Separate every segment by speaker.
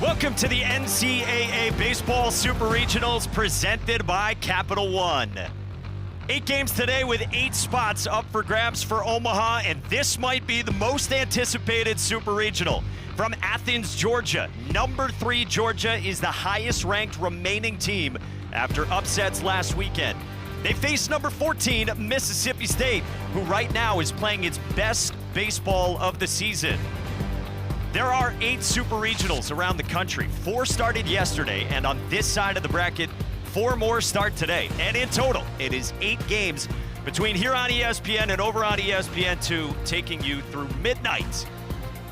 Speaker 1: Welcome to the NCAA Baseball Super Regionals presented by Capital One. 8 games today with 8 spots up for grabs for Omaha, and this might be the most anticipated Super Regional. From Athens, Georgia, number 3 Georgia is the highest ranked remaining team after upsets last weekend. They face number 14 Mississippi State, who right now is playing its best baseball of the season. There are 8 Super Regionals around the country. 4 started yesterday, and on this side of the bracket, 4 more start today. And in total, it is 8 games between here on ESPN and over on ESPN2, taking you through midnight.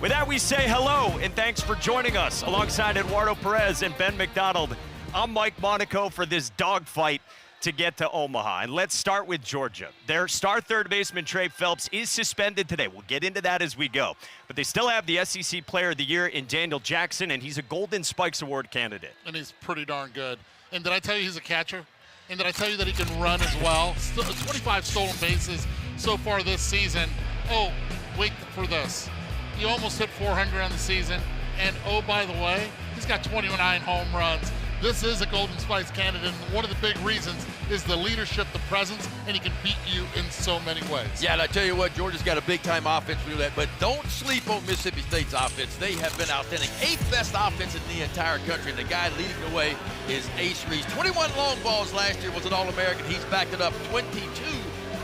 Speaker 1: With that, we say hello and thanks for joining us. Alongside Eduardo Perez and Ben McDonald, I'm Mike Monaco for this dogfight to get to Omaha. And let's start with Georgia. Their star third baseman, Trey Phelps, is suspended today. We'll get into that as we go. But they still have the SEC Player of the Year in Daniel Jackson, and he's a Golden Spikes Award candidate.
Speaker 2: And he's pretty darn good. And did I tell you he's a catcher? And did I tell you that he can run as well? Still 25 stolen bases so far this season. Oh, wait for this. He almost hit 400 on the season. And oh, by the way, he's got 29 home runs. This is a Golden Spikes candidate, and one of the big reasons is the leadership, the presence, and he can beat you in so many ways.
Speaker 3: Yeah, and I tell you what, Georgia's got a big-time offense to do that, but don't sleep on Mississippi State's offense. They have been outstanding. 8th best offense in the entire country, and the guy leading the way is Ace Reese. 21 long balls last year, was an All-American. He's backed it up 22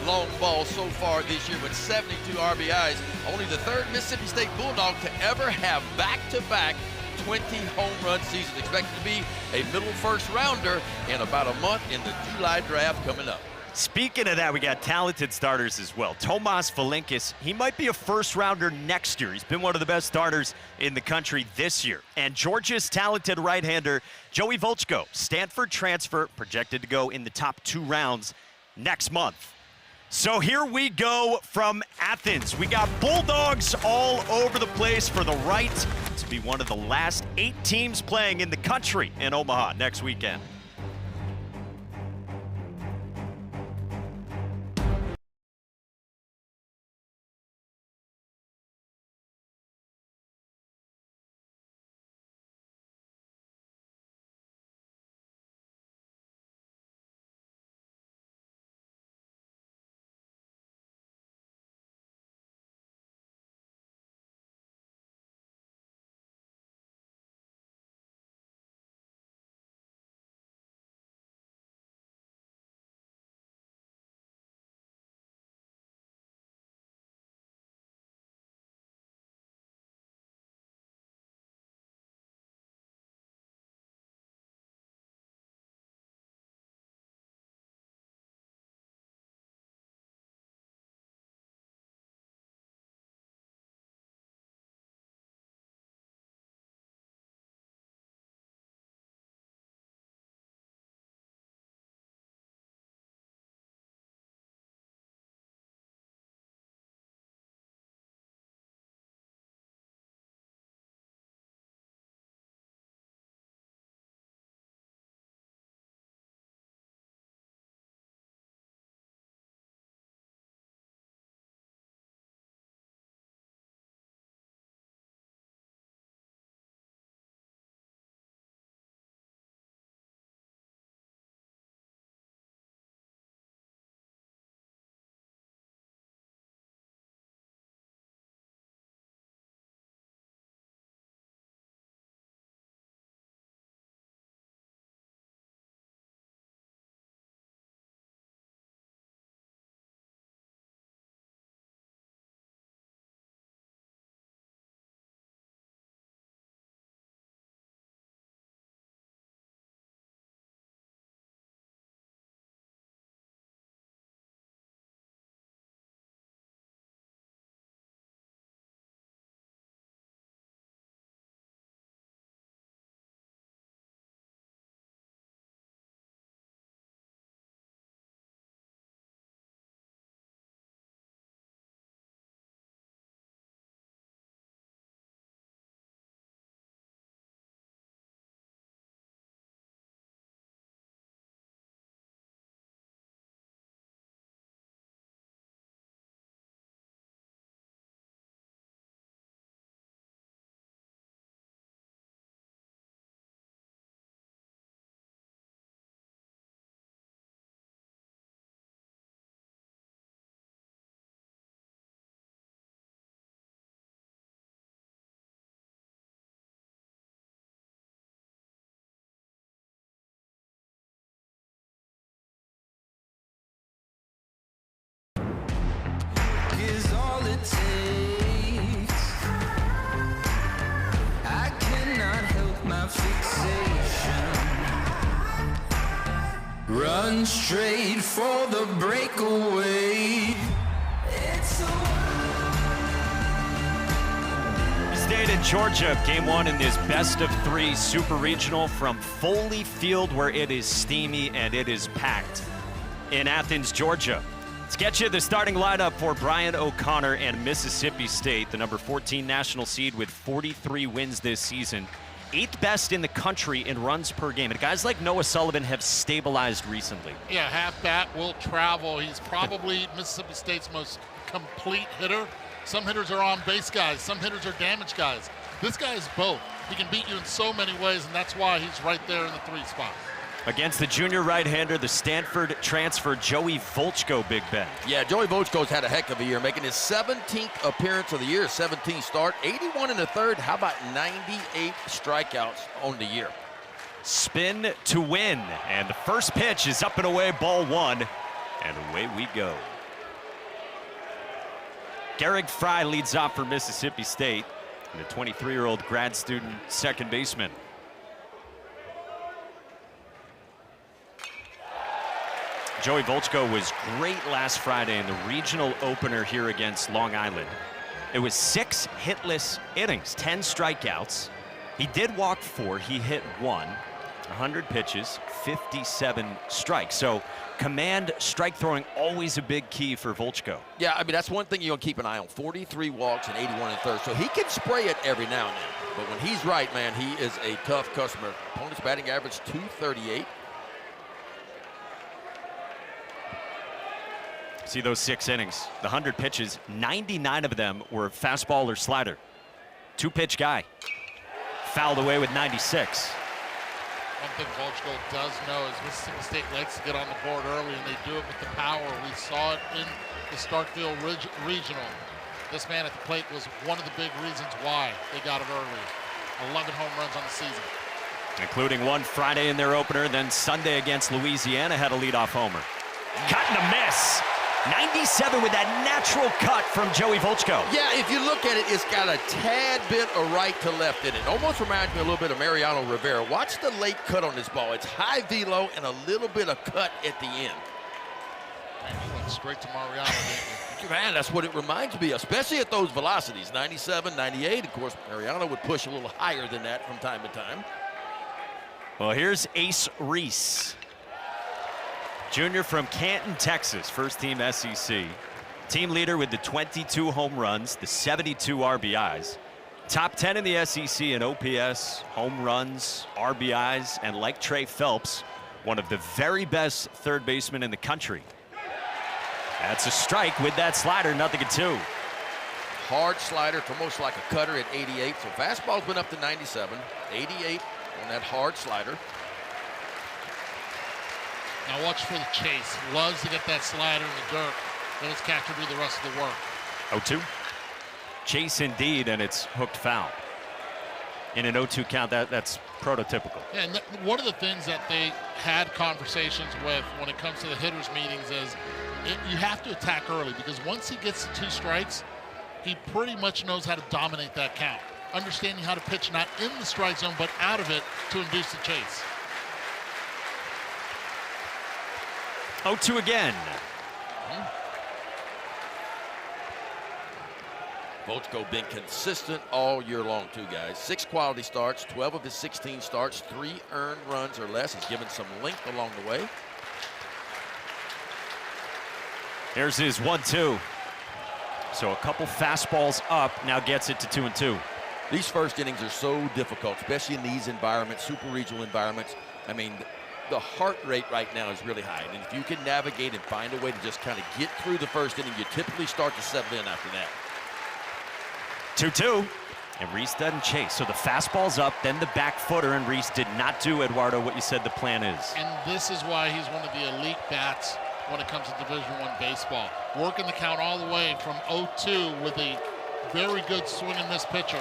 Speaker 3: long balls so far this year with 72 RBIs. Only the 3rd Mississippi State Bulldog to ever have back-to-back 20 home run season. Expected to be a middle first rounder in about a month in the July draft coming up.
Speaker 1: Speaking of that, we got talented starters as well. Tomas Valinkis, he might be a first rounder next year. He's been one of the best starters in the country this year. And Georgia's talented right-hander, Joey Volchko, Stanford transfer, projected to go in the top 2 rounds next month. So here we go from Athens. We got Bulldogs all over the place for the right to be one of the last 8 teams playing in the country in Omaha next weekend.
Speaker 4: fixation. Run straight for the breakaway. It's
Speaker 1: State in Georgia, game one in this best of three super regional from Foley Field, where it is steamy and it is packed in Athens, Georgia. Let's get you the starting lineup for Brian O'Connor and Mississippi State, the number 14 national seed with 43 wins this season. 8th best in the country in runs per game. And guys like Noah Sullivan have stabilized recently.
Speaker 2: Yeah, halfback will travel. He's probably Mississippi State's most complete hitter. Some hitters are on-base guys. Some hitters are damage guys. This guy is both. He can beat you in so many ways, and that's why he's right there in the 3 spot.
Speaker 1: Against the junior right-hander, the Stanford transfer Joey Volchko, Big Ben.
Speaker 3: Yeah, Joey Volchko's had a heck of a year, making his 17th appearance of the year, 17th start, 81 in the third. How about 98 strikeouts on the year?
Speaker 1: Spin to win, and the first pitch is up and away, ball 1, and away we go. Garrick Fry leads off for Mississippi State, and the 23-year-old grad student second baseman. Joey Volchko was great last Friday in the regional opener here against Long Island. It was 6 hitless innings, 10 strikeouts. He did walk 4, he hit 1, 100 pitches, 57 strikes. So command, strike throwing, always a big key for Volchko.
Speaker 3: Yeah, I mean, that's one thing you're going to keep an eye on. 43 walks and 81 in third. So he can spray it every now and then. But when he's right, man, he is a tough customer. Opponent's batting average, .238.
Speaker 1: See those 6 innings, the 100 pitches, 99 of them were fastball or slider. 2-pitch guy. Fouled away with 96.
Speaker 2: One thing Volchko does know is Mississippi State likes to get on the board early, and they do it with the power. We saw it in the Starkville Regional. This man at the plate was one of the big reasons why they got it early. 11 home runs on the season.
Speaker 1: Including one Friday in their opener, then Sunday against Louisiana had a leadoff homer. Cut and a miss. 97 with that natural cut from Joey Volchko.
Speaker 3: Yeah, if you look at it, it's got a tad bit of right to left in it. Almost reminds me a little bit of Mariano Rivera. Watch the late cut on this ball. It's high velo and a little bit of cut at the end.
Speaker 2: Man, he went straight to Mariano, didn't he?
Speaker 3: Man, that's what it reminds me, especially at those velocities, 97, 98. Of course, Mariano would push a little higher than that from time to time.
Speaker 1: Well, here's Ace Reese. Junior from Canton, Texas, first team SEC. Team leader with the 22 home runs, the 72 RBIs. Top 10 in the SEC in OPS, home runs, RBIs, and like Trey Phelps, one of the very best third basemen in the country. That's a strike with that slider, 0-2.
Speaker 3: Hard slider, it's almost like a cutter at 88. So fastball's been up to 97, 88 on that hard slider.
Speaker 2: Now watch for the chase. Loves to get that slider in the dirt. Let his catcher do the rest of the work.
Speaker 1: 0-2. Chase indeed, and it's hooked foul. In an 0-2 count, that's prototypical.
Speaker 2: Yeah, and one of the things that they had conversations with when it comes to the hitters' meetings is you have to attack early, because once he gets to 2 strikes, he pretty much knows how to dominate that count. Understanding how to pitch not in the strike zone, but out of it to induce the chase.
Speaker 1: 0-2 again.
Speaker 3: Volchko been consistent all year long, too, guys. 6 quality starts, 12 of his 16 starts, 3 earned runs or less. He's given some length along the way.
Speaker 1: Here's his 1-2. So a couple fastballs up, now gets it to 2-2.
Speaker 3: These first innings are so difficult, especially in these environments, super regional environments. I mean, the heart rate right now is really high. And if you can navigate and find a way to just kind of get through the first inning, you typically start to settle in after that.
Speaker 1: 2-2. And Reese doesn't chase. So the fastball's up, then the back footer, and Reese did not do, Eduardo, what you said the plan is.
Speaker 2: And this is why he's one of the elite bats when it comes to Division I baseball. Working the count all the way from 0-2 with a very good swing and miss pitcher.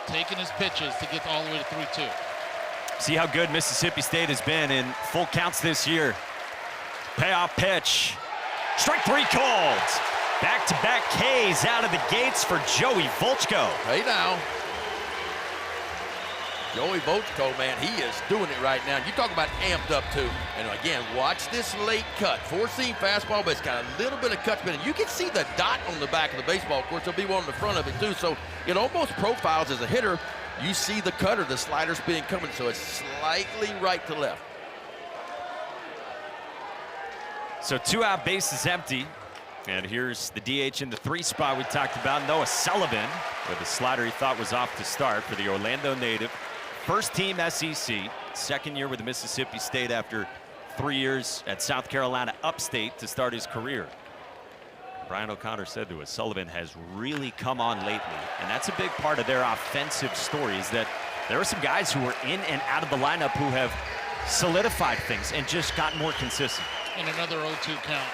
Speaker 2: Taking his pitches to get all the way to 3-2.
Speaker 1: See how good Mississippi State has been in full counts this year. Payoff pitch. Strike 3 called. Back-to-back Ks out of the gates for Joey Volchko.
Speaker 3: Hey now. Joey Bochco, man, he is doing it right now. You talk about amped up too. And again, watch this late cut. Four-seam fastball, but it's got a little bit of cut spin. And you can see the dot on the back of the baseball. Of course, there'll be one on the front of it too. So it almost profiles as a hitter. You see the cutter, the slider spin coming, so it's slightly right to left.
Speaker 1: So 2 out, bases empty. And here's the DH in the 3 spot we talked about, Noah Sullivan, with a slider he thought was off to start for the Orlando native. First team SEC, second year with Mississippi State after 3 years at South Carolina Upstate to start his career. Brian O'Connor said to us, Sullivan has really come on lately, and that's a big part of their offensive story, is that there are some guys who were in and out of the lineup who have solidified things and just got more consistent.
Speaker 2: And another 0-2 count.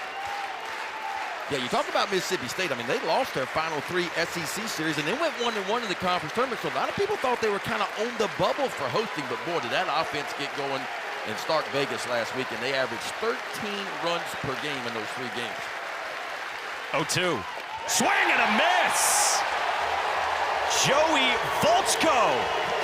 Speaker 3: Yeah, you talk about Mississippi State. I mean, they lost their final 3 SEC series, and they went 1-1 in the conference tournament. So a lot of people thought they were kind of on the bubble for hosting, but boy, did that offense get going in Stark Vegas last week, and they averaged 13 runs per game in those 3 games.
Speaker 1: 0-2. Swing and a miss! Joey Bochco.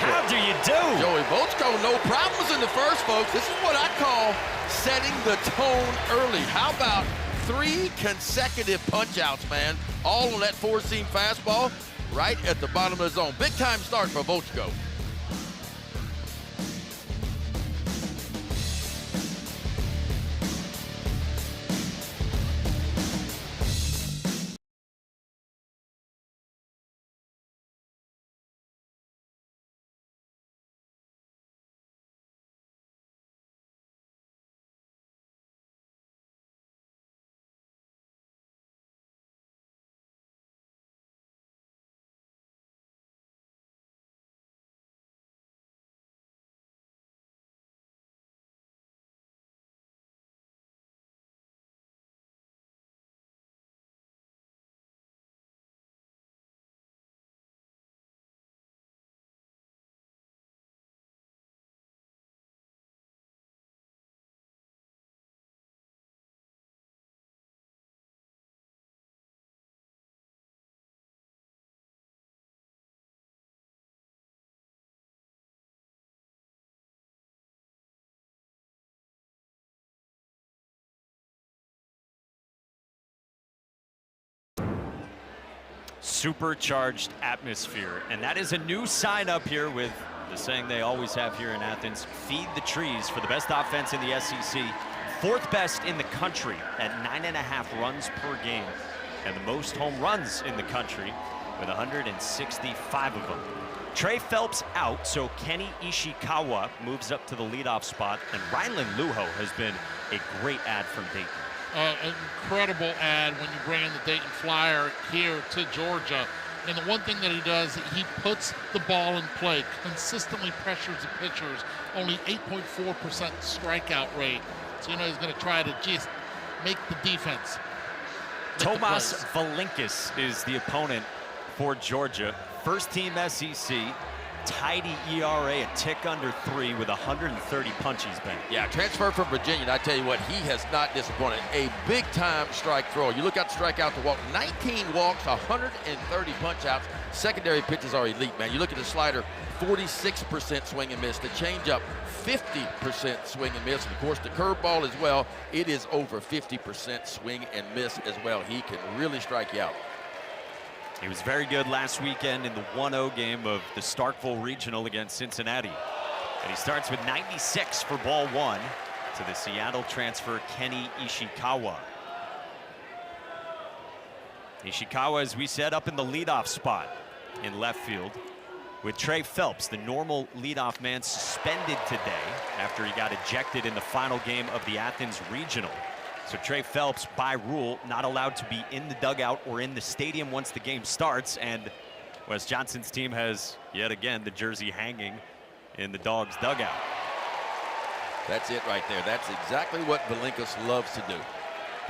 Speaker 1: How do you do?
Speaker 3: Joey Bochco, no problems in the first, folks. This is what I call setting the tone early. How about 3 consecutive punch-outs, man, all on that 4-seam fastball right at the bottom of the zone. Big-time start for Bochco.
Speaker 1: Supercharged atmosphere, and that is a new sign up here with the saying they always have here in Athens: feed the trees, for the best offense in the SEC, 4th best in the country at 9.5 runs per game, and the most home runs in the country with 165 of them. Trey Phelps out, so Kenny Ishikawa moves up to the leadoff spot, and Rylan Lujo has been a great add from Dayton.
Speaker 2: Incredible ad when you bring in the Dayton Flyer here to Georgia. And the one thing that he does, he puts the ball in play, consistently pressures the pitchers, only 8.4% strikeout rate. So you know he's going to try to just make the defense.
Speaker 1: Tomas Valinkis is the opponent for Georgia. First team SEC, tidy ERA, a tick under 3 with 130 punches been.
Speaker 3: Yeah, transfer from Virginia, and I tell you what, he has not disappointed. A big-time strike thrower. You look out the strikeout to walk, 19 walks, 130 punch-outs. Secondary pitches are elite, man. You look at the slider, 46% swing and miss. The changeup, 50% swing and miss. And of course, the curveball as well, it is over 50% swing and miss as well. He can really strike you out.
Speaker 1: He was very good last weekend in the 1-0 game of the Starkville Regional against Cincinnati. And he starts with 96 for ball 1 to the Seattle transfer Kenny Ishikawa. Ishikawa, as we said, up in the leadoff spot in left field, with Trey Phelps, the normal leadoff man, suspended today after he got ejected in the final game of the Athens Regional. So Trey Phelps, by rule, not allowed to be in the dugout or in the stadium once the game starts. And Wes Johnson's team has, yet again, the jersey hanging in the Dogs' dugout.
Speaker 3: That's it right there. That's exactly what Valinkis loves to do.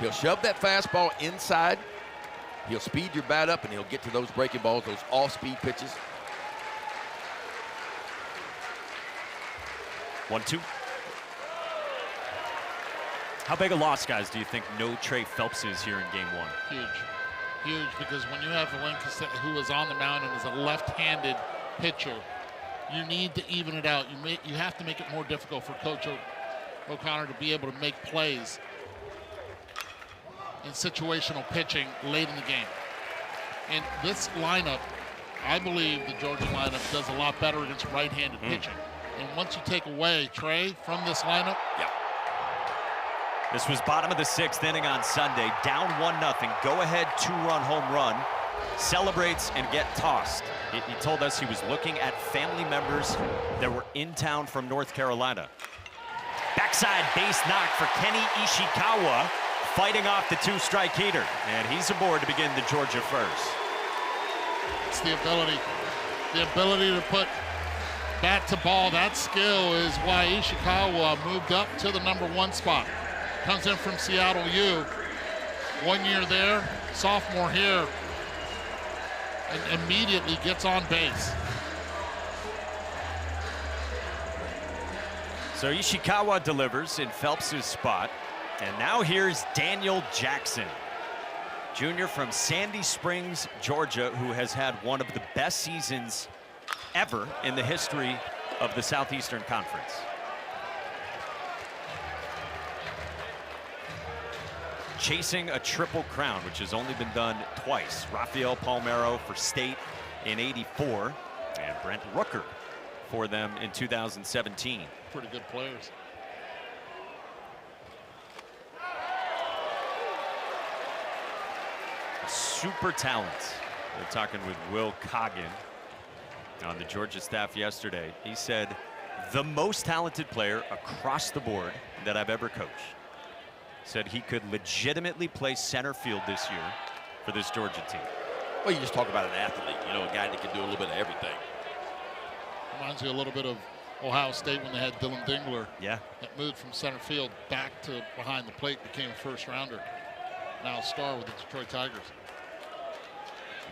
Speaker 3: He'll shove that fastball inside. He'll speed your bat up, and he'll get to those breaking balls, those off-speed pitches.
Speaker 1: 1-2. How big a loss, guys, do you think no Trey Phelps is here in game 1?
Speaker 2: Huge. Huge, because when you have Valinkis who is on the mound and is a left-handed pitcher, You need to even it out. You have to make it more difficult for Coach O'Connor to be able to make plays in situational pitching late in the game. And this lineup, I believe the Georgia lineup does a lot better against right-handed pitching. And once you take away Trey from this lineup.
Speaker 1: Yeah. This was bottom of the 6th inning on Sunday. Down 1-0. Go-ahead 2-run home run. Celebrates and get tossed. He told us he was looking at family members that were in town from North Carolina. Backside base knock for Kenny Ishikawa, fighting off the 2-strike heater. And he's aboard to begin the Georgia first.
Speaker 2: It's the ability to put bat to ball. That skill is why Ishikawa moved up to the #1 spot. Comes in from Seattle U. 1 year there, sophomore here, and immediately gets on base.
Speaker 1: So Ishikawa delivers in Phelps' spot. And now here's Daniel Jackson, junior from Sandy Springs, Georgia, who has had one of the best seasons ever in the history of the Southeastern Conference. Chasing a triple crown, which has only been done twice. Rafael Palmeiro for State in '84, and Brent Rooker for them in 2017.
Speaker 2: Pretty good players.
Speaker 1: Super talent. They're talking with Will Coggin on the Georgia staff yesterday. He said, the most talented player across the board that I've ever coached. Said he could legitimately play center field this year for this Georgia team.
Speaker 3: Well, you just talk about an athlete, you know, a guy that can do a little bit of everything.
Speaker 2: Reminds you a little bit of Ohio State when they had Dylan Dingler.
Speaker 1: Yeah.
Speaker 2: That moved from center field back to behind the plate, became a first rounder. Now a star with the Detroit Tigers.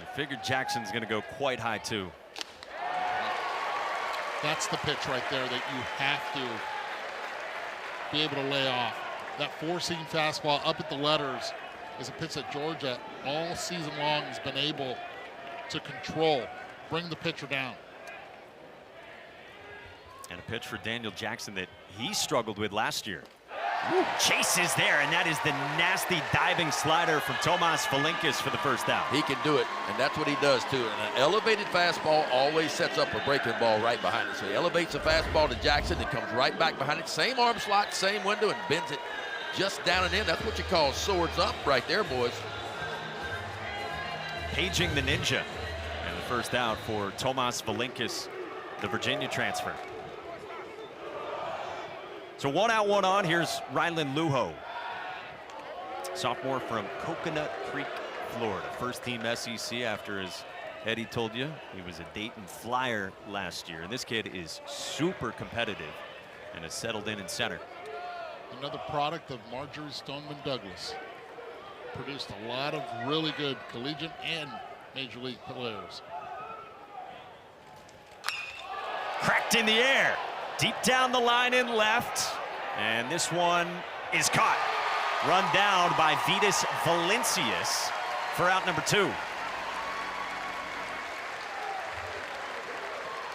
Speaker 1: I figured Jackson's going to go quite high too.
Speaker 2: That's the pitch right there that you have to be able to lay off. That 4-seam fastball up at the letters is a pitch that Georgia all season long has been able to control, bring the pitcher down.
Speaker 1: And a pitch for Daniel Jackson that he struggled with last year. Woo. Chases there, and that is the nasty diving slider from Tomas Valinkis for the first out.
Speaker 3: He can do it, and that's what he does too. And an elevated fastball always sets up a breaking ball right behind it. So he elevates the fastball to Jackson, and comes right back behind it. Same arm slot, same window, and bends it just down and in. That's what you call swords up right there, boys.
Speaker 1: Paging the ninja. And the first out for Tomas Valinkis, the Virginia transfer. So 1 out, 1 on. Here's Rylan Lujo, sophomore from Coconut Creek, Florida. First team SEC after, as Eddie told you, he was a Dayton Flyer last year. And this kid is super competitive and has settled in center.
Speaker 2: Another product of Marjorie Stoneman Douglas. Produced a lot of really good collegiate and major league players.
Speaker 1: Cracked in the air. Deep down the line in left. And this one is caught. Run down by Vitas Valencius for out number 2.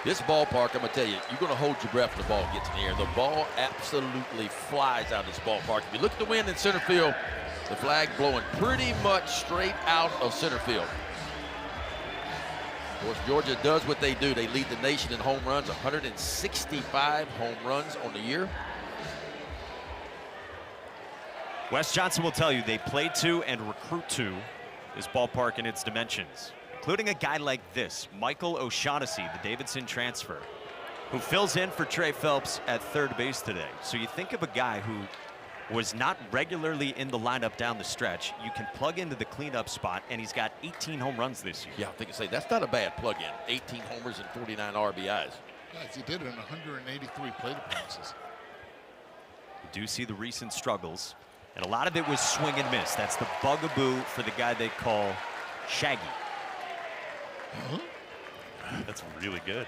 Speaker 3: This ballpark, I'm going to tell you, you're going to hold your breath when the ball gets in the air. The ball absolutely flies out of this ballpark. If you look at the wind in center field, the flag blowing pretty much straight out of center field. Of course, Georgia does what they do. They lead the nation in home runs, 165 home runs on the year.
Speaker 1: Wes Johnson will tell you they play to and recruit to this ballpark in its dimensions, including a guy like this, Michael O'Shaughnessy, the Davidson transfer, who fills in for Trey Phelps at third base today. So you think of a guy who was not regularly in the lineup down the stretch. You can plug into the cleanup spot, and he's got 18 home runs this year.
Speaker 3: Yeah, I think I'd say that's not a bad plug-in. 18 homers and 49 RBIs.
Speaker 2: Guys, he did it in 183 plate appearances.
Speaker 1: We do see the recent struggles, and a lot of it was swing and miss. That's the bugaboo for the guy they call Shaggy.
Speaker 2: Huh?
Speaker 1: That's really good.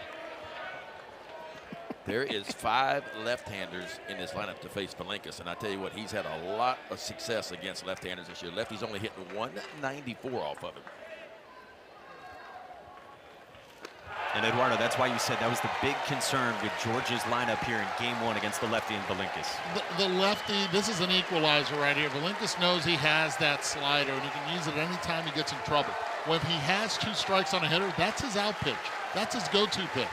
Speaker 3: There is 5 left-handers in this lineup to face Valenkis, and I tell you what, he's had a lot of success against left-handers this year. Lefty's only hitting 194 off of him.
Speaker 1: And Eduardo, that's why you said that was the big concern with Georgia's lineup here in game one against the lefty and Valinkis.
Speaker 2: The lefty, this is an equalizer right here. Valinkis knows he has that slider, and he can use it anytime he gets in trouble. When he has 2 strikes on a hitter, that's his out pitch. That's his go-to pitch.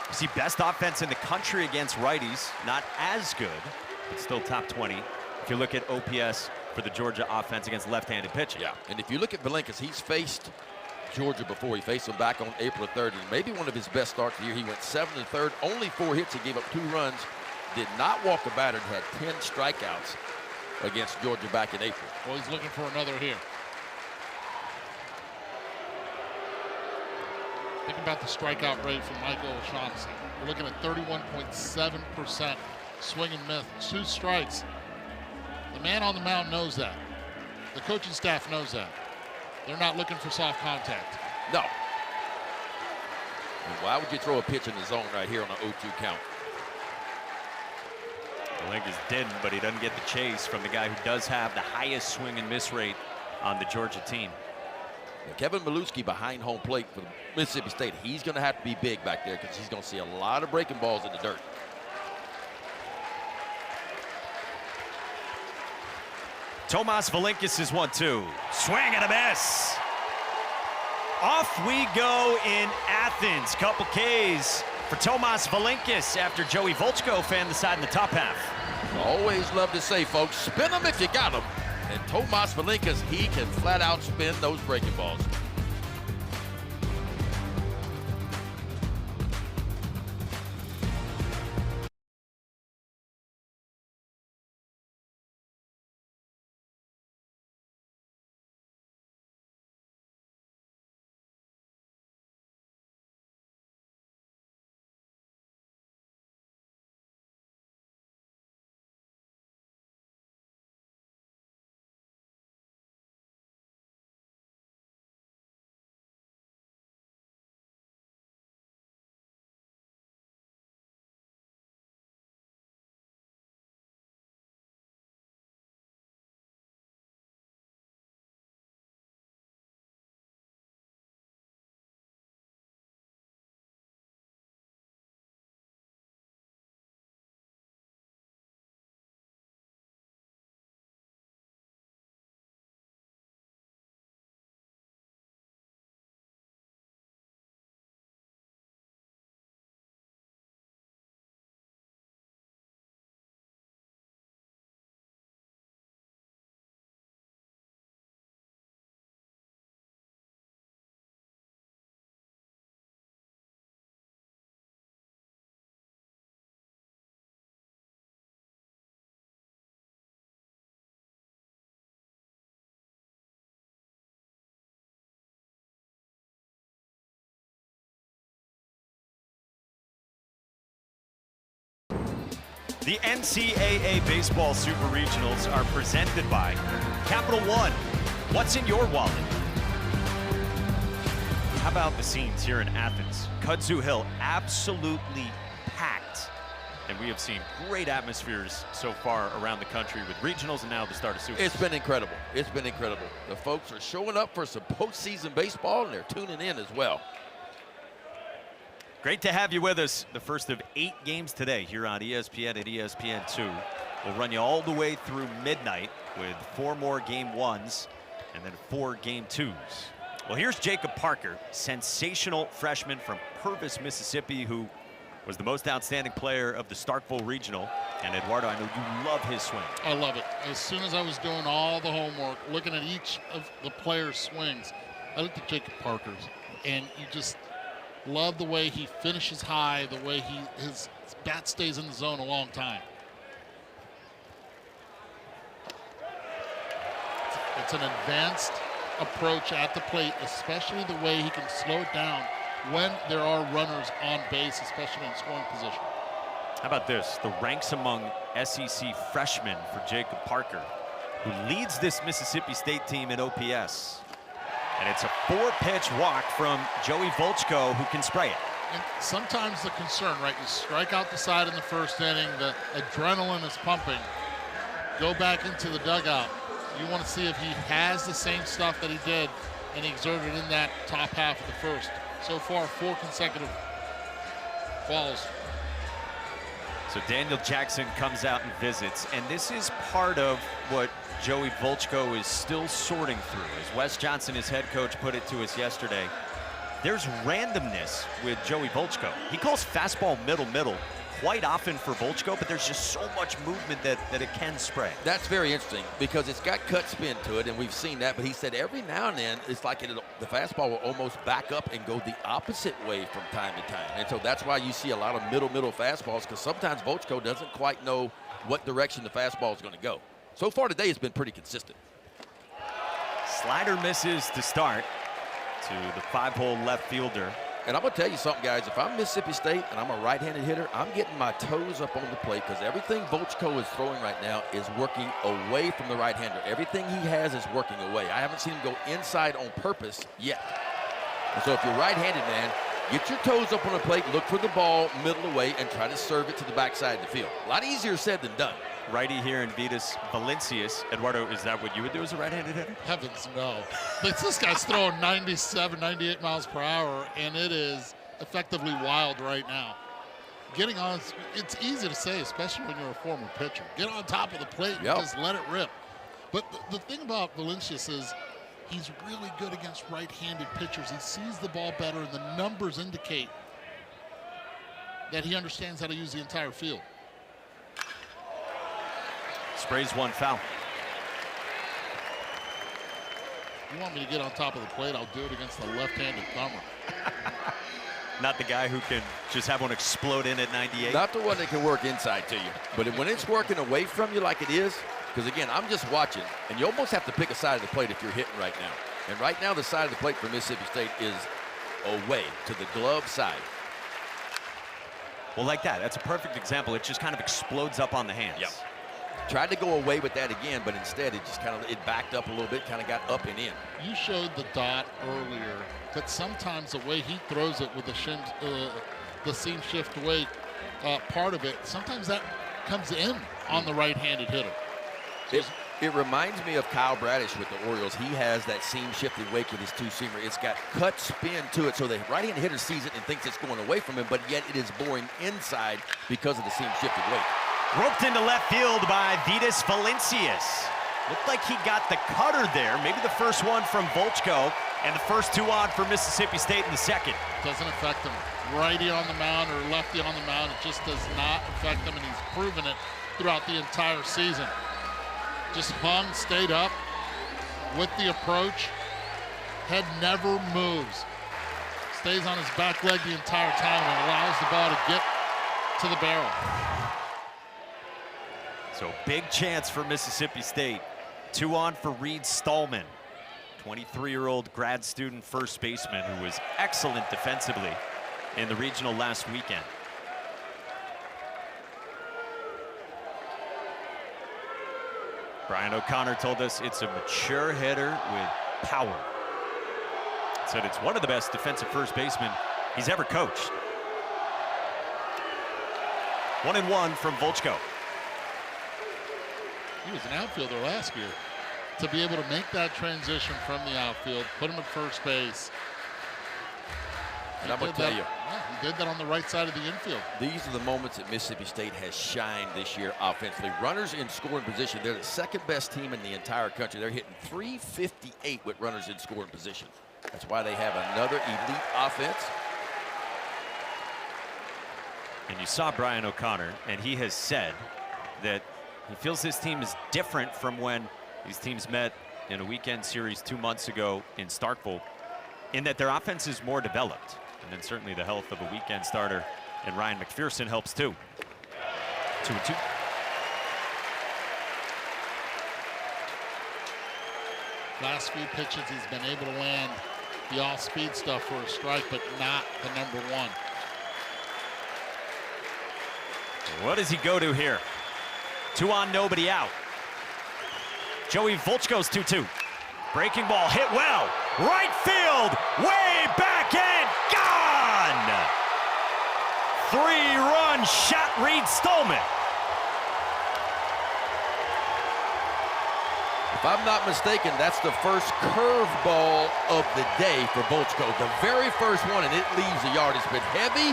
Speaker 1: You see best offense in the country against righties, not as good, but still top 20. If you look at OPS for the Georgia offense against left-handed pitching.
Speaker 3: Yeah, and if you look at Valinkis, he's faced Georgia before. He faced them back on April 3rd, and maybe one of his best starts of the year. He went 7 1/3, only 4 hits. He gave up 2 runs, did not walk a batter, and had 10 strikeouts against Georgia back in April.
Speaker 2: Well, he's looking for another here. Think about the strikeout rate from Michael O'Shaughnessy. We're looking at 31.7% swing and miss. 2 strikes. The man on the mound knows that. The coaching staff knows that. They're not looking for soft contact.
Speaker 3: No. And why would you throw a pitch in the zone right here on an 0-2 count?
Speaker 1: Valinkis didn't, but he doesn't get the chase from the guy who does have the highest swing and miss rate on the Georgia team.
Speaker 3: Now, Kevin Milewski behind home plate for Mississippi State. He's going to have to be big back there because he's going to see a lot of breaking balls in the dirt.
Speaker 1: Tomas Valinkis is 1-2. Swing and a miss. Off we go in Athens. Couple Ks for Tomas Valinkis after Joey Volchko fanned the side in the top half.
Speaker 3: Always love to say, folks, spin them if you got them. And Tomas Valinkis, he can flat out spin those breaking balls.
Speaker 1: The NCAA Baseball Super Regionals are presented by Capital One. What's in your wallet? How about the scenes here in Athens? Kudzu Hill absolutely packed. And we have seen great atmospheres so far around the country with regionals and now the start of Super.
Speaker 3: It's been incredible. It's been incredible. The folks are showing up for some postseason baseball, and they're tuning in as well.
Speaker 1: Great to have you with us. The first of 8 games today here on ESPN and ESPN2. We'll run you all the way through midnight with 4 more game 1s and then 4 game 2s. Well, here's Jacob Parker, sensational freshman from Purvis, Mississippi, who was the most outstanding player of the Starkville Regional. And Eduardo, I know you love his swing.
Speaker 2: I love it. As soon as I was doing all the homework, looking at each of the players' swings, I looked at Jacob Parker's, and you just love the way he finishes high, the way his bat stays in the zone a long time. It's an advanced approach at the plate, especially the way he can slow it down when there are runners on base, especially in scoring position.
Speaker 1: How about this? The ranks among SEC freshmen for Jacob Parker, who leads this Mississippi State team in OPS. And it's a 4-pitch walk from Joey Volchko, who can spray it.
Speaker 2: And sometimes the concern, right, you strike out the side in the first inning, the adrenaline is pumping. Go back into the dugout. You want to see if he has the same stuff that he did and he exerted in that top half of the first. So far, 4 consecutive balls.
Speaker 1: So Daniel Jackson comes out and visits, and this is part of what Joey Volchko is still sorting through. As Wes Johnson, his head coach, put it to us yesterday, there's randomness with Joey Volchko. He calls fastball middle quite often for Volchko, but there's just so much movement that it can spread.
Speaker 3: That's very interesting because it's got cut spin to it, and we've seen that, but he said every now and then it's like the fastball will almost back up and go the opposite way from time to time. And so that's why you see a lot of middle fastballs, because sometimes Volchko doesn't quite know what direction the fastball is going to go. So far today, it's been pretty consistent.
Speaker 1: Slider misses to start to the 5-hole left fielder.
Speaker 3: And I'm going to tell you something, guys. If I'm Mississippi State and I'm a right-handed hitter, I'm getting my toes up on the plate because everything Volchko is throwing right now is working away from the right-hander. Everything he has is working away. I haven't seen him go inside on purpose yet. And so if you're right-handed, man, get your toes up on the plate, look for the ball middle away, and try to serve it to the backside of the field. A lot easier said than done.
Speaker 1: Righty here in Vitas Valencius. Eduardo, is that what you would do as a right-handed hitter?
Speaker 2: Heavens no. This guy's throwing 97, 98 miles per hour, and it is effectively wild right now. Getting on, it's easy to say, especially when you're a former pitcher. Get on top of the plate and just let it rip. But the thing about Valencius is he's really good against right-handed pitchers. He sees the ball better, and the numbers indicate that he understands how to use the entire field.
Speaker 1: Sprays one foul.
Speaker 2: You want me to get on top of the plate, I'll do it against the left-handed thumber.
Speaker 1: Not the guy who can just have one explode in at 98.
Speaker 3: Not the one that can work inside to you. But when it's working away from you like it is, because again, I'm just watching, and you almost have to pick a side of the plate if you're hitting right now. And right now, the side of the plate for Mississippi State is away to the glove side.
Speaker 1: Well, like that. That's a perfect example. It just kind of explodes up on the hands.
Speaker 3: Yep. Tried to go away with that again, but instead it just it backed up a little bit, kind of got up and in.
Speaker 2: You showed the dot earlier, but sometimes the way he throws it with the seam shift away part of it, sometimes that comes in on the right-handed hitter. So
Speaker 3: it reminds me of Kyle Bradish with the Orioles. He has that seam shifted wake with his two-seamer. It's got cut spin to it, so the right-handed hitter sees it and thinks it's going away from him, but yet it is boring inside because of the seam shifted wake.
Speaker 1: Roped into left field by Vitas Valencius. Looked like he got the cutter there, maybe the first one from Volchko, and the first 2 on for Mississippi State in the second.
Speaker 2: Doesn't affect him. Righty on the mound or lefty on the mound, it just does not affect him, and he's proven it throughout the entire season. Just hung, stayed up with the approach. Head never moves. Stays on his back leg the entire time and allows the ball to get to the barrel.
Speaker 1: So big chance for Mississippi State. 2 on for Reed Stallman, 23-year-old grad student first baseman who was excellent defensively in the regional last weekend. Brian O'Connor told us it's a mature hitter with power. Said it's one of the best defensive first basemen he's ever coached. 1-1 from Volchko.
Speaker 2: He was an outfielder last year. To be able to make that transition from the outfield, put him at first base.
Speaker 3: And I'm going to tell you,
Speaker 2: he did that on the right side of the infield.
Speaker 3: these are the moments that Mississippi State has shined this year offensively. Runners in scoring position. They're the second best team in the entire country. They're hitting .358 with runners in scoring position. That's why they have another elite offense.
Speaker 1: And you saw Brian O'Connor, and he has said that he feels this team is different from when these teams met in a weekend series 2 months ago in Starkville, in that their offense is more developed. And then certainly the health of a weekend starter and Ryan McPherson helps too. 2-2.
Speaker 2: Last few pitches he's been able to land the off-speed stuff for a strike, but not the number 1.
Speaker 1: What does he go to here? 2 on, nobody out. Joey Volchko's 2-2. Breaking ball hit well. Right field, way back and gone! 3-run shot, Reed Stallman.
Speaker 3: If I'm not mistaken, that's the first curveball of the day for Volchko. The very first one, and it leaves the yard. It's been heavy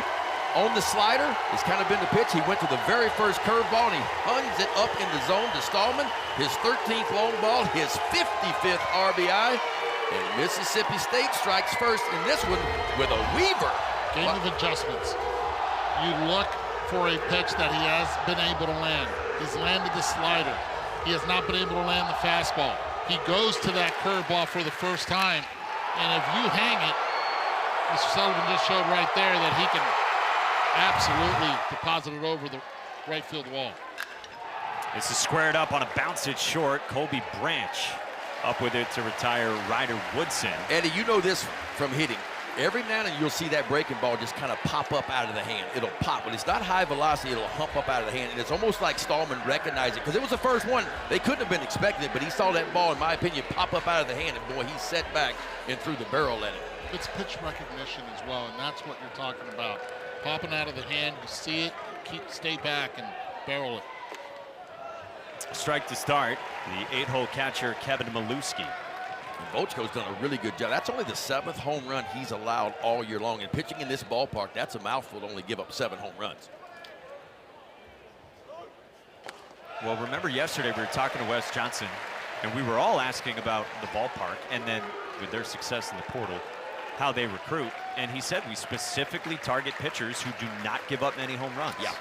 Speaker 3: on the slider. It's kind of been the pitch. He went to the very first curveball, and he hungs it up in the zone to Stallman. His 13th long ball, his 55th RBI. And Mississippi State strikes first in this one with a weaver.
Speaker 2: Game of adjustments. You look for a pitch that he has been able to land. He's landed the slider. He has not been able to land the fastball. He goes to that curveball for the first time, and if you hang it, Mr. Sullivan just showed right there that he can absolutely deposit it over the right field wall.
Speaker 1: This is squared up on a bounce it short. Colby Branch up with it to retire Ryder Woodson.
Speaker 3: Eddie, you know this from hitting. Every now and then you'll see that breaking ball just kind of pop up out of the hand. It'll pop. When it's not high velocity, it'll hump up out of the hand. And it's almost like Stallman recognized it because it was the first one. They couldn't have been expecting it, but he saw that ball, in my opinion, pop up out of the hand. And boy, he set back and threw the barrel at it.
Speaker 2: It's pitch recognition as well, and that's what you're talking about. Popping out of the hand, you see it, stay back and barrel it.
Speaker 1: Strike to start. The 8-hole catcher, Kevin Maluski.
Speaker 3: Volchko's done a really good job. That's only the 7th home run he's allowed all year long. And pitching in this ballpark, that's a mouthful to only give up 7 home runs.
Speaker 1: Well, remember yesterday we were talking to Wes Johnson, and we were all asking about the ballpark and then with their success in the portal, how they recruit. And he said we specifically target pitchers who do not give up many home runs.
Speaker 3: Yeah.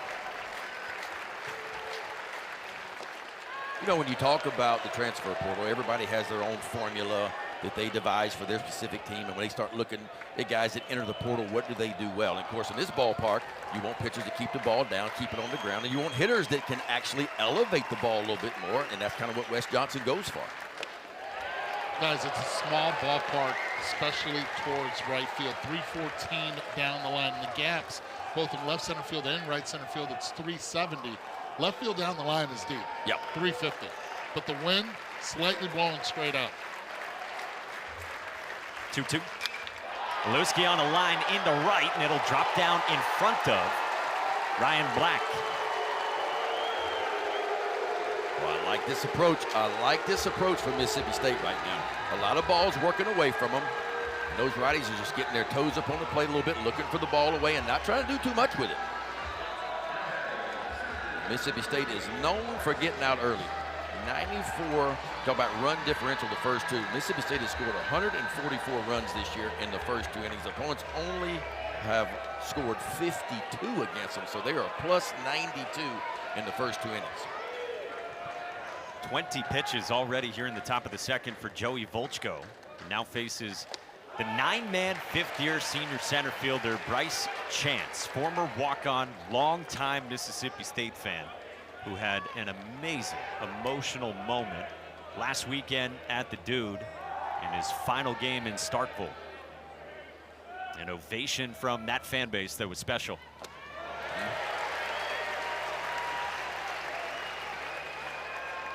Speaker 3: You know, when you talk about the transfer portal, everybody has their own formula that they devise for their specific team. And when they start looking at guys that enter the portal, what do they do well? And of course, in this ballpark, you want pitchers to keep the ball down, keep it on the ground, and you want hitters that can actually elevate the ball a little bit more. And that's kind of what Wes Johnson goes for.
Speaker 2: Guys, it's a small ballpark, especially towards right field. 314 down the line. And the gaps, both in left center field and right center field, it's 370. Left field down the line is deep.
Speaker 3: Yep.
Speaker 2: 350. But the wind slightly blowing straight out.
Speaker 1: 2-2. Maluski on a line into right, and it'll drop down in front of Ryan Black.
Speaker 3: Well, I like this approach. I like this approach from Mississippi State right now. A lot of balls working away from them. And those righties are just getting their toes up on the plate a little bit, looking for the ball away and not trying to do too much with it. Mississippi State is known for getting out early. 94, talk about run differential the first two. Mississippi State has scored 144 runs this year in the first 2 innings. Opponents only have scored 52 against them, so they are plus 92 in the first 2 innings.
Speaker 1: 20 pitches already here in the top of the second for Joey Volchko. He now faces the 9-man, 5th-year senior center fielder Bryce Chance, former walk-on, longtime Mississippi State fan, who had an amazing, emotional moment last weekend at the Dude in his final game in Starkville. An ovation from that fan base that was special.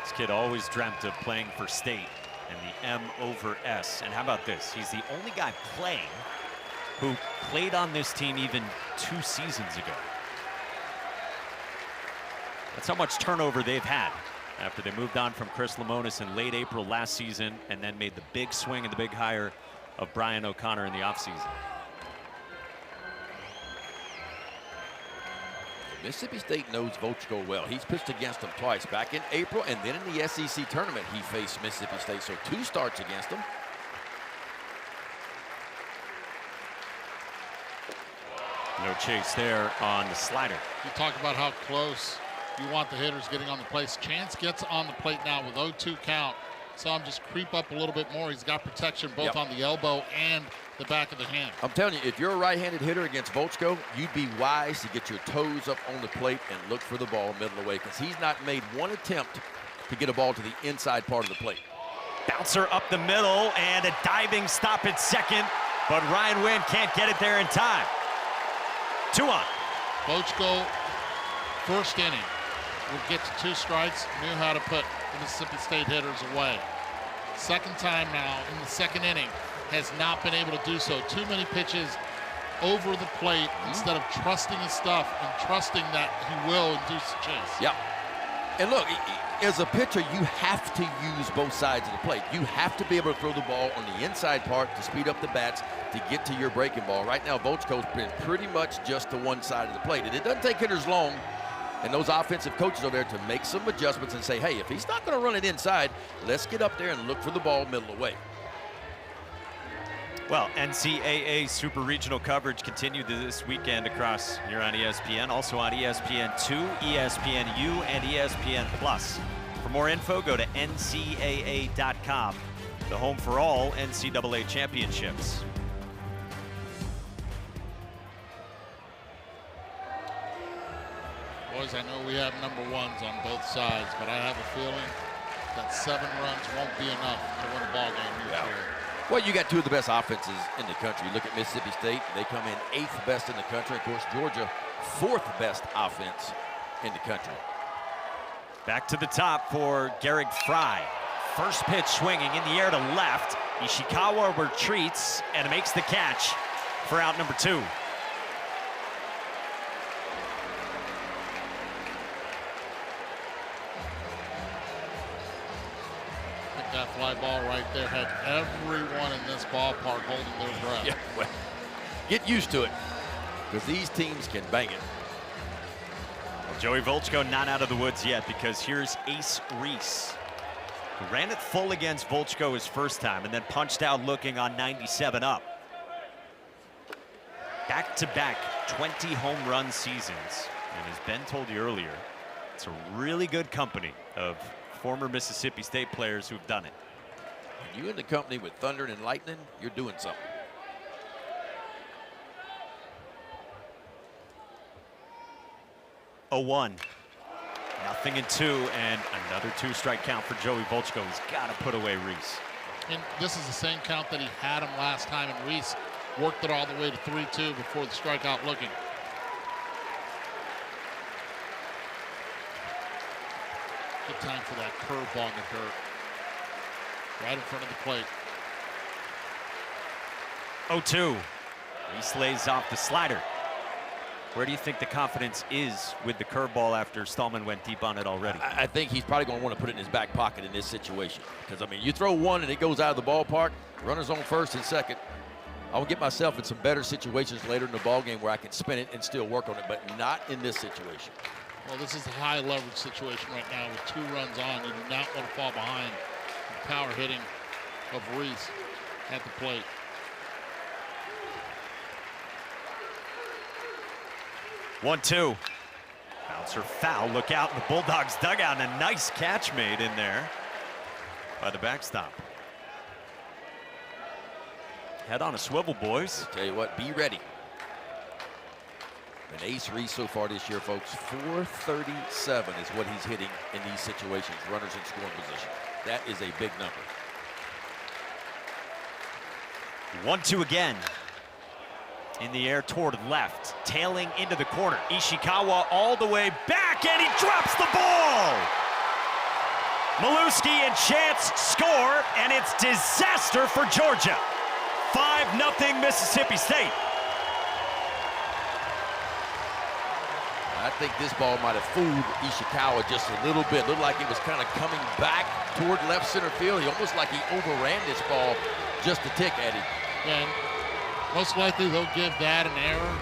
Speaker 1: This kid always dreamt of playing for State and the M over S. And how about this? He's the only guy playing who played on this team even 2 seasons ago. That's how much turnover they've had after they moved on from Chris Lemonis in late April last season and then made the big swing and the big hire of Brian O'Connor in the offseason.
Speaker 3: Mississippi State knows Volchko well. He's pitched against them twice, back in April and then in the SEC tournament he faced Mississippi State, so 2 starts against them.
Speaker 1: No chase there on the slider.
Speaker 2: You talk about how close you want the hitters getting on the plate. Chance gets on the plate now with 0-2 count. Saw him just creep up a little bit more. He's got protection both on the elbow and the back of the hand.
Speaker 3: I'm telling you, if you're a right-handed hitter against Volchko, you'd be wise to get your toes up on the plate and look for the ball middle of the way, because he's not made one attempt to get a ball to the inside part of the plate.
Speaker 1: Bouncer up the middle and a diving stop at second, but Ryan Wynn can't get it there in time. 2 on.
Speaker 2: Volchko, first inning, would get to 2 strikes, knew how to put the Mississippi State hitters away. Second time now in the second inning, has not been able to do so. Too many pitches over the plate instead of trusting his stuff and trusting that he will induce a chase.
Speaker 3: Yeah. And look, as a pitcher, you have to use both sides of the plate. You have to be able to throw the ball on the inside part to speed up the bats to get to your breaking ball. Right now, Volchko's been pretty much just to one side of the plate. And it doesn't take hitters long and those offensive coaches over there to make some adjustments and say, hey, if he's not going to run it inside, let's get up there and look for the ball middle away.
Speaker 1: Well, NCAA Super Regional coverage continued this weekend across here on ESPN, also on ESPN2, ESPNU, and ESPN+. For more info, go to ncaa.com, the home for all NCAA championships.
Speaker 2: Boys, I know we have number ones on both sides, but I have a feeling that 7 runs won't be enough to win a ball game this year.
Speaker 3: Well, you got two of the best offenses in the country. Look at Mississippi State. They come in 8th best in the country. Of course, Georgia, 4th best offense in the country.
Speaker 1: Back to the top for Garrick Fry. First pitch swinging in the air to left. Ishikawa retreats and makes the catch for out number 2.
Speaker 2: That fly ball right there had everyone in this ballpark holding their breath.
Speaker 3: Yeah, well, get used to it, because these teams can bang it.
Speaker 1: Well, Joey Volchko not out of the woods yet, because here's Ace Reese, who ran it full against Volchko his first time and then punched out looking on 97 up. Back-to-back 20 home run seasons, and as Ben told you earlier, it's a really good company of former Mississippi State players who've done it.
Speaker 3: When you're in the company with thunder and lightning, you're doing something.
Speaker 1: Oh, 1. Nothing in 2, and another 2-strike count for Joey Volchko. He's got to put away Reese.
Speaker 2: And this is the same count that he had him last time, and Reese worked it all the way to 3-2 before the strikeout looking. Good time for that curveball in the dirt. Right in front of the plate.
Speaker 1: 0-2. Reese lays off the slider. Where do you think the confidence is with the curveball after Stallman went deep on it already?
Speaker 3: I think he's probably going to want to put it in his back pocket in this situation. Because, I mean, you throw one and it goes out of the ballpark, runners on first and second. I'll get myself in some better situations later in the ballgame where I can spin it and still work on it, but not in this situation.
Speaker 2: Well, this is a high leverage situation right now with 2 runs on. You do not want to fall behind the power hitting of Reese at the plate.
Speaker 1: One-two. Bouncer foul. Look out in the Bulldogs dugout, and a nice catch made in there by the backstop. Head on a swivel, boys.
Speaker 3: Tell you what, be ready. And Ace Reese so far this year, folks, 437 is what he's hitting in these situations, runners in scoring position. That is a big number.
Speaker 1: 1-2 again. In the air toward left, tailing into the corner. Ishikawa all the way back, and he drops the ball! Maluski and Chance score, and it's disaster for Georgia. 5-0 Mississippi State.
Speaker 3: I think this ball might have fooled Ishikawa just a little bit. Looked like it was kind of coming back toward left center field. He almost like he overran this ball just a tick, Eddie.
Speaker 2: And most likely they'll give that an error.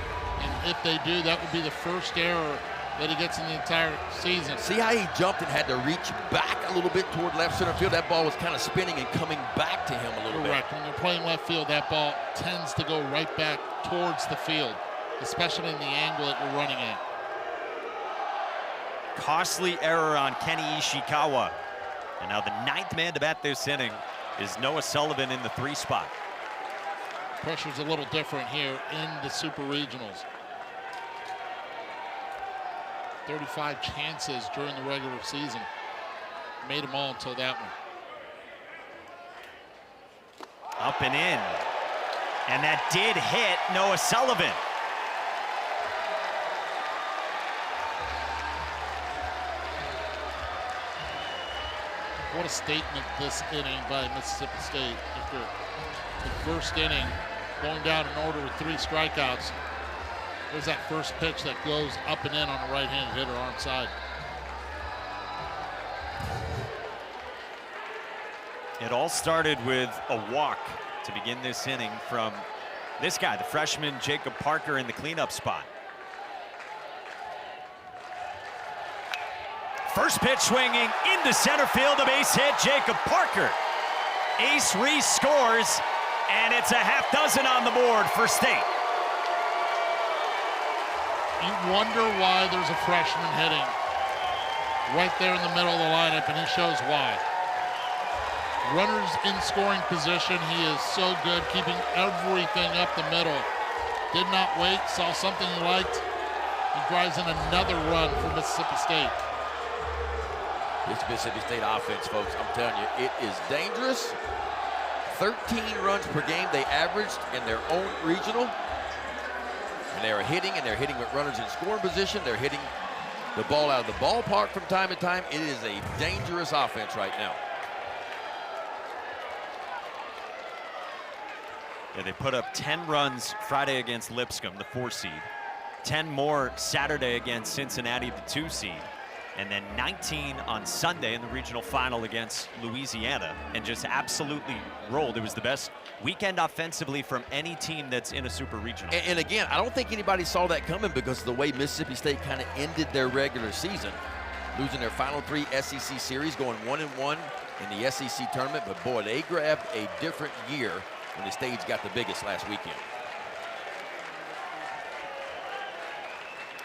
Speaker 2: And if they do, that would be the first error that he gets in the entire season.
Speaker 3: See how he jumped and had to reach back a little bit toward left center field? That ball was kind of spinning and coming back to him a little bit.
Speaker 2: Correct. When you're playing left field, that ball tends to go right back towards the field, especially in the angle that you're running at.
Speaker 1: Costly error on Kenny Ishikawa. And now the 9th man to bat this inning is Noah Sullivan in the 3 spot.
Speaker 2: Pressure's a little different here in the Super Regionals. 35 chances during the regular season. Made them all until that one.
Speaker 1: Up and in. And that did hit Noah Sullivan.
Speaker 2: What a statement this inning by Mississippi State. After the first inning, going down in order with 3 strikeouts, there's that first pitch that goes up and in on the right-handed hitter arm side.
Speaker 1: It all started with a walk to begin this inning from this guy, the freshman Jacob Parker, in the cleanup spot. First pitch swinging into center field, a base hit, Jacob Parker. Ace Reese scores, and it's a half dozen on the board for State.
Speaker 2: You wonder why there's a freshman hitting right there in the middle of the lineup, and he shows why. Runners in scoring position, he is so good, keeping everything up the middle. Did not wait, saw something he liked. He drives in another run for Mississippi State.
Speaker 3: This Mississippi State offense, folks, I'm telling you, it is dangerous. 13 runs per game they averaged in their own regional. And they are hitting, and they're hitting with runners in scoring position. They're hitting the ball out of the ballpark from time to time. It is a dangerous offense right now.
Speaker 1: Yeah, they put up 10 runs Friday against Lipscomb, the 4 seed. 10 more Saturday against Cincinnati, the 2 seed. And then 19 on Sunday in the regional final against Louisiana, and just absolutely rolled. It was the best weekend offensively from any team that's in a super regional.
Speaker 3: And again, I don't think anybody saw that coming because of the way Mississippi State kind of ended their regular season, losing their final 3 SEC series, going 1-1 in the SEC tournament. But boy, they grabbed a different year when the stage got the biggest last weekend.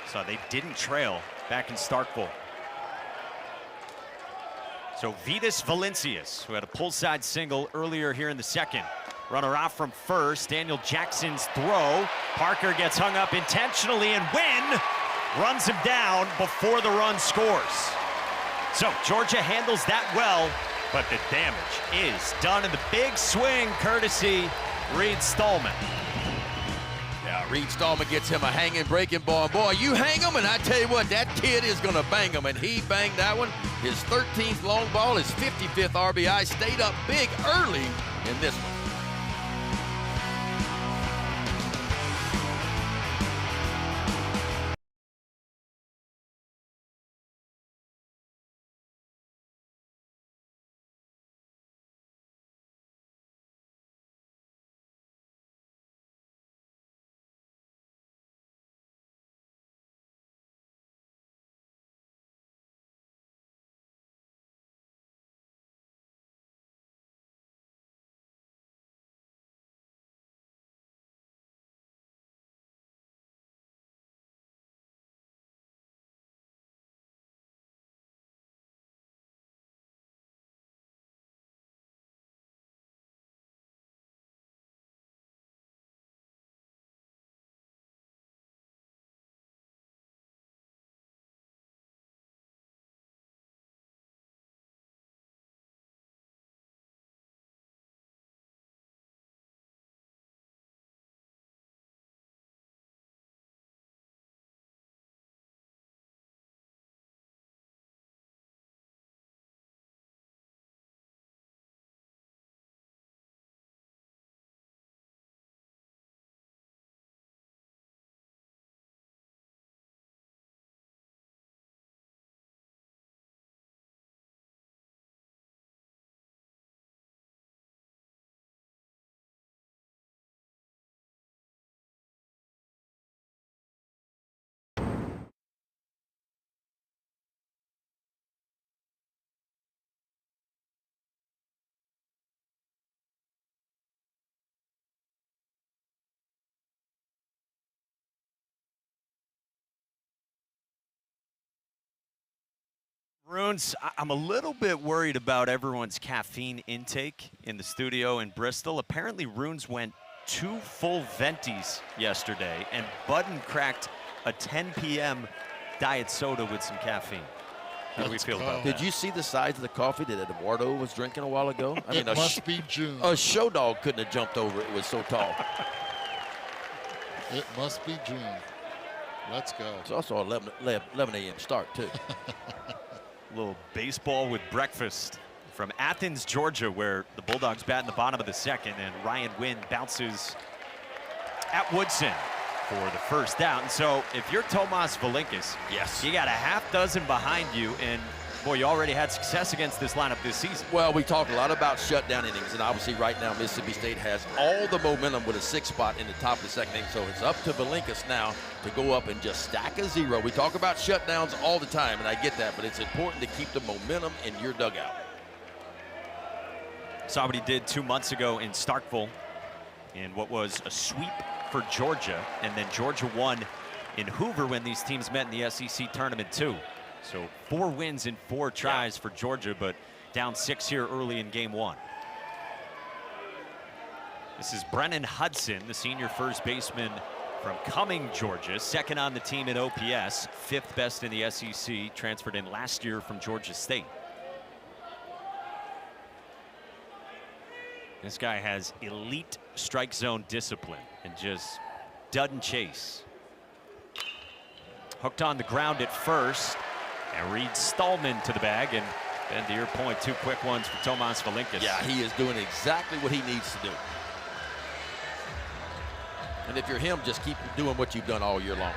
Speaker 1: So they didn't trail back in Starkville. So Vitas Valencius, who had a pull side single earlier here in the second. Runner off from first, Daniel Jackson's throw. Parker gets hung up intentionally, and Wynn runs him down before the run scores. So Georgia handles that well, but the damage is done in the big swing, courtesy Reed Stallman.
Speaker 3: Yeah, Reed Stallman gets him a hanging breaking ball. Boy, you hang him, and I tell you what, that kid is going to bang him. And he banged that one. His 13th long ball, his 55th RBI, stayed up big early in this one.
Speaker 1: Runes, I'm a little bit worried about everyone's caffeine intake in the studio in Bristol. Apparently, Runes went 2 full ventis yesterday, and Budden cracked a 10 p.m. diet soda with some caffeine. How do we feel about that?
Speaker 3: Did you see the size of the coffee that Eduardo was drinking a while ago? I mean,
Speaker 2: it must be June.
Speaker 3: A show dog couldn't have jumped over it. It was so tall.
Speaker 2: It must be June. Let's go.
Speaker 3: It's also 11 a.m. start, too.
Speaker 1: A little baseball with breakfast from Athens, Georgia, where the Bulldogs bat in the bottom of the second, and Ryan Wynn bounces at Woodson for the first out. And so if you're Tomas Valinkis,
Speaker 3: yes,
Speaker 1: you got a half dozen behind you, and Boy, you already had success against this lineup this season.
Speaker 3: Well, we talked a lot about shutdown innings, and obviously right now Mississippi State has all the momentum with a 6 spot in the top of the second inning, so it's up to Valinkas now to go up and just stack a 0. We talk about shutdowns all the time, and I get that, but it's important to keep the momentum in your dugout.
Speaker 1: Saw what he did 2 months ago in Starkville in what was a sweep for Georgia, and then Georgia won in Hoover when these teams met in the SEC tournament too. So 4 wins in 4 tries for Georgia, but down 6 here early in game 1. This is Brennan Hudson, the senior first baseman from Cumming, Georgia, second on the team in OPS, 5th best in the SEC, transferred in last year from Georgia State. This guy has elite strike zone discipline and just doesn't chase. Hooked on the ground at first, and Reed Stallman to the bag, and then to your point, 2 quick ones for Tomas Valinkas.
Speaker 3: Yeah, he is doing exactly what he needs to do. And if you're him, just keep doing what you've done all year long.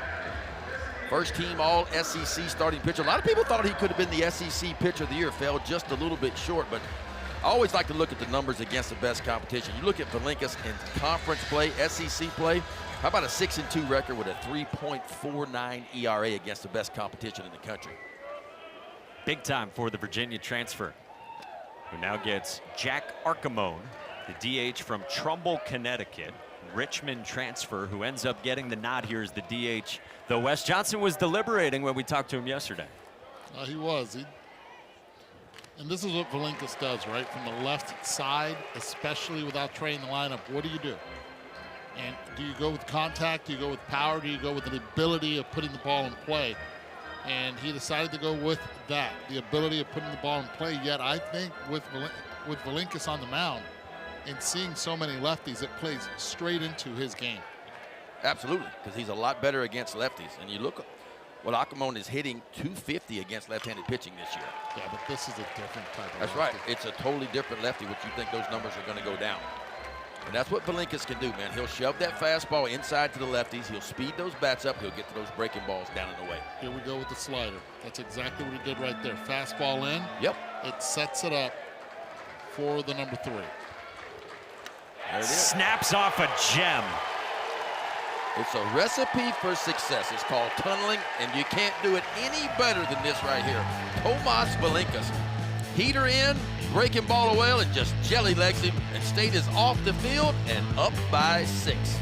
Speaker 3: First team all SEC starting pitcher. A lot of people thought he could have been the SEC pitcher of the year, fell just a little bit short, but I always like to look at the numbers against the best competition. You look at Valinkas in conference play, SEC play. How about a 6-2 record with a 3.49 ERA against the best competition in the country?
Speaker 1: Big time for the Virginia transfer, who now gets Jack Archimone, the DH from Trumbull, Connecticut. Richmond transfer, who ends up getting the nod here as the DH, though Wes Johnson was deliberating when we talked to him yesterday.
Speaker 2: He was. And this is what Valinkas does, right? From the left side, especially without training the lineup, what do you do? And do you go with contact? Do you go with power? Do you go with the ability of putting the ball in play? And he decided to go with that, the ability of putting the ball in play. Yet I think with Valinkas on the mound and seeing so many lefties, it plays straight into his game.
Speaker 3: Absolutely, because he's a lot better against lefties. And you look, well, Archimone is hitting .250 against left-handed pitching this year.
Speaker 2: Yeah, but this is a different type of
Speaker 3: That's
Speaker 2: lefty.
Speaker 3: right. It's a totally different lefty, which you think those numbers are going to go down. And that's what Valinkas can do, man. He'll shove that fastball inside to the lefties. He'll speed those bats up. He'll get to those breaking balls down and away.
Speaker 2: Here we go with the slider. That's exactly what he did right there. Fastball in.
Speaker 3: Yep.
Speaker 2: It sets it up for the number 3.
Speaker 3: There it is.
Speaker 1: Snaps off a gem.
Speaker 3: It's a recipe for success. It's called tunneling, and you can't do it any better than this right here. Tomas Valinkas. Heater in, breaking ball away, and just jelly legs him, and State is off the field and up by 6.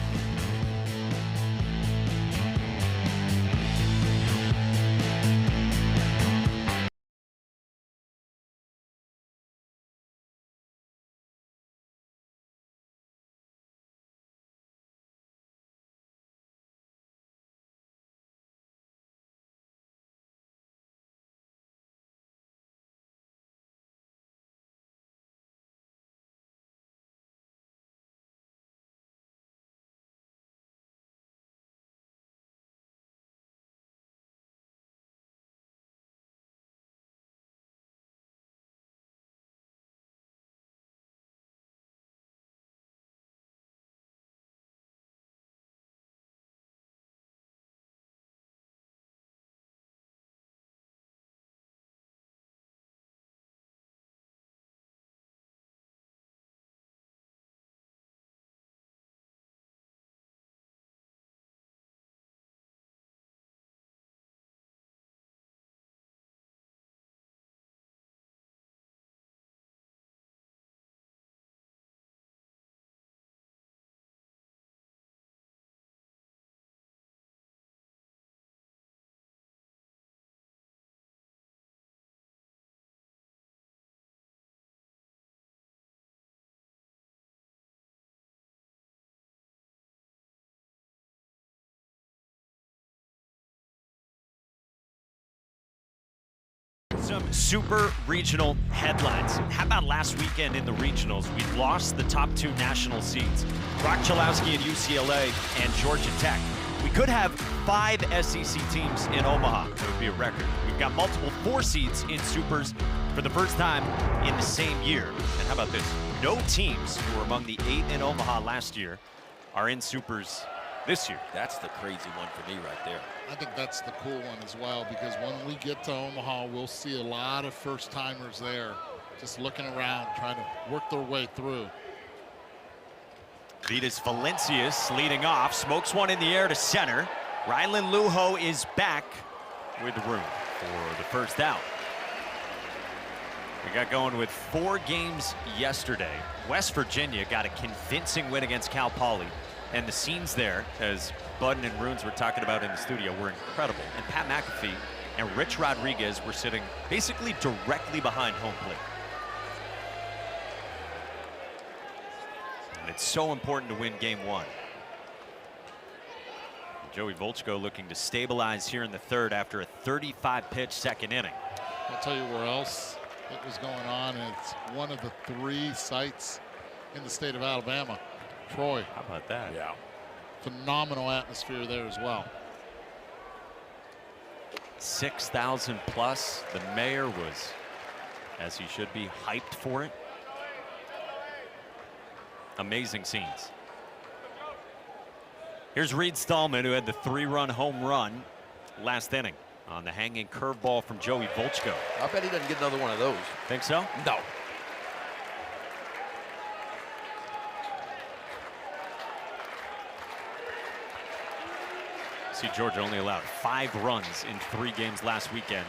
Speaker 1: Some super regional headlines. How about last weekend in the regionals? We lost the top 2 national seeds, Brock Chalowski at UCLA and Georgia Tech. We could have 5 SEC teams in Omaha. It would be a record. We've got multiple 4 seeds in supers for the first time in the same year. And how about this? No teams who were among the 8 in Omaha last year are in supers this year.
Speaker 3: That's the crazy one for me right there.
Speaker 2: I think that's the cool one as well, because when we get to Omaha, we'll see a lot of first-timers there just looking around, trying to work their way through.
Speaker 1: Vitas Valencius leading off, smokes one in the air to center. Rylan Lujo is back with room for the first out. We got going with 4 games yesterday. West Virginia got a convincing win against Cal Poly. And the scenes there, as Budden and Runes were talking about in the studio, were incredible. And Pat McAfee and Rich Rodriguez were sitting basically directly behind home plate. And it's so important to win game 1. Joey Volchko looking to stabilize here in the third after a 35-pitch second inning.
Speaker 2: I'll tell you where else it was going on. It's one of the 3 sites in the state of Alabama. Troy.
Speaker 1: How about that?
Speaker 3: Yeah.
Speaker 2: Phenomenal atmosphere there as well.
Speaker 1: 6,000 plus. The mayor was, as he should be, hyped for it. Amazing scenes. Here's Reed Stallman, who had the 3-run home run last inning on the hanging curveball from Joey Volchko.
Speaker 3: I bet he doesn't get another one of those.
Speaker 1: Think so?
Speaker 3: No.
Speaker 1: See, Georgia only allowed 5 runs in 3 games last weekend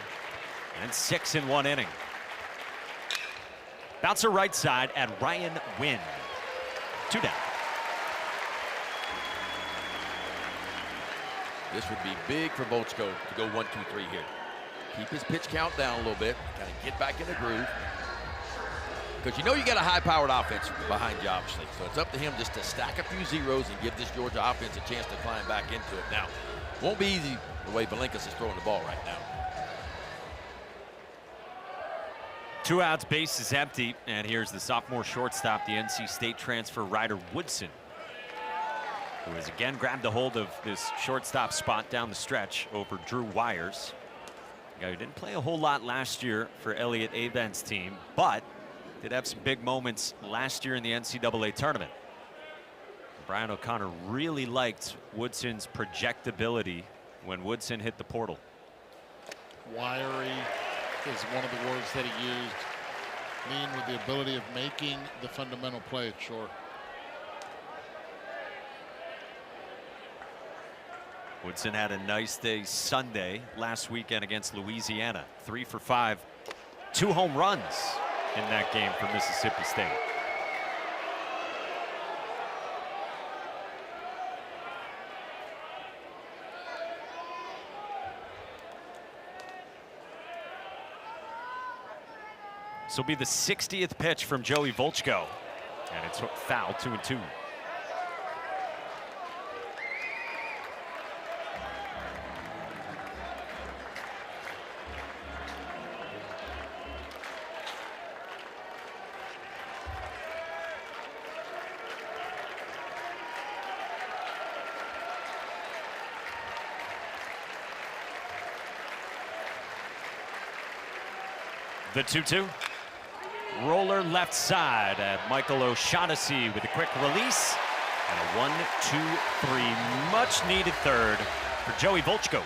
Speaker 1: and 6 in 1 inning. Bouncer right side at Ryan Wynn. 2 down.
Speaker 3: This would be big for Volchko to go 1-2-3 here. Keep his pitch count down a little bit, kind of get back in the groove. Because you know you got a high-powered offense behind you, obviously. So it's up to him just to stack a few zeros and give this Georgia offense a chance to climb back into it. Now, won't be easy the way Valenkas is throwing the ball right now.
Speaker 1: 2 outs, base is empty, and here's the sophomore shortstop, the NC State transfer Ryder Woodson, who has again grabbed a hold of this shortstop spot down the stretch over Drew Wires. A guy who didn't play a whole lot last year for Elliott Avent's team, but did have some big moments last year in the NCAA tournament. Brian O'Connor really liked Woodson's projectability when Woodson hit the portal.
Speaker 2: Wiry is one of the words that he used. Lean with the ability of making the fundamental play at short.
Speaker 1: Woodson had a nice day Sunday last weekend against Louisiana. 3 for 5, 2 home runs in that game for Mississippi State. This will be the 60th pitch from Joey Volchko, and it's foul, 2-2. The 2-2. Roller left side at Michael O'Shaughnessy with a quick release and a 1-2-3 much needed third for Joey Volchko.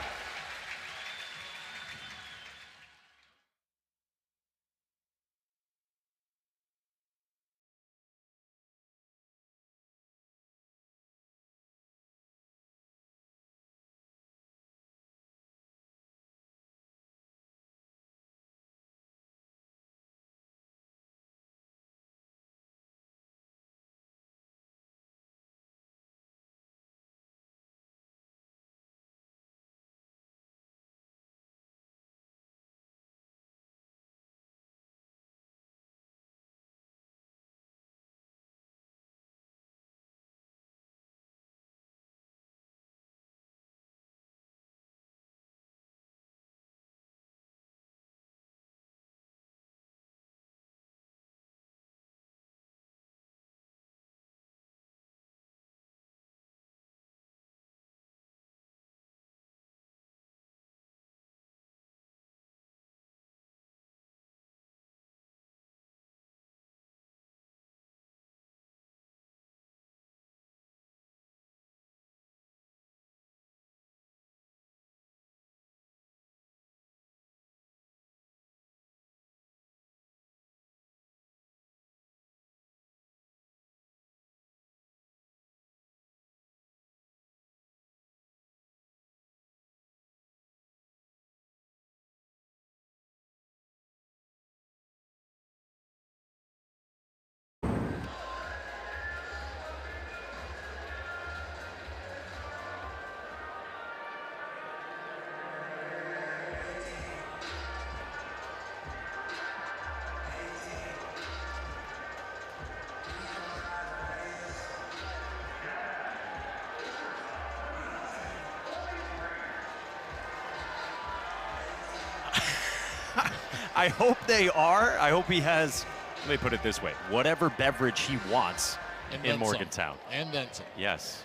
Speaker 1: I hope they are. I hope he has, let me put it this way, whatever beverage he wants in Morgantown.
Speaker 2: And then some.
Speaker 1: Yes.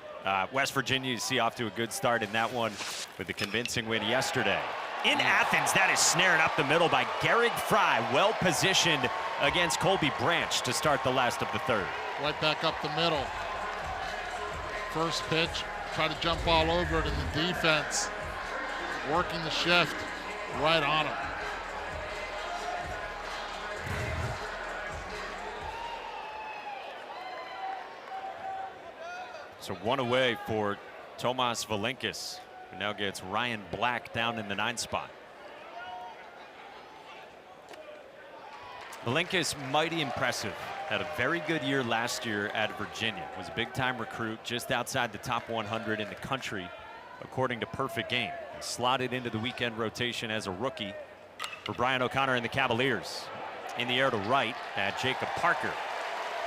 Speaker 1: West Virginia, you see, off to a good start in that one with the convincing win yesterday. In Athens, that is snared up the middle by Garrick Fry, well positioned against Colby Branch to start the last of the third.
Speaker 2: Right back up the middle. First pitch, try to jump all over it, and the defense working the shift right on him.
Speaker 1: So one away for Tomas Valinkis, who now gets Ryan Black down in the 9th spot. Valinkis, mighty impressive. Had a very good year last year at Virginia. Was a big-time recruit, just outside the top 100 in the country, according to Perfect Game. And slotted into the weekend rotation as a rookie for Brian O'Connor and the Cavaliers. In the air to right at Jacob Parker,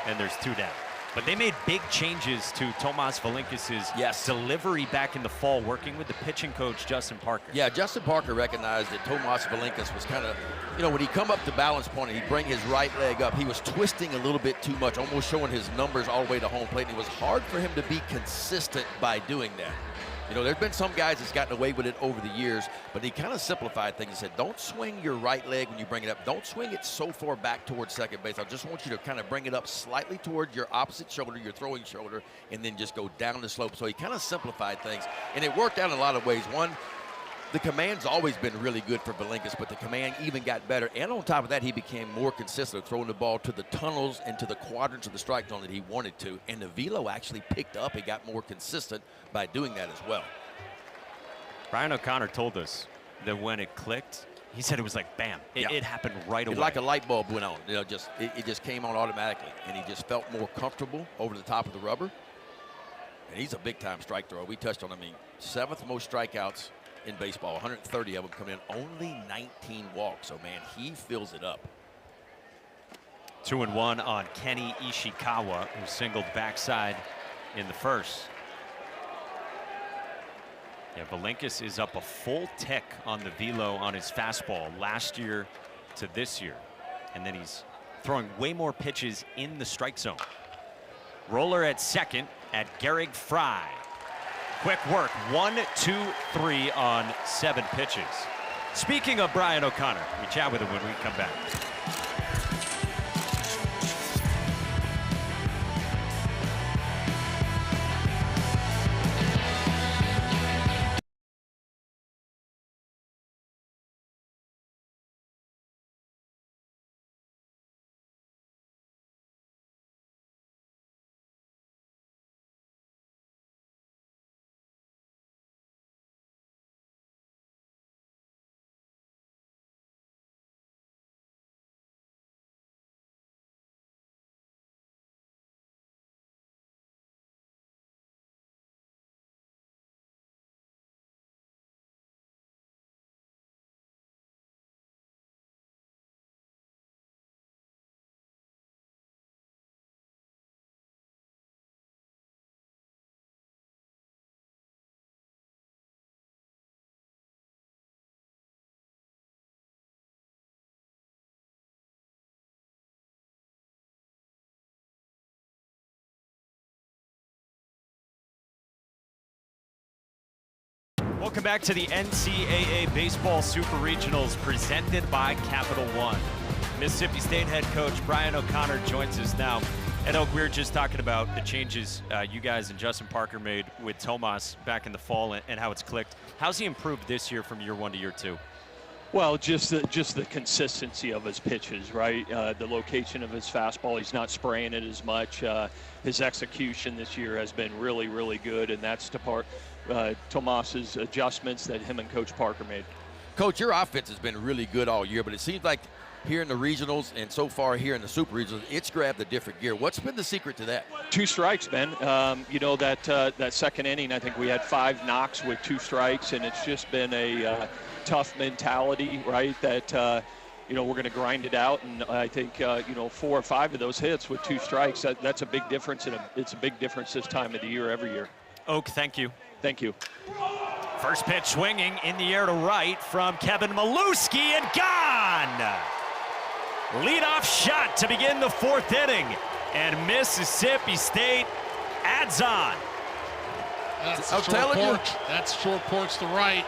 Speaker 1: and there's 2 down. But they made big changes to Tomas Valinkis' delivery back in the fall, working with the pitching coach, Justin Parker.
Speaker 3: Yeah, Justin Parker recognized that Tomas Valinkis was kind of, you know, when he come up to balance point and he'd bring his right leg up, he was twisting a little bit too much, almost showing his numbers all the way to home plate. And it was hard for him to be consistent by doing that. You know, there's been some guys that's gotten away with it over the years, but he kind of simplified things. He said, don't swing your right leg when you bring it up. Don't swing it so far back towards second base. I just want you to kind of bring it up slightly toward your opposite shoulder, your throwing shoulder, and then just go down the slope. So he kind of simplified things, and it worked out in a lot of ways. One, the command's always been really good for Valinkis, but the command even got better. And on top of that, he became more consistent, throwing the ball to the tunnels and to the quadrants of the strike zone that he wanted to. And the velo actually picked up and got more consistent by doing that as well.
Speaker 1: Brian O'Connor told us that when it clicked, he said it was like bam. It happened right away.
Speaker 3: Like a light bulb went on. You know, it just came on automatically, and he just felt more comfortable over the top of the rubber. And he's a big-time strike thrower. We touched on him. I mean, 7th most strikeouts in baseball, 130 of them come in, only 19 walks. So, man, he fills it up.
Speaker 1: 2-1 on Kenny Ishikawa, who singled backside in the first. Yeah, Valinkis is up a full tick on the velo on his fastball last year to this year. And then he's throwing way more pitches in the strike zone. Roller at second at Garrick Fry. Quick work, 1, 2, 3 on 7 pitches. Speaking of Brian O'Connor, we chat with him when we come back. Welcome back to the NCAA Baseball Super Regionals presented by Capital One. Mississippi State head coach Brian O'Connor joins us now. And Oak, we were just talking about the changes you guys and Justin Parker made with Tomas back in the fall and how it's clicked. How's he improved this year from year 1 to year 2?
Speaker 5: Well, just the consistency of his pitches, right? The location of his fastball, he's not spraying it as much. His execution this year has been really, really good, and that's Tomas's adjustments that him and Coach Parker made.
Speaker 3: Coach, your offense has been really good all year, but it seems like here in the regionals and so far here in the super regionals, it's grabbed a different gear. What's been the secret to that?
Speaker 5: 2 strikes, Ben. You know, that second inning, I think we had 5 knocks with 2 strikes, and it's just been a tough mentality, right? That you know, we're going to grind it out, and I think you know, 4 or 5 of those hits with 2 strikes, that's a big difference, and it's a big difference this time of the year every year.
Speaker 1: Oak, thank you.
Speaker 5: Thank you.
Speaker 1: First pitch swinging in the air to right from Kevin Maluski and gone! Leadoff shot to begin the 4th inning, and Mississippi State adds on.
Speaker 2: That's
Speaker 3: I'm telling you.
Speaker 2: That's short porch to right.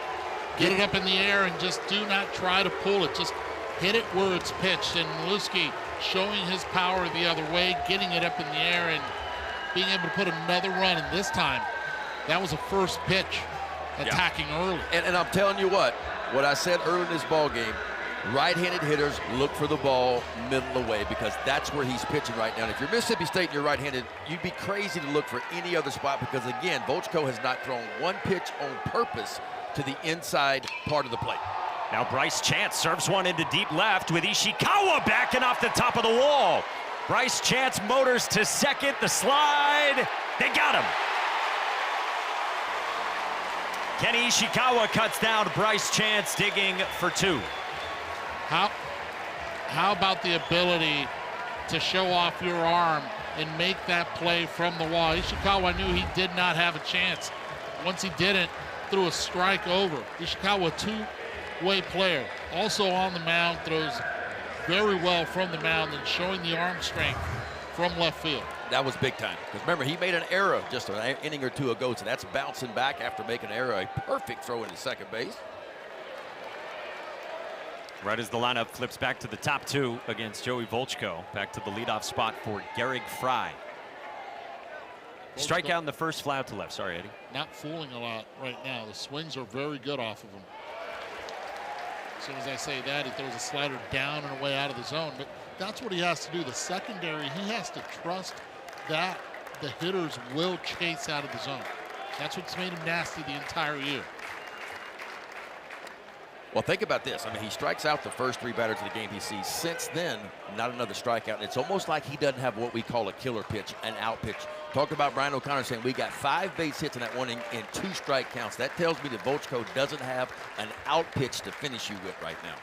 Speaker 2: Get it up in the air and just do not try to pull it. Just hit it where it's pitched. And Maluski showing his power the other way, getting it up in the air and being able to put another run. And this time, that was a first pitch, attacking early.
Speaker 3: And I'm telling you what I said earlier in this ball game, right-handed hitters look for the ball middle away because that's where he's pitching right now. And if you're Mississippi State and you're right-handed, you'd be crazy to look for any other spot because, again, Volchko has not thrown one pitch on purpose to the inside part of the plate.
Speaker 1: Now Bryce Chance serves one into deep left with Ishikawa backing off the top of the wall. Bryce Chance motors to second, the slide. They got him. Kenny Ishikawa cuts down Bryce Chance, digging for 2.
Speaker 2: How about the ability to show off your arm and make that play from the wall? Ishikawa knew he did not have a chance. Once he didn't, threw a strike over. Ishikawa, two-way player. Also on the mound, throws very well from the mound and showing the arm strength from left field.
Speaker 3: That was big time. Because remember, he made an error just an inning or two ago, so that's bouncing back after making an error. A perfect throw into second base.
Speaker 1: Right as the lineup flips back to the top 2 against Joey Volchko. Back to the leadoff spot for Gehrig Fry. Strikeout in the first, fly out to left. Sorry, Eddie.
Speaker 2: Not fooling a lot right now. The swings are very good off of him. As soon as I say that, he throws a slider down and away out of the zone. But that's what he has to do. The secondary, he has to trust that the hitters will chase out of the zone. That's what's made him nasty the entire year.
Speaker 3: Well, think about this. I mean, he strikes out the first 3 batters of the game he sees. Since then, not another strikeout. And it's almost like he doesn't have what we call a killer pitch, an out pitch. Talk about Brian O'Connor saying we got 5 base hits in that one inning and 2 strike counts. That tells me that Volchko doesn't have an out pitch to finish you with right now.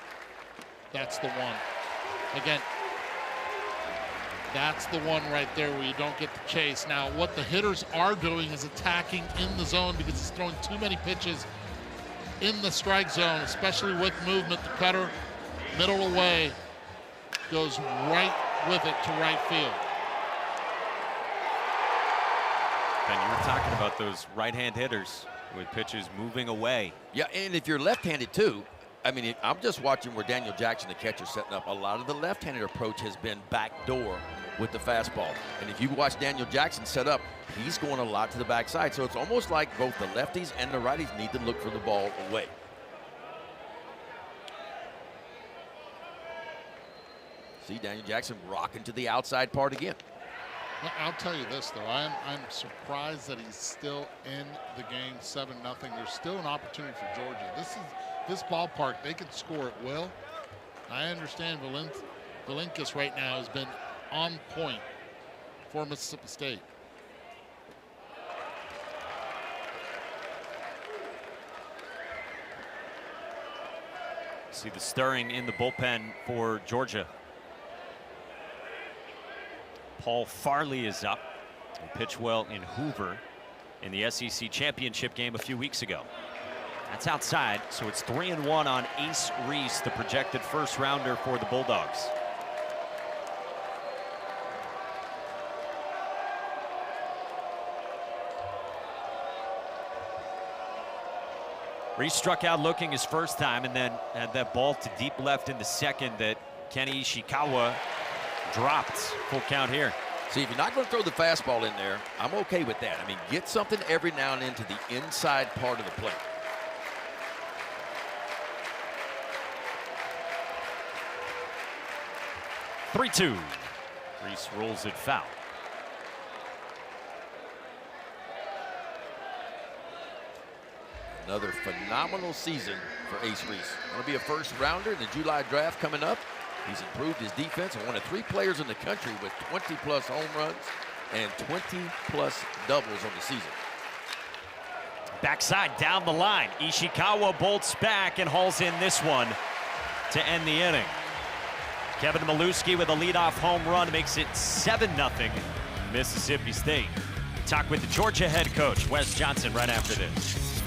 Speaker 2: That's the one. Again, that's the one right there where you don't get the chase. Now, what the hitters are doing is attacking in the zone because he's throwing too many pitches in the strike zone, especially with movement. The cutter, middle away, goes right with it to right field.
Speaker 1: Ben, you were talking about those right-hand hitters with pitches moving away.
Speaker 3: Yeah, and if you're left-handed too, I mean, I'm just watching where Daniel Jackson, the catcher, setting up. A lot of the left-handed approach has been backdoor with the fastball. And if you watch Daniel Jackson set up, he's going a lot to the backside. So it's almost like both the lefties and the righties need to look for the ball away. See Daniel Jackson rocking to the outside part again.
Speaker 2: I'll tell you this, though. I'm surprised that he's still in the game 7-0. There's still an opportunity for Georgia. This ballpark, they can score at will. I understand Valinkis right now has been on point for Mississippi State.
Speaker 1: See the stirring in the bullpen for Georgia. Paul Farley is up. He pitched well in Hoover in the SEC championship game a few weeks ago. That's outside, so it's 3-1 on Ace Reese, the projected first rounder for the Bulldogs. Reese struck out looking his first time and then had that ball to deep left in the second that Kenny Ishikawa dropped. Full count here.
Speaker 3: See, if you're not going to throw the fastball in there, I'm okay with that. I mean, get something every now and then to the inside part of the plate.
Speaker 1: (3-2). Reese rolls it foul.
Speaker 3: Another phenomenal season for Ace Reese. Going to be a first rounder in the July draft coming up. He's improved his defense and one of 3 players in the country with 20-plus home runs and 20-plus doubles on the season.
Speaker 1: Backside down the line. Ishikawa bolts back and hauls in this one to end the inning. Kevin Maluski with a leadoff home run makes it 7-0 Mississippi State. Talk with the Georgia head coach, Wes Johnson, right after this.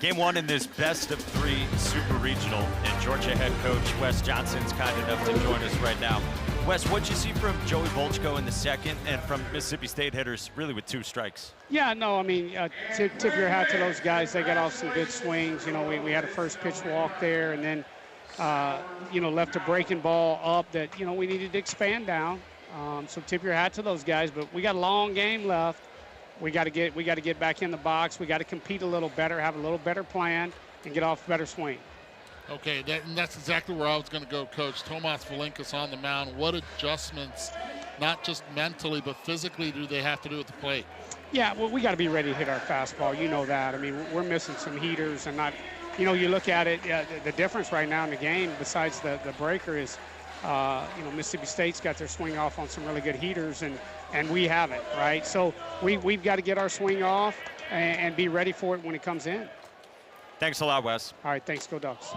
Speaker 1: Game one in this best-of-3 Super Regional, and Georgia head coach Wes Johnson's kind enough to join us right now. Wes, what'd you see from Joey Bolchko in the second, and from Mississippi State hitters really with 2 strikes?
Speaker 6: Yeah, no, I mean, tip your hat to those guys. They got off some good swings. You know, we had a first pitch walk there, and then, you know, left a breaking ball up that, you know, we needed to expand down. So tip your hat to those guys, but we got a long game left. We got to get back in the box. We got to compete a little better, have a little better plan, and get off a better swing.
Speaker 2: Okay, that's exactly where I was going to go, Coach. Tomas Valinkas on the mound. What adjustments, not just mentally, but physically, do they have to do at the plate?
Speaker 6: Yeah, well, we got to be ready to hit our fastball. You know that. I mean, we're missing some heaters and not, you know, you look at it, the difference right now in the game, besides the breaker, is, you know, Mississippi State's got their swing off on some really good heaters, and we haven't, right? So we've got to get our swing off and be ready for it when it comes in.
Speaker 1: Thanks a lot, Wes.
Speaker 6: All right, thanks, go Ducks.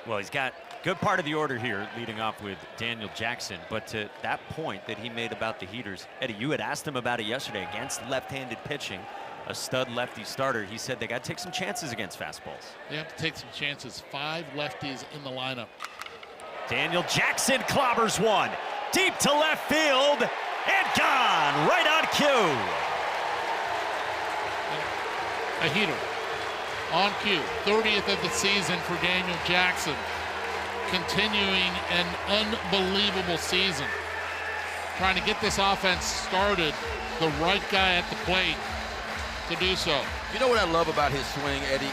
Speaker 1: Well, he's got good part of the order here, leading off with Daniel Jackson. But to that point that he made about the heaters, Eddie, you had asked him about it yesterday against left-handed pitching, a stud lefty starter. He said they got to take some chances against fastballs.
Speaker 2: They have to take some chances. 5 lefties in the lineup.
Speaker 1: Daniel Jackson clobbers one deep to left field and gone right on cue.
Speaker 2: A heater on cue. 30th of the season for Daniel Jackson. Continuing an unbelievable season. Trying to get this offense started. The right guy at the plate to do so.
Speaker 3: You know what I love about his swing, Eddie?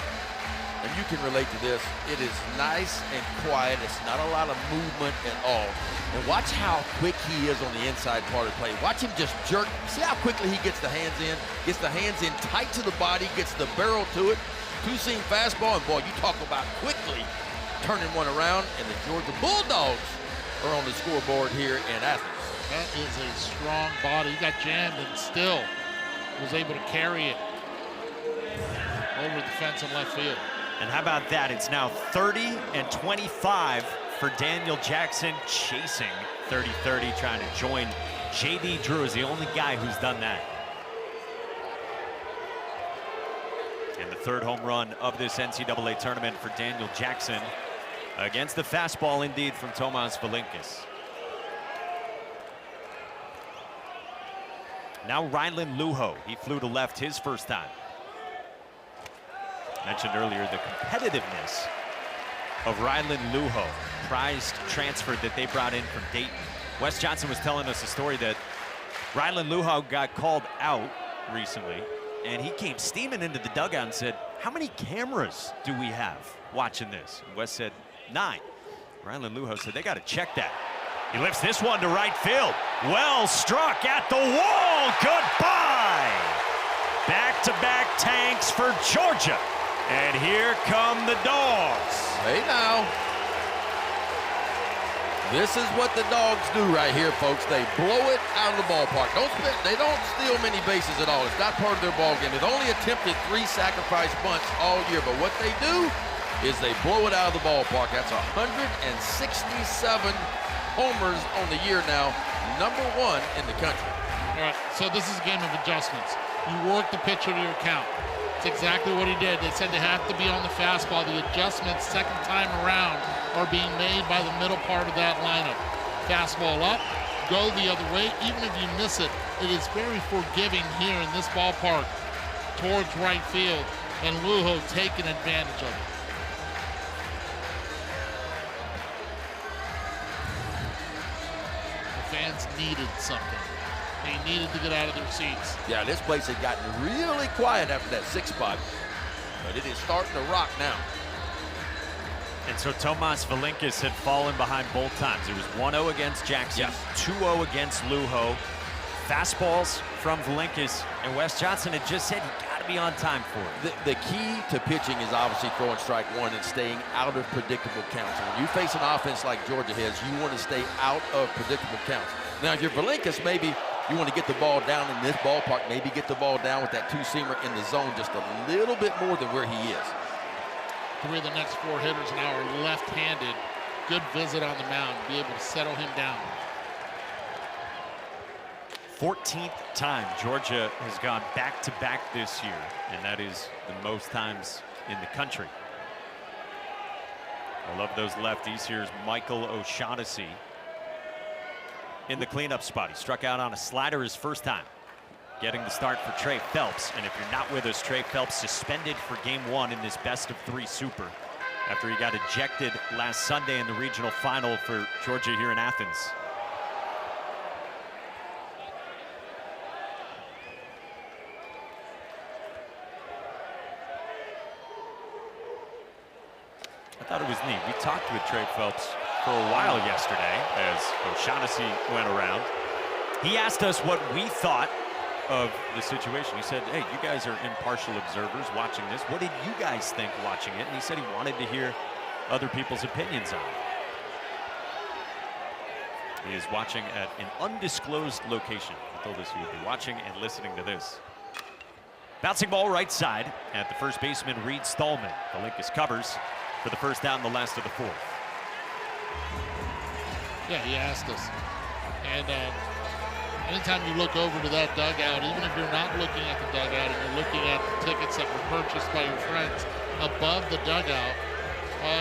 Speaker 3: And you can relate to this. It is nice and quiet. It's not a lot of movement at all. And watch how quick he is on the inside part of the play. Watch him just jerk. See how quickly he gets the hands in? Gets the hands in tight to the body, gets the barrel to it. 2-seam fastball, and boy, you talk about quickly turning one around, and the Georgia Bulldogs are on the scoreboard here in Athens.
Speaker 2: That is a strong body. He got jammed and still was able to carry it over the fence in left field.
Speaker 1: And how about that? It's now 30-25 for Daniel Jackson, chasing 30-30, trying to join J.D. Drew is the only guy who's done that. And the 3rd home run of this NCAA tournament for Daniel Jackson against the fastball indeed from Tomas Valinkas. Now Rylan Lujo, he flew to left his first time. Mentioned earlier the competitiveness of Rylan Lujo, prized transfer that they brought in from Dayton. Wes Johnson was telling us a story that Rylan Lujo got called out recently, and he came steaming into the dugout and said, "How many cameras do we have watching this?" And Wes said, 9. Rylan Lujo said, "They got to check that." He lifts this one to right field. Well struck at the wall. Goodbye. Back-to-back tanks for Georgia. And here come the Dogs.
Speaker 3: Hey now. This is what the Dogs do right here, folks. They blow it out of the ballpark. They don't steal many bases at all. It's not part of their ball game. They've only attempted 3 sacrifice bunts all year, but what they do is they blow it out of the ballpark. That's 167 homers on the year now, #1 in the country.
Speaker 2: All right, so this is a game of adjustments. You work the pitcher to your count. It's exactly what he did. They said they have to be on the fastball. The adjustments second time around are being made by the middle part of that lineup. Fastball up, go the other way. Even if you miss it, it is very forgiving here in this ballpark towards right field, and Lujo taking advantage of it. The fans needed something. They needed to get out of their seats.
Speaker 3: Yeah, this place had gotten really quiet after that 6th spot, but it is starting to rock now.
Speaker 1: And so Tomas Valinkas had fallen behind both times. It was 1-0 against Jackson, 2-0 against Lujo. Fastballs from Valinkas, and Wes Johnson had just said you got to be on time for it.
Speaker 3: The key to pitching is obviously throwing strike one and staying out of predictable counts. When you face an offense like Georgia has, you want to stay out of predictable counts. Now, if you're Valinkas, maybe you want to get the ball down in this ballpark, maybe get the ball down with that 2-seamer in the zone just a little bit more than where he is.
Speaker 2: 3 of the next 4 hitters now are left-handed. Good visit on the mound, be able to settle him down.
Speaker 1: 14th time Georgia has gone back-to-back this year, and that is the most times in the country. I love those lefties. Here's Michael O'Shaughnessy in the cleanup spot. He struck out on a slider his first time, getting the start for Trey Phelps. And if you're not with us, Trey Phelps suspended for game 1 in this best-of-3 super after he got ejected last Sunday in the regional final for Georgia here in Athens. I thought it was neat. We talked with Trey Phelps for a while yesterday as O'Shaughnessy went around. He asked us what we thought of the situation. He said, hey, you guys are impartial observers watching this. What did you guys think watching it? And he said he wanted to hear other people's opinions on it. He is watching at an undisclosed location. He told us he would be watching and listening to this. Bouncing ball right side at the first baseman, Reed Stallman. Valinkis covers for the first down in the last of the 4th.
Speaker 2: Yeah, he asked us. And anytime you look over to that dugout, even if you're not looking at the dugout and you're looking at the tickets that were purchased by your friends above the dugout,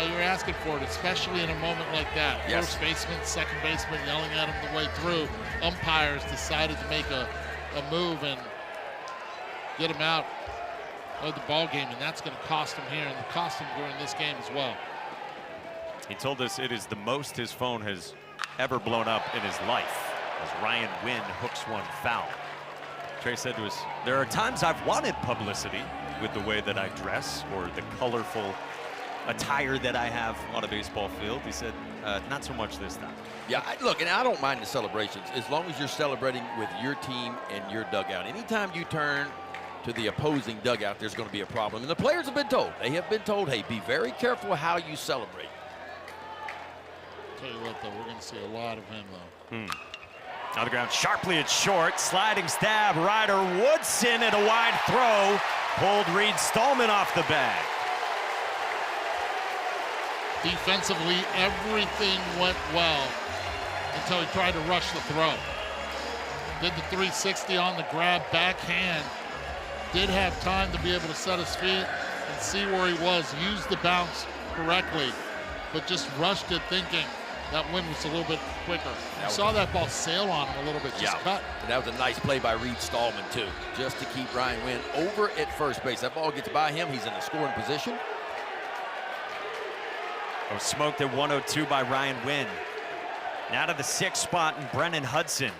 Speaker 2: you're asking for it, especially in a moment like that.
Speaker 3: Yes.
Speaker 2: First baseman, second baseman yelling at him the way through. Umpires decided to make a move and get him out of the ball game, and that's going to cost him here and cost him during this game as well.
Speaker 1: He told us it is the most his phone has ever blown up in his life as Ryan Wynn hooks one foul. Trey said to us, there are times I've wanted publicity with the way that I dress or the colorful attire that I have on a baseball field. He said, not so much this time.
Speaker 3: Yeah, look, and I don't mind the celebrations as long as you're celebrating with your team and your dugout. Anytime you turn to the opposing dugout, there's going to be a problem. And the players have been told, hey, be very careful how you celebrate.
Speaker 2: Tell you what, though, we're going to see a lot of him, though.
Speaker 1: On the ground, sharply at short, sliding stab, Ryder Woodson at a wide throw, pulled Reed Stallman off the bag.
Speaker 2: Defensively, everything went well until he tried to rush the throw. Did the 360 on the grab, backhand. Did have time to be able to set his feet and see where he was, used the bounce correctly, but just rushed it thinking that wind was a little bit quicker. You saw that ball sail on him a little bit, just cut.
Speaker 3: And that was a nice play by Reed Stallman, too, just to keep Ryan Wynn over at first base. That ball gets by him. He's in a scoring position.
Speaker 1: Oh, smoked at 102 by Ryan Wynn. Now to the 6th spot in Brennan Hudson.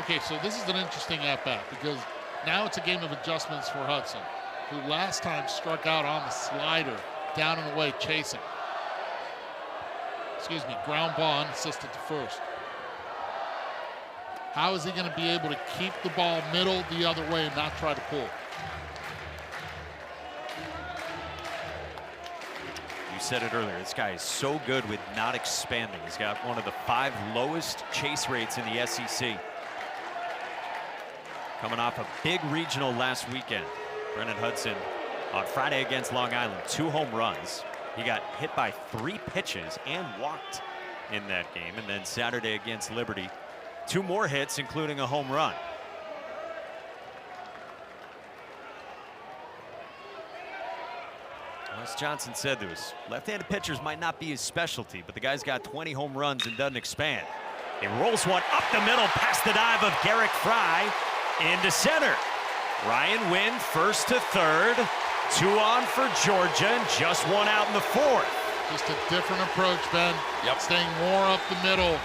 Speaker 2: Okay, so this is an interesting at-bat because now it's a game of adjustments for Hudson, who last time struck out on the slider, down and away, chasing. Excuse me, ground ball unassisted to first. How is he going to be able to keep the ball middle the other way and not try to pull?
Speaker 1: You said it earlier, this guy is so good with not expanding. He's got one of the 5 lowest chase rates in the SEC. Coming off a big regional last weekend. Brennan Hudson on Friday against Long Island, 2 home runs. He got hit by 3 pitches and walked in that game. And then Saturday against Liberty, 2 more hits, including a home run. As Johnson said to us, left-handed pitchers might not be his specialty, but the guy's got 20 home runs and doesn't expand. He rolls one up the middle past the dive of Garrick Fry into center. Ryan Wynn first to third, 2 on for Georgia, and just 1 out in the 4th.
Speaker 2: Just a different approach, Ben.
Speaker 3: Yep.
Speaker 2: Staying more up the middle.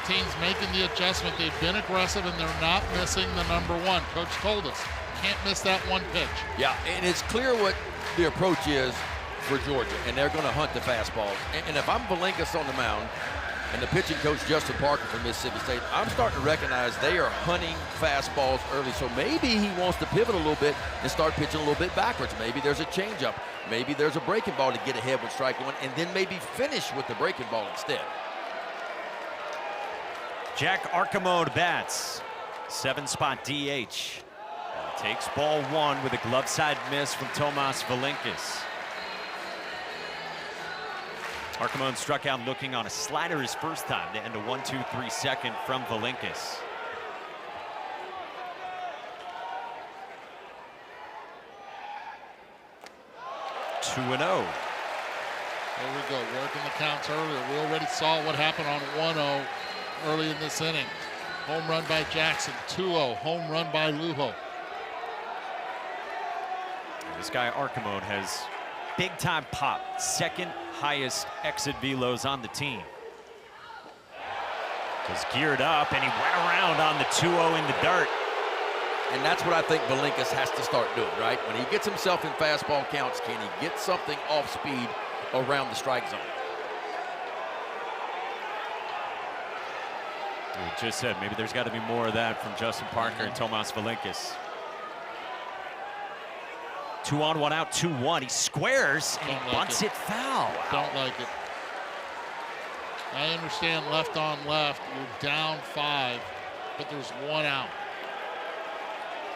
Speaker 2: Teams making the adjustment. They've been aggressive, and they're not missing the number 1. Coach told us, can't miss that 1 pitch.
Speaker 3: Yeah, and it's clear what the approach is for Georgia, and they're going to hunt the fastballs. And if I'm Valinkis on the mound and the pitching coach Justin Parker from Mississippi State, I'm starting to recognize they are hunting fastballs early. So maybe he wants to pivot a little bit and start pitching a little bit backwards. Maybe there's a changeup. Maybe there's a breaking ball to get ahead with strike 1, and then maybe finish with the breaking ball instead.
Speaker 1: Jack Archimode bats, 7-spot DH. And he takes ball 1 with a glove side miss from Tomas Valinkis. Archimode struck out looking on a slider his first time to end a 1-2-3 second from Valinkis. 2-0.
Speaker 2: There we go, working the counts earlier. We already saw what happened on 1-0 early in this inning. Home run by Jackson, 2-0, home run by Lujo.
Speaker 1: This guy Archimon has big time pop, second highest exit velos on the team. Was geared up and he went around on the 2-0 in the dirt.
Speaker 3: And that's what I think Valinkas has to start doing, right? When he gets himself in fastball counts, can he get something off speed around the strike zone?
Speaker 1: We just said maybe there's got to be more of that from Justin Parker and Tomas Valinkas. 2 on, 1 out, 2-1. He squares and he bunts it foul.
Speaker 2: Don't like it. I understand left on left, you're down 5, but there's 1 out.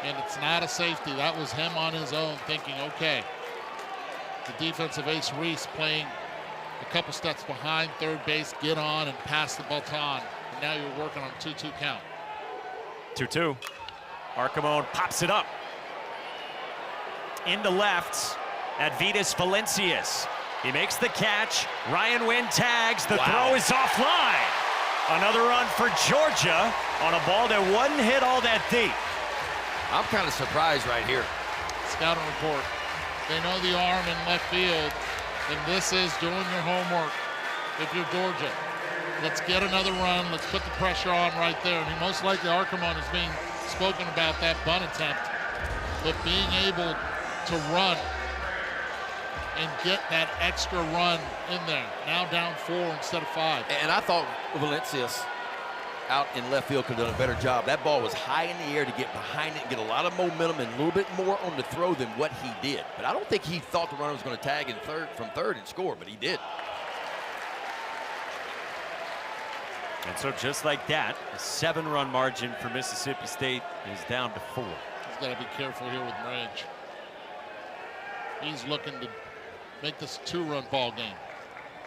Speaker 2: And it's not a safety. That was him on his own thinking, okay, the defensive ace Reese playing a couple steps behind third base, get on and pass the baton. And now you're working on a 2-2 count.
Speaker 1: 2-2. Archimon pops it up. Into left at Vitas Valencias. He makes the catch. Ryan Wynn tags. The throw is offline. Another run for Georgia on a ball that wasn't hit all that deep.
Speaker 3: I'm kind of surprised right here.
Speaker 2: Scouting report. They know the arm in left field, and this is doing your homework if you're Georgia. Let's get another run. Let's put the pressure on right there. And most likely Archimon is being spoken about that bunt attempt, but being able to run and get that extra run in there. Now down 4 instead of 5.
Speaker 3: And I thought Valencias out in left field could have done a better job. That ball was high in the air to get behind it and get a lot of momentum and a little bit more on the throw than what he did. But I don't think he thought the runner was going to tag in from third and score, but he did.
Speaker 1: And so just like that, a 7-run margin for Mississippi State is down to 4.
Speaker 2: He's got to be careful here with Range. He's looking to make this a 2-run ball game.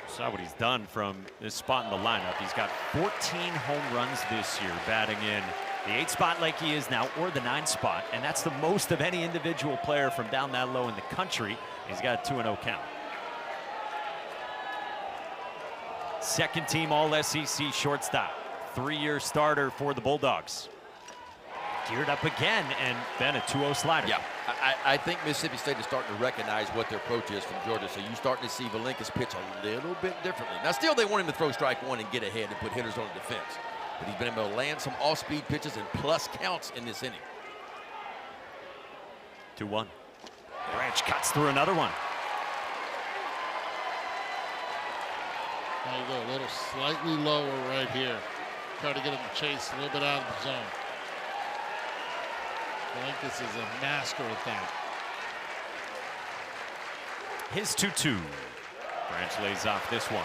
Speaker 1: Saw what he's done from this spot in the lineup. He's got 14 home runs this year, batting in the 8 spot like he is now, or the 9 spot, and that's the most of any individual player from down that low in the country. He's got a 2-0 count. Second team All-SEC shortstop, 3-year starter for the Bulldogs. Geared up again, and then a 2-0 slider.
Speaker 3: Yeah, I think Mississippi State is starting to recognize what their approach is from Georgia, so you're starting to see Valinkas pitch a little bit differently. Now, still, they want him to throw strike 1 and get ahead and put hitters on the defense, but he's been able to land some off-speed pitches and plus counts in this inning.
Speaker 1: 2-1. Branch cuts through another one.
Speaker 2: There you go, a little slightly lower right here. Try to get him to chase a little bit out of the zone. Valinkas is a master at that.
Speaker 1: His 2-2. Branch lays off this one.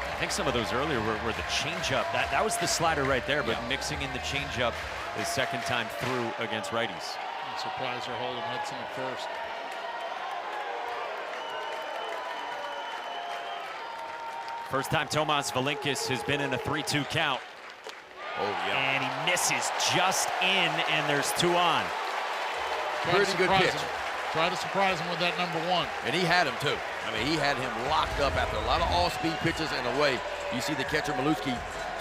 Speaker 1: I think some of those earlier were the changeup. That was the slider right there, but mixing in the changeup his second time through against righties.
Speaker 2: I'm surprised they're holding Hudson at first.
Speaker 1: First time Tomas Valinkas has been in a 3-2 count.
Speaker 3: Oh, yeah.
Speaker 1: And he misses just in, and there's 2 on.
Speaker 3: Pretty good pitch.
Speaker 2: Try to surprise him with that number 1.
Speaker 3: And he had him, too. I mean, he had him locked up after a lot of off-speed pitches and away. You see the catcher, Maluski,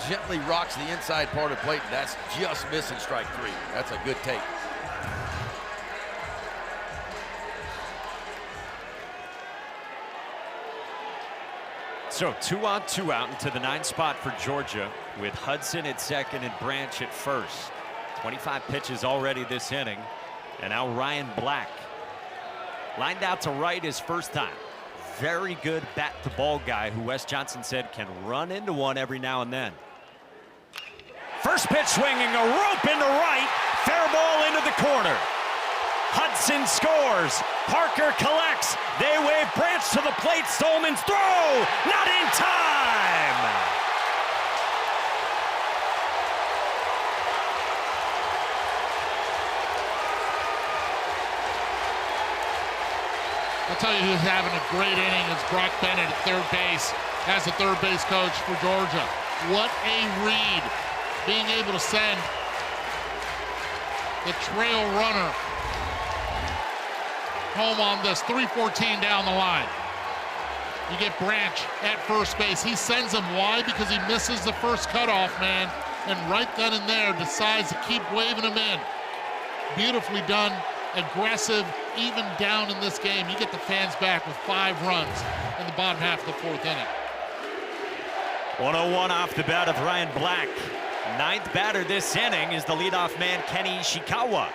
Speaker 3: gently rocks the inside part of the plate. That's just missing strike 3. That's a good take.
Speaker 1: So 2 on, 2 out into the 9 spot for Georgia, with Hudson at second and Branch at first. 25 pitches already this inning. And now Ryan Black lined out to right his first time. Very good bat-to-ball guy who Wes Johnson said can run into one every now and then. First pitch swinging, a rope into right. Fair ball into the corner. Hudson scores. Parker collects. They wave Branch to the plate. Stolman's throw. Not in time.
Speaker 2: I'll tell you who's having a great inning is Brock Bennett at third base as the third base coach for Georgia. What a read, being able to send the trail runner home on this. 3:14 down the line. You get Branch at first base. He sends him. Why? Because he misses the first cutoff, man. And right then and there decides to keep waving him in. Beautifully done, aggressive, even down in this game. You get the fans back with 5 runs in the bottom half of the 4th inning.
Speaker 1: 101 off the bat of Ryan Black. 9th batter this inning is the leadoff man, Kenny Ishikawa.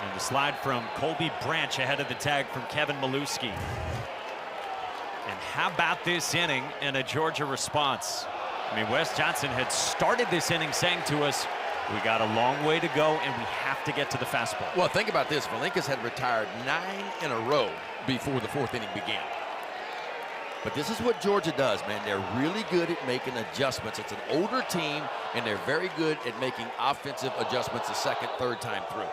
Speaker 1: And the slide from Colby Branch ahead of the tag from Kevin Maluski. And how about this inning and a Georgia response? I mean, Wes Johnson had started this inning saying to us, we got a long way to go and we have to get to the fastball.
Speaker 3: Well, think about this. Valinkas had retired 9 in a row before the 4th inning began. But this is what Georgia does, man. They're really good at making adjustments. It's an older team, and they're very good at making offensive adjustments the 2nd, 3rd time through.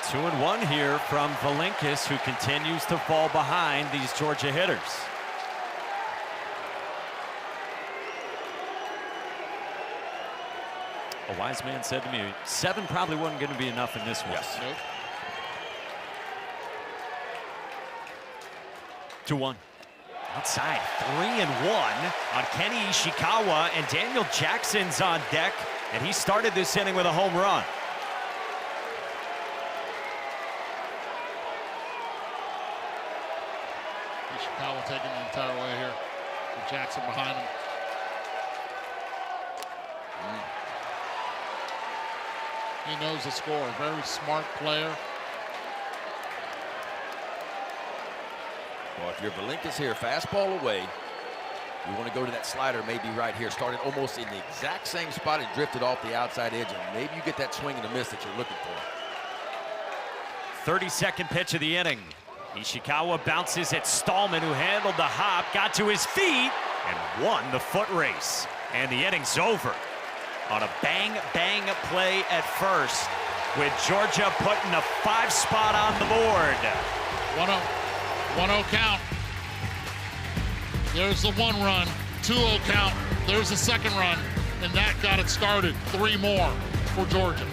Speaker 1: 2-1 here from Valinkas, who continues to fall behind these Georgia hitters. A wise man said to me, 7 probably wasn't going to be enough in this one.
Speaker 3: Yes.
Speaker 2: Nope.
Speaker 1: 2-1. Outside, 3-1 on Kenny Ishikawa, and Daniel Jackson's on deck, and he started this inning with a home run.
Speaker 2: Ishikawa taking the entire way here. With Jackson behind him. He knows the score. Very smart player.
Speaker 3: Well, if you're Valinkas here, fastball away, you want to go to that slider maybe right here. Started almost in the exact same spot and drifted off the outside edge, and maybe you get that swing and a miss that you're looking for.
Speaker 1: 32nd pitch of the inning. Ishikawa bounces at Stallman, who handled the hop, got to his feet, and won the foot race. And the inning's over on a bang-bang play at first, with Georgia putting a 5 spot on the board.
Speaker 2: 1-0 count. There's the 1 run. 2-0 count. There's the 2nd run. And that got it started. 3 more for Georgia.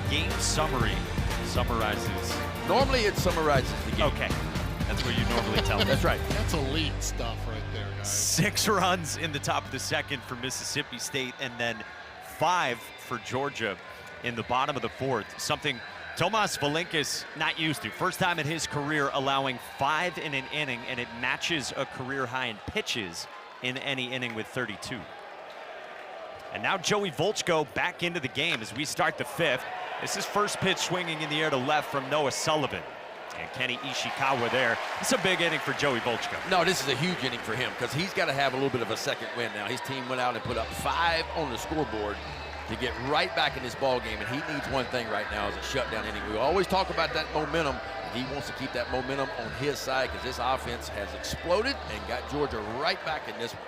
Speaker 1: Game summary summarizes.
Speaker 3: Normally it summarizes the game.
Speaker 1: Okay, that's what you normally tell me.
Speaker 3: That's right.
Speaker 2: That's elite stuff right there, guys.
Speaker 1: 6 runs in the top of the 2nd for Mississippi State, and then 5 for Georgia in the bottom of the 4th. Something Tomas Valinkas not used to. First time in his career allowing 5 in an inning, and it matches a career high in pitches in any inning with 32. And now Joey Volchko back into the game as we start the 5th. This is first pitch swinging in the air to left from Noah Sullivan. And Kenny Ishikawa there. It's a big inning for Joey Volchko.
Speaker 3: No, this is a huge inning for him because he's got to have a little bit of a 2nd win now. His team went out and put up 5 on the scoreboard to get right back in this ball game, and he needs one thing right now is a shutdown inning. We always talk about that momentum. He wants to keep that momentum on his side because this offense has exploded and got Georgia right back in this one.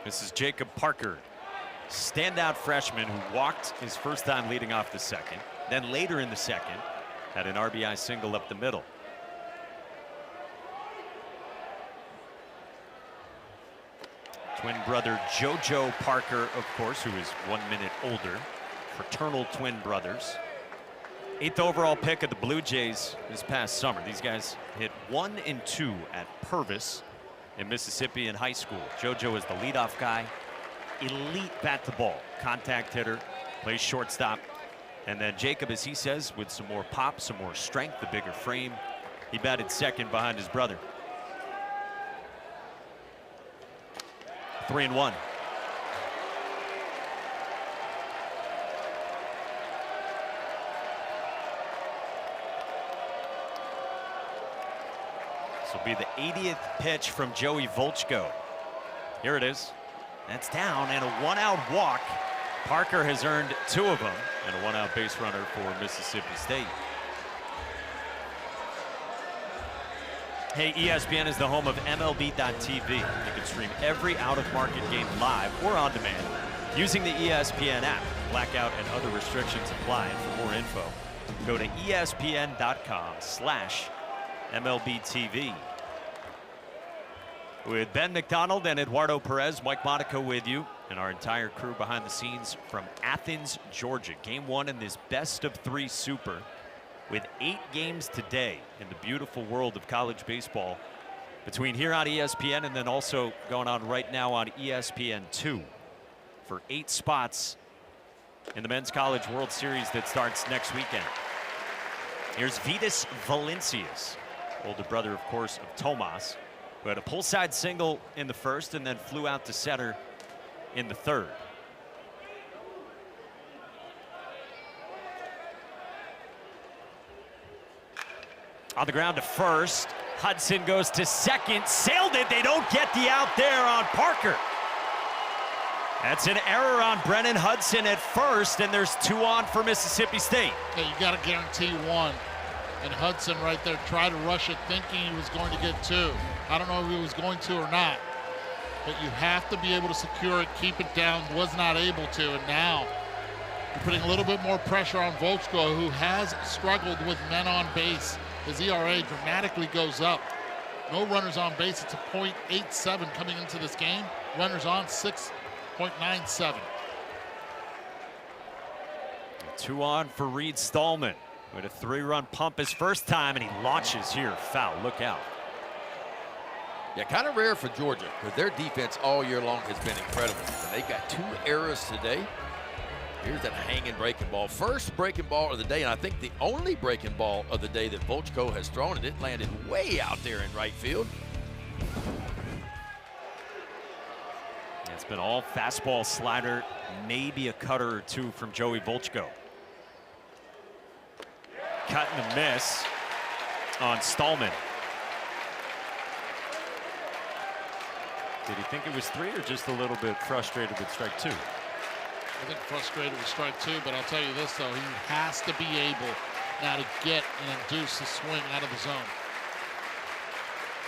Speaker 1: This is Jacob Parker, standout freshman who walked his first time leading off the second. Then later in the second, had an RBI single up the middle. Twin brother JoJo Parker, of course, who is 1 minute older. Fraternal twin brothers. 8th overall pick of the Blue Jays this past summer. These guys hit 1 and 2 at Purvis in Mississippi in high school. JoJo is the leadoff guy. Elite bat to ball. Contact hitter. Plays shortstop. And then Jacob, as he says, with some more pop, some more strength, the bigger frame. He batted second behind his brother. 3-1. This will be the 80th pitch from Joey Volchko. Here it is. That's down, and a 1-out walk. Parker has earned 2 of them, and a 1-out base runner for Mississippi State. Hey, ESPN is the home of MLB.tv. You can stream every out-of-market game live or on demand using the ESPN app. Blackout and other restrictions apply. And for more info, go to ESPN.com/MLBTV. With Ben McDonald and Eduardo Perez, Mike Monaco with you, and our entire crew behind the scenes from Athens, Georgia. Game 1 in this best-of-3 super, with 8 games today in the beautiful world of college baseball, between here on ESPN and then also going on right now on ESPN2 for 8 spots in the Men's College World Series that starts next weekend. Here's Vitas Valencias, older brother, of course, of Tomas, who had a pull-side single in the first and then flew out to center in the third. On the ground to first. Hudson goes to second. Sailed it. They don't get the out there on Parker. That's an error on Brennan Hudson at first, and there's 2 on for Mississippi State.
Speaker 2: Yeah, you got to guarantee 1. And Hudson right there tried to rush it thinking he was going to get 2. I don't know if he was going to or not. But you have to be able to secure it, keep it down. Was not able to, and now you're putting a little bit more pressure on Volchko, who has struggled with men on base. His ERA dramatically goes up. No runners on base. It's a .87 coming into this game. Runners on 6.97.
Speaker 1: 2 on for Reed Stallman. With a 3-run pump his first time, and he launches here. Foul. Look out.
Speaker 3: Yeah, kind of rare for Georgia because their defense all year long has been incredible. And they've got 2 errors today. Here's that hanging breaking ball. First breaking ball of the day, and I think the only breaking ball of the day that Volchko has thrown, and it landed way out there in right field.
Speaker 1: It's been all fastball, slider, maybe a cutter or 2 from Joey Volchko. Cut and a miss on Stallman. Did he think it was 3 or just a little bit frustrated with strike 2?
Speaker 2: I think frustrated with strike 2, but I'll tell you this, though. He has to be able now to get and induce the swing out of the zone.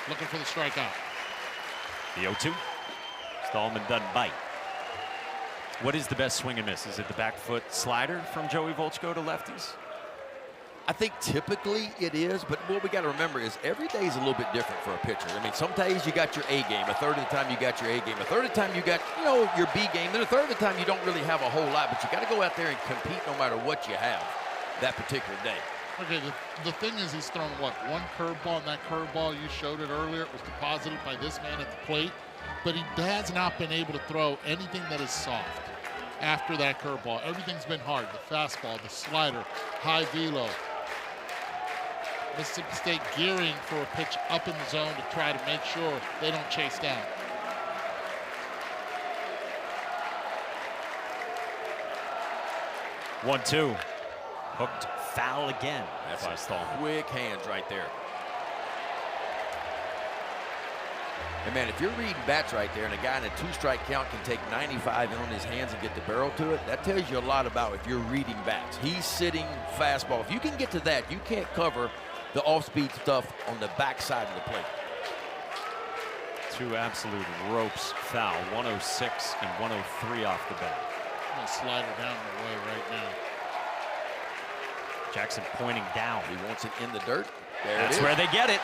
Speaker 2: Looking for the strikeout.
Speaker 1: The 0-2. Stallman doesn't bite. What is the best swing and miss? Is it the back foot slider from Joey Volchko to lefties?
Speaker 3: I think typically it is, but what we got to remember is every day is a little bit different for a pitcher. I mean, some days you got your A game, a third of the time you got your A game, a third of the time you got, your B game, then a third of the time you don't really have a whole lot, but you got to go out there and compete no matter what you have that particular day.
Speaker 2: Okay, the thing is he's thrown, what, 1 curveball, and that curveball, you showed it earlier, it was deposited by this man at the plate, but he has not been able to throw anything that is soft after that curveball. Everything's been hard, the fastball, the slider, high velo. Mississippi State gearing for a pitch up in the zone to try to make sure they don't chase down.
Speaker 1: One-two. Hooked foul again.
Speaker 3: That's Stallman. Quick hands right there. And man, if you're reading bats right there and a guy in a 2-strike count can take 95 in on his hands and get the barrel to it, that tells you a lot about if you're reading bats. He's sitting fastball. If you can get to that, you can't cover the off-speed stuff on the backside of the plate.
Speaker 1: 2 absolute ropes foul, 106 and 103 off the bat.
Speaker 2: I'm gonna slide her down the way right now.
Speaker 1: Jackson pointing down.
Speaker 3: He wants it in the dirt. There
Speaker 1: That's
Speaker 3: it is.
Speaker 1: where they get it.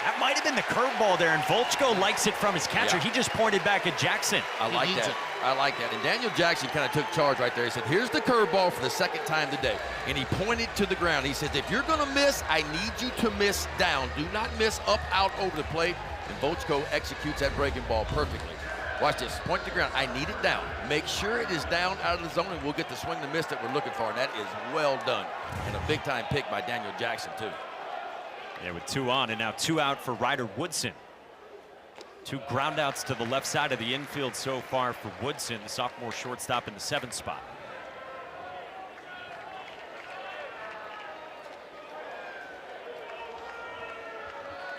Speaker 1: That might have been the curveball there, and Volchko likes it from his catcher.
Speaker 3: Yeah.
Speaker 1: He just pointed back at Jackson.
Speaker 3: I like that. I like that. And Daniel Jackson kind of took charge right there. He said, here's the curveball for the second time today. And he pointed to the ground. He said, if you're going to miss, I need you to miss down. Do not miss up, out, over the plate. And Volchko executes that breaking ball perfectly. Watch this. Point to the ground. I need it down. Make sure it is down out of the zone, and we'll get the swing and miss that we're looking for. And that is well done. And a big-time pick by Daniel Jackson, too.
Speaker 1: Yeah, with 2 on and now 2 out for Ryder Woodson. 2 groundouts to the left side of the infield so far for Woodson, the sophomore shortstop in the 7th spot.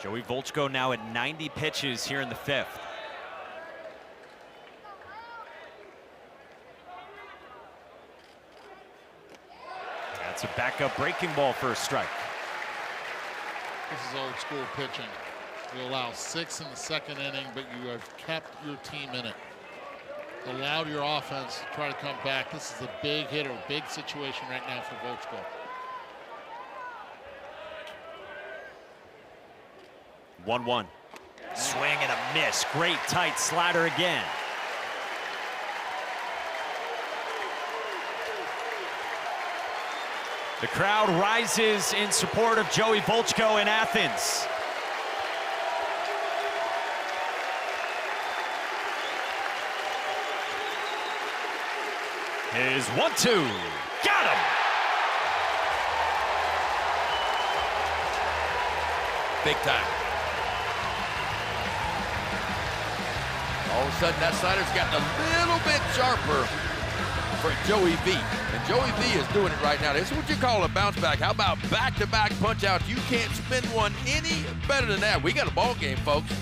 Speaker 1: Joey Volchko now at 90 pitches here in the 5th. That's a backup breaking ball for a strike.
Speaker 2: This is old school pitching. You allow 6 in the 2nd inning, but you have kept your team in it. Allowed your offense to try to come back. This is a big hit or a big situation right now for Volchko.
Speaker 1: 1-1. Swing and a miss. Great tight slider again. The crowd rises in support of Joey Volchko in Athens. His 1-2. Got him!
Speaker 3: Big time. All of a sudden, that slider's gotten a little bit sharper for Joey V. And Joey V is doing it right now. This is what you call a bounce back. How about back-to-back punch-outs? You can't spin one any better than that. We got a ball game, folks.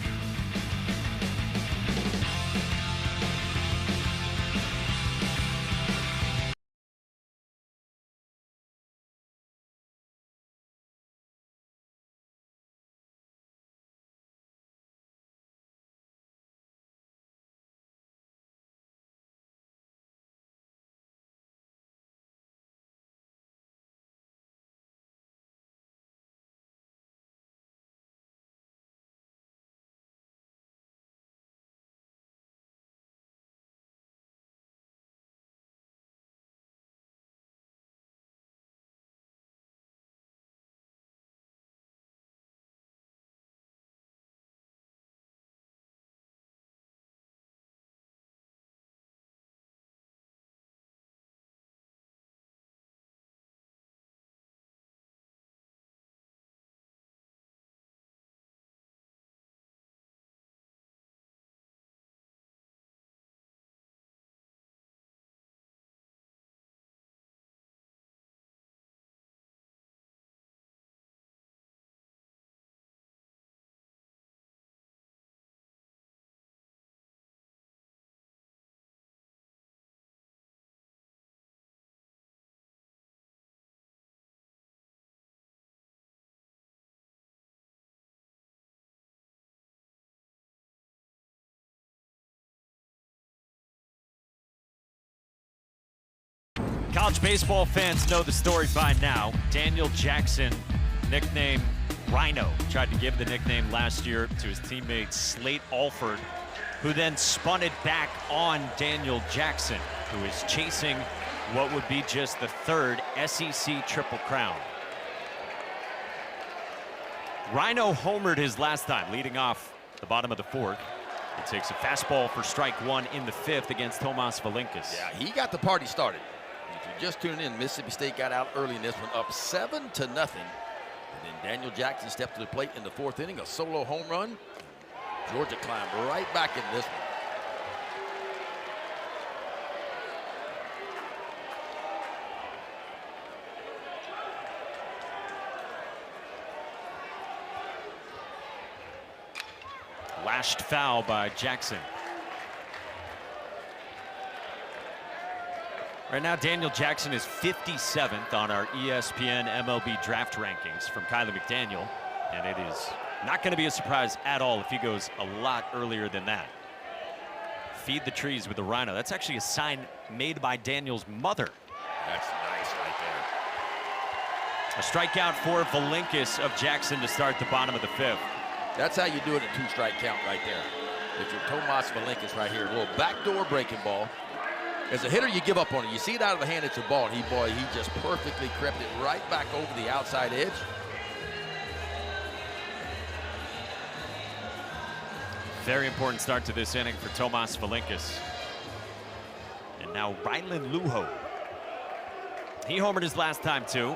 Speaker 1: College baseball fans know the story by now. Daniel Jackson, nicknamed Rhino, tried to give the nickname last year to his teammate Slate Alford, who then spun it back on Daniel Jackson, who is chasing what would be just the 3rd SEC Triple Crown. Rhino homered his last time, leading off the bottom of the 4th. He takes a fastball for strike 1 in the 5th against Tomas Valinkas.
Speaker 3: Yeah, he got the party started. If you just tuned in, Mississippi State got out early in this one, up 7-0. And then Daniel Jackson stepped to the plate in the 4th inning, a solo home run. Georgia climbed right back into this one.
Speaker 1: Flashed foul by Jackson. Right now, Daniel Jackson is 57th on our ESPN MLB draft rankings from Kylie McDaniel, and it is not going to be a surprise at all if he goes a lot earlier than that. Feed the trees with the Rhino. That's actually a sign made by Daniel's mother.
Speaker 3: That's nice right there.
Speaker 1: A strikeout for Valinkis of Jackson to start the bottom of the 5th.
Speaker 3: That's how you do it, a 2-strike count right there. It's your Tomas Valinkis right here. A little backdoor breaking ball. As a hitter, you give up on it. You see it out of the hand, it's a ball. And he just perfectly crept it right back over the outside edge.
Speaker 1: Very important start to this inning for Tomas Valinkis. And now Rylan Lujo. He homered his last time too,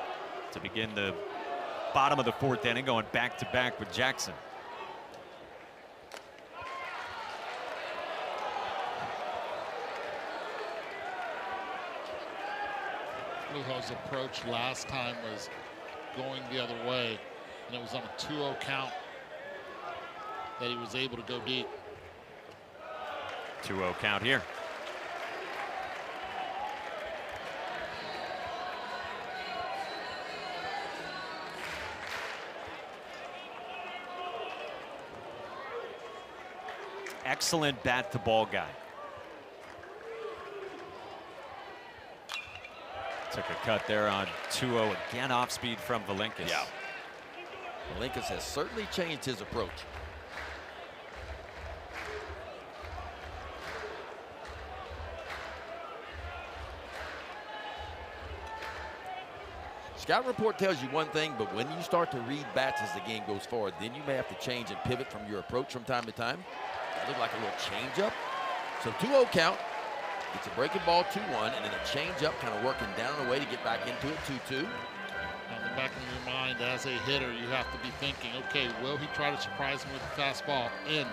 Speaker 1: to begin the bottom of the 4th inning, going back-to-back with Jackson.
Speaker 2: Lujo's approach last time was going the other way, and it was on a 2-0 count that he was able to go deep.
Speaker 1: 2-0 count here. Excellent bat-to-ball guy. Took a cut there on 2-0, again off speed from Valinkis.
Speaker 3: Yeah. Valinkis has certainly changed his approach. Scout report tells you one thing, but when you start to read bats as the game goes forward, then you may have to change and pivot from your approach from time to time. That looked like a little changeup. So 2-0 count. It's a breaking ball 2-1, and then a changeup kind of working down and away to get back into it 2-2.
Speaker 2: On the back of your mind, as a hitter, you have to be thinking, okay, will he try to surprise him with a fastball in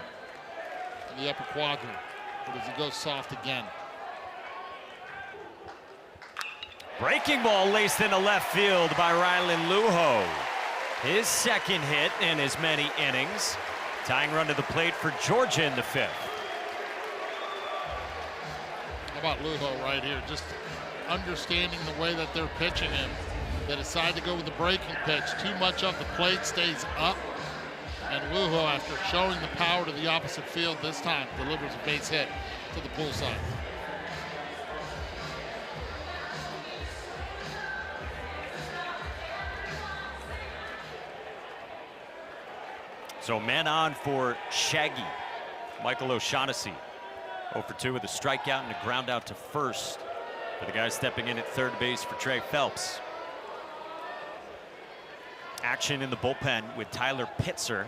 Speaker 2: the upper quadrant, or does he go soft again?
Speaker 1: Breaking ball laced into left field by Rylan Lujo. His second hit in as many innings. Tying run to the plate for Georgia in the 5th.
Speaker 2: How about Lujo right here? Just understanding the way that they're pitching him. They decide to go with the breaking pitch. Too much of the plate stays up. And Lujo, after showing the power to the opposite field this time, delivers a base hit to the pull side.
Speaker 1: So man on for Shaggy. Michael O'Shaughnessy 0 for 2 with a strikeout and a ground out to first for the guy stepping in at third base for Trey Phelps. Action in the bullpen with Tyler Pitzer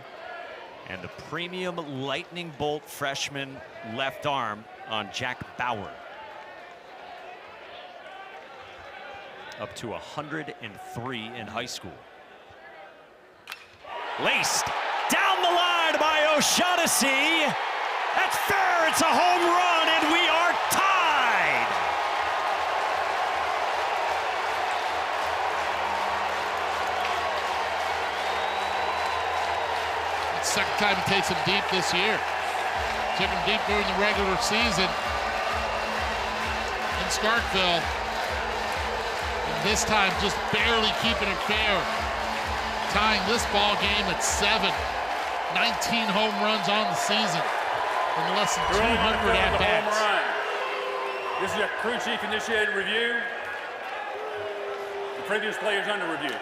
Speaker 1: and the premium lightning bolt freshman left arm on Jack Bauer. Up to 103 in high school. Laced down the line by O'Shaughnessy. That's fair, it's a home run, and we are tied.
Speaker 2: It's the second time he takes him deep this year. Took him deep during the regular season in Starkville. And this time just barely keeping it fair. Tying this ball game at 7. 19 home runs on the season in less than 200 at-bats.
Speaker 7: This is a crew chief initiated review. The previous players under review.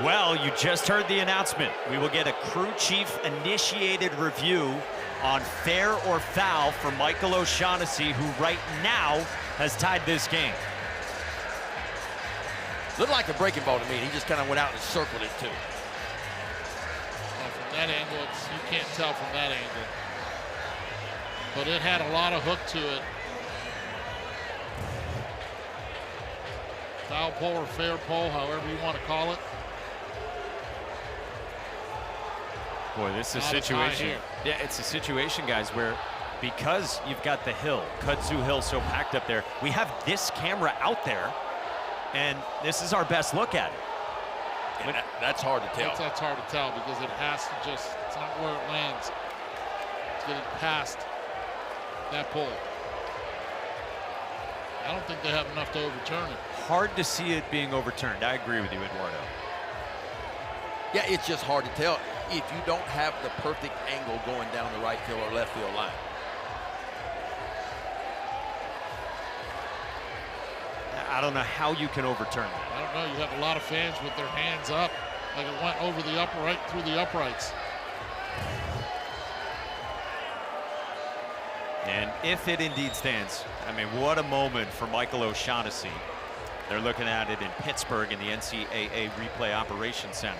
Speaker 1: Well, you just heard the announcement. We will get a crew chief initiated review on fair or foul for Michael O'Shaughnessy, who right now has tied this game.
Speaker 3: Looked like a breaking ball to me. He just kind of went out and circled it too.
Speaker 2: Well, from that angle, you can't tell from that angle. But it had a lot of hook to it. Foul pole or fair pole, however you want to call it.
Speaker 1: Boy, this is a situation. Yeah, it's a situation, guys, where because you've got the hill, Kudzu Hill so packed up there, we have this camera out there, and this is our best look at it.
Speaker 3: That's hard to tell.
Speaker 2: That's hard to tell because it has to just, it's not where it lands. getting past that pole. I don't think they have enough to overturn it.
Speaker 1: Hard to see it being overturned. I agree with you, Eduardo.
Speaker 3: Yeah, it's just hard to tell if you don't have the perfect angle going down the right field or left field line.
Speaker 1: I don't know how you can overturn that.
Speaker 2: I don't know. You have a lot of fans with their hands up, like it went over the upright, through the uprights.
Speaker 1: And if it indeed stands, I mean, what a moment for Michael O'Shaughnessy. They're looking at it in Pittsburgh in the NCAA Replay Operations Center.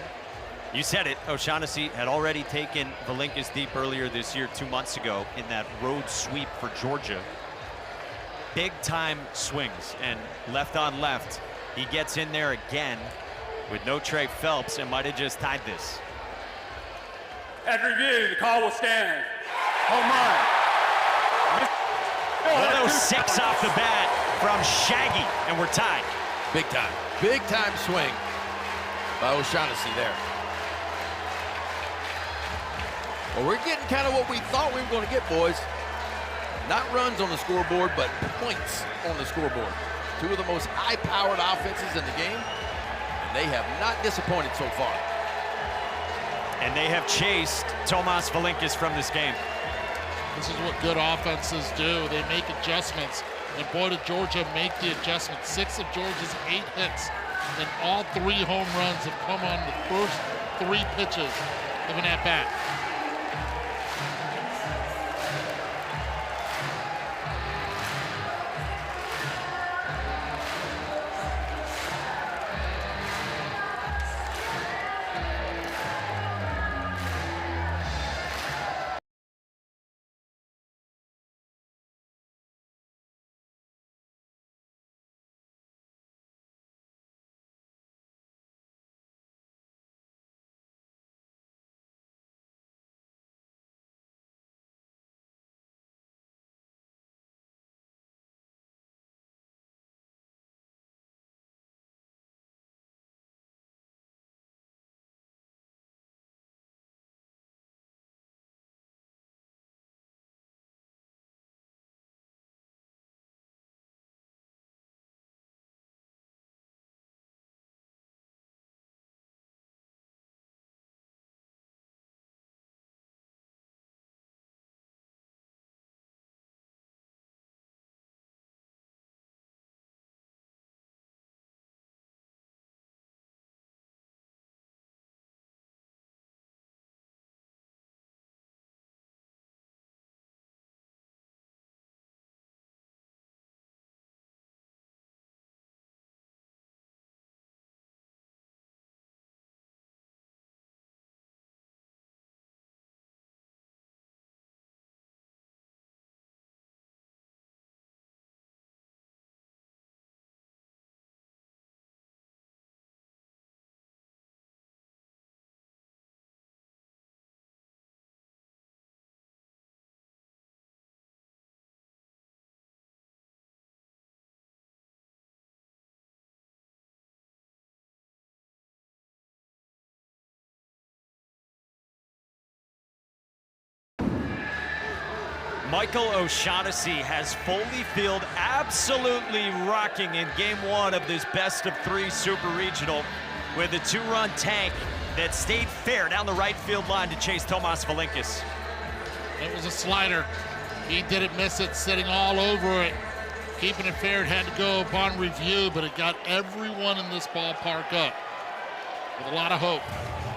Speaker 1: You said it, O'Shaughnessy had already taken Valinkas deep earlier this year, 2 months ago, in that road sweep for Georgia. Big time swings, and left on left, he gets in there again with no Trey Phelps and might have just tied this.
Speaker 7: After review, the call will stand. Home run.
Speaker 1: 106 off the bat from Shaggy, and we're tied.
Speaker 3: Big time swing by O'Shaughnessy there. Well, we're getting kind of what we thought we were going to get, boys. Not runs on the scoreboard, but points on the scoreboard. Two of the most high-powered offenses in the game, and they have not disappointed so far.
Speaker 1: And they have chased Tomas Valinkas from this game.
Speaker 2: This is what good offenses do. They make adjustments. And boy, did Georgia make the adjustment. 6 of Georgia's 8 hits, and all 3 home runs have come on the first 3 pitches of an at-bat.
Speaker 1: Michael O'Shaughnessy has Foley Field absolutely rocking in Game 1 of this best-of-3 Super Regional with a 2-run tank that stayed fair down the right field line to chase Tomas Valinkas.
Speaker 2: It was a slider. He didn't miss it, sitting all over it. Keeping it fair, it had to go upon review, but it got everyone in this ballpark up with a lot of hope,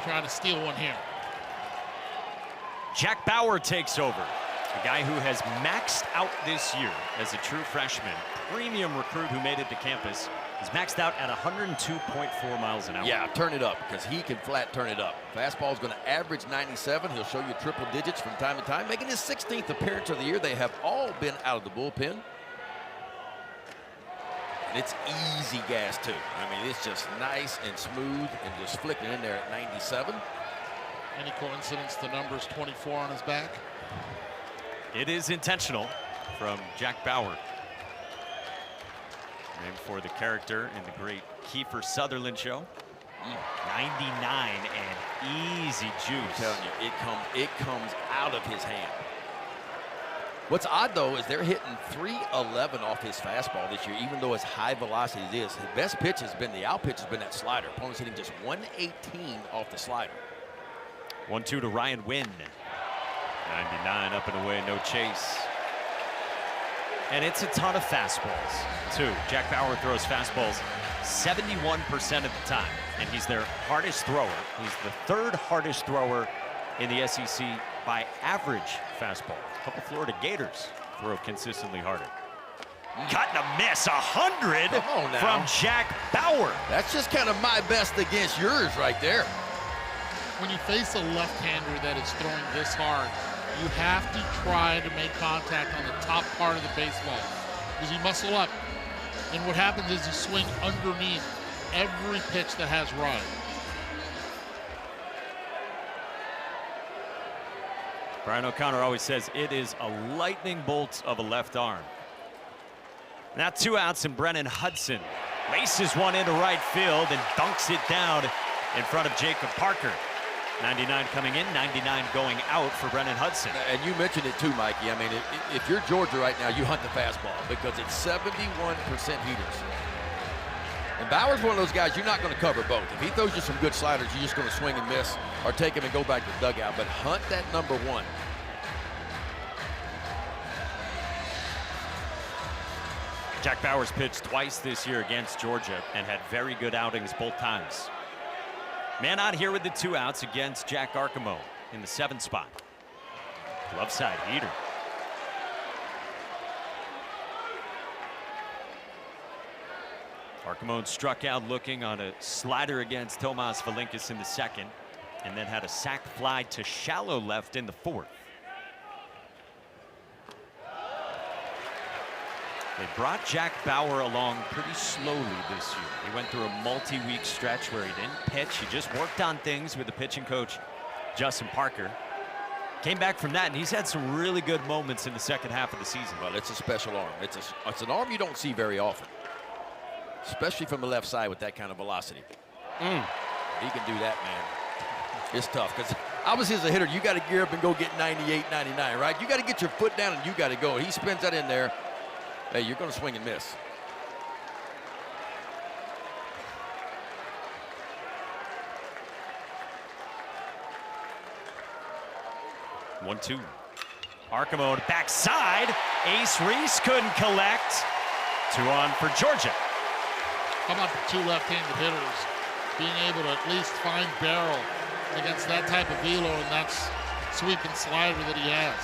Speaker 2: trying to steal one here.
Speaker 1: Jack Bauer takes over. A guy who has maxed out this year as a true freshman, premium recruit who made it to campus. He's maxed out at 102.4 miles an hour.
Speaker 3: Yeah, turn it up, because he can flat turn it up. Fastball's going to average 97. He'll show you triple digits from time to time. Making his 16th appearance of the year. They have all been out of the bullpen. And it's easy gas, too. I mean, it's just nice and smooth and just flicking in there at 97.
Speaker 2: Any coincidence the number's 24 on his back?
Speaker 1: It is intentional from Jack Bauer. Named for the character in the great Kiefer Sutherland show. 99 and easy juice.
Speaker 3: I'm telling you, it comes out of his hand. What's odd, though, is they're hitting 311 off his fastball this year, even though as high velocity as it is. His best pitch has been, the out pitch has been that slider. Opponents hitting just 118 off the slider.
Speaker 1: 1-2 to Ryan Wynn. 99 up and away, no chase. And it's a ton of fastballs, too. Jack Bauer throws fastballs 71% of the time, and he's their hardest thrower. He's the third hardest thrower in the SEC by average fastball. A couple Florida Gators throw consistently harder. Cut and a miss, 100 from Jack Bauer.
Speaker 3: That's just kind of my best against yours right there.
Speaker 2: When you face a left-hander that is throwing this hard, you have to try to make contact on the top part of the baseball because you muscle up. And what happens is you swing underneath every pitch that has ride.
Speaker 1: Brian O'Connor always says it is a lightning bolt of a left arm. Now 2 outs, and Brennan Hudson laces one into right field and dunks it down in front of Jacob Parker. 99 coming in, 99 going out for Brennan Hudson.
Speaker 3: And you mentioned it too, Mikey. I mean, if you're Georgia right now, you hunt the fastball because it's 71% heaters. And Bauer's one of those guys you're not going to cover both. If he throws you some good sliders, you're just going to swing and miss or take him and go back to the dugout. But hunt that number one.
Speaker 1: Jack Bauer's pitched twice this year against Georgia and had very good outings both times. Man on here with the 2 outs against Jack Arcamo in the 7th spot. Glove side heater. Arcamone struck out looking on a slider against Tomas Valinkas in the 2nd, and then had a sac fly to shallow left in the 4th. They brought Jack Bauer along pretty slowly this year. He went through a multi-week stretch where he didn't pitch. He just worked on things with the pitching coach, Justin Parker. Came back from that, and he's had some really good moments in the 2nd half of the season.
Speaker 3: Well, it's a special arm. It's an arm you don't see very often, especially from the left side with that kind of velocity. He can do that, man. It's tough because obviously as a hitter, you got to gear up and go get 98, 99, right? You got to get your foot down and you got to go. He spins that in there. Hey, you're going to swing and miss.
Speaker 1: One, 2. Arcamone backside. Ace Reese couldn't collect. 2 on for Georgia.
Speaker 2: How about the 2 left-handed hitters being able to at least find barrel against that type of velo and that sweeping slider that he has.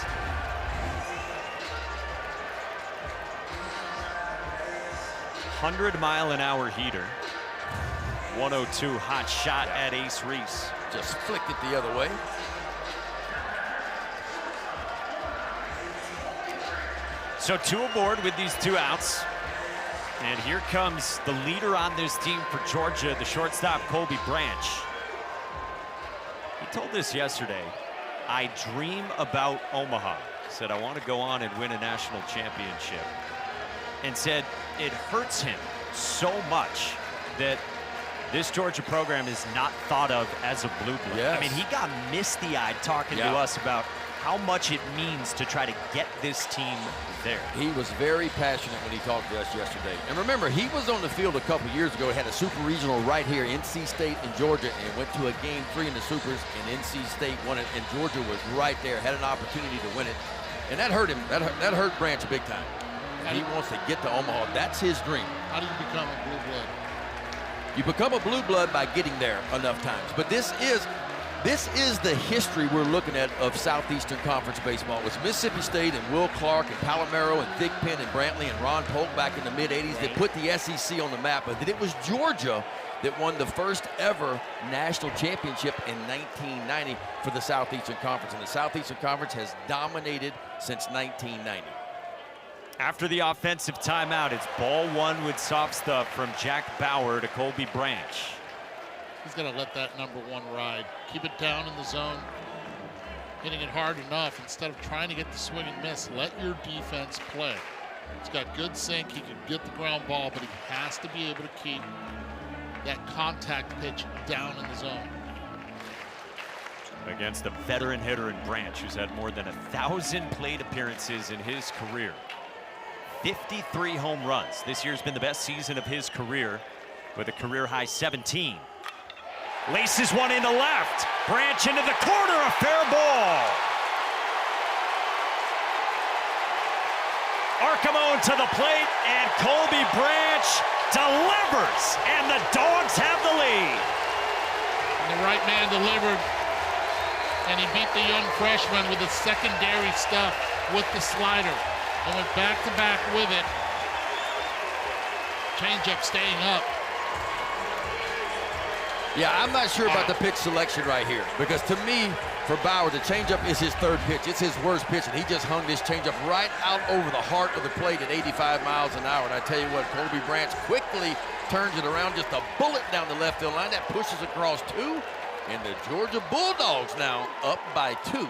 Speaker 1: $100-mile-an-hour heater. 102 hot shot at Ace Reese.
Speaker 3: Just flicked it the other way.
Speaker 1: So 2 aboard with these 2 outs. And here comes the leader on this team for Georgia, the shortstop Colby Branch. He told us yesterday, I dream about Omaha. He said, I want to go on and win a national championship. And said it hurts him so much that this Georgia program is not thought of as a blue blood.
Speaker 3: Yes.
Speaker 1: I mean, he got misty-eyed talking to us about how much it means to try to get this team there.
Speaker 3: He was very passionate when he talked to us yesterday. And remember, he was on the field a couple years ago, had a super regional right here, NC State and Georgia, and went to a game 3 in the supers, and NC State won it, and Georgia was right there, had an opportunity to win it. And that hurt him. That hurt Branch big time. He wants to get to Omaha. That's his dream.
Speaker 2: How do you become a blue blood?
Speaker 3: You become a blue blood by getting there enough times. But this is the history we're looking at of Southeastern Conference baseball. It was Mississippi State and Will Clark and Palomero and Thigpen and Brantley and Ron Polk back in the mid-'80s that put the SEC on the map. But it was Georgia that won the first ever national championship in 1990 for the Southeastern Conference. And the Southeastern Conference has dominated since 1990.
Speaker 1: After the offensive timeout, it's ball 1 with soft stuff from Jack Bauer to Colby Branch.
Speaker 2: He's got to let that number 1 ride. Keep it down in the zone. Hitting it hard enough instead of trying to get the swing and miss. Let your defense play. He's got good sink. He can get the ground ball, but he has to be able to keep that contact pitch down in the zone.
Speaker 1: against a veteran hitter in Branch, who's had more than 1,000 plate appearances in his career. 53 home runs. This year's been the best season of his career with a career-high 17. Laces one into left. Branch into the corner, a fair ball. Arcamone to the plate, and Colby Branch delivers, and the Dogs have the lead.
Speaker 2: And the right man delivered, and he beat the young freshman with his secondary stuff with the slider, and went back-to-back with it. Changeup staying up.
Speaker 3: Yeah, I'm not sure about the pitch selection right here, because to me, for Bauer, the changeup is his third pitch. It's his worst pitch, and he just hung this changeup right out over the heart of the plate at 85 miles an hour. And I tell you what, Colby Branch quickly turns it around, just a bullet down the left field line that pushes across 2, and the Georgia Bulldogs now up by 2.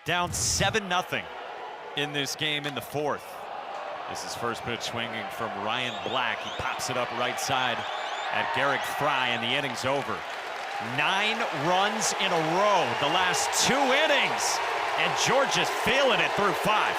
Speaker 1: Down 7-0 in this game in the 4th. This is first pitch swinging from Ryan Black. He pops it up right side at Garrick Fry, and the inning's over. 9 runs in a row the last 2 innings, and Georgia's feeling it through 5.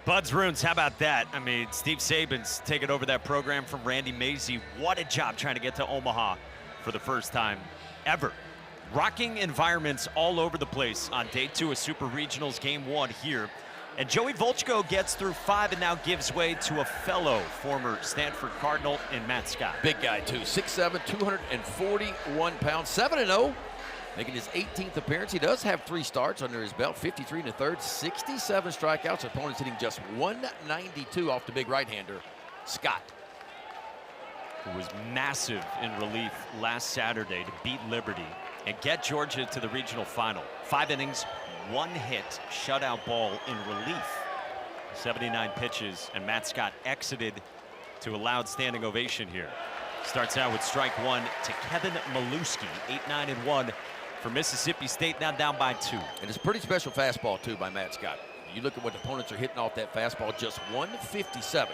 Speaker 1: Buds Runes, how about that? I mean, Steve Saban's taken over that program from Randy Mazey. What a job trying to get to Omaha for the first time ever. Rocking environments all over the place on day 2 of Super Regionals Game 1 here. And Joey Volchko gets through 5 and now gives way to a fellow former Stanford Cardinal in Matt Scott.
Speaker 3: Big guy, too. 6'7", 241 pounds, 7-0. Making his 18th appearance. He does have 3 starts under his belt, 53 1/3, 67 strikeouts. Opponents hitting just 192 off the big right-hander, Scott.
Speaker 1: Who was massive in relief last Saturday to beat Liberty and get Georgia to the regional final. 5 innings, 1 hit, shutout ball in relief. 79 pitches, and Matt Scott exited to a loud standing ovation here. Starts out with strike 1 to Kevin Maluski, 8-9-1. For Mississippi State, now down by 2.
Speaker 3: And it's a pretty special fastball, too, by Matt Scott. You look at what the opponents are hitting off that fastball, just 157.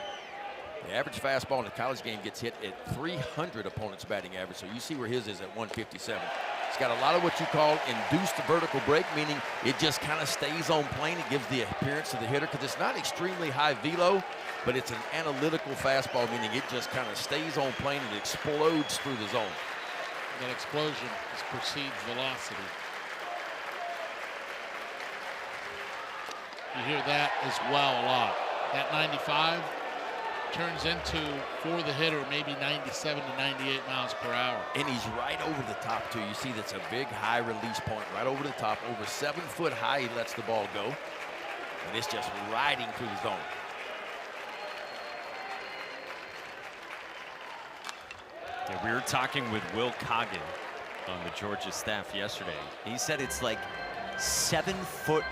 Speaker 3: The average fastball in the college game gets hit at 300 opponents' batting average, so you see where his is at 157. It's got a lot of what you call induced vertical break, meaning it just kind of stays on plane. It gives the appearance of the hitter, because it's not extremely high velo, but it's an analytical fastball, meaning it just kind of stays on plane and explodes through the zone.
Speaker 2: That explosion is perceived velocity. You hear that as well a lot. That 95 turns into, for the hitter, maybe 97 to 98 miles per hour.
Speaker 3: And he's right over the top, too. You see that's a big high release point right over the top. Over 7 foot high, he lets the ball go. And it's just riding through the zone.
Speaker 1: Yeah, we were talking with Will Coggin on the Georgia staff yesterday. He said it's like 7'3"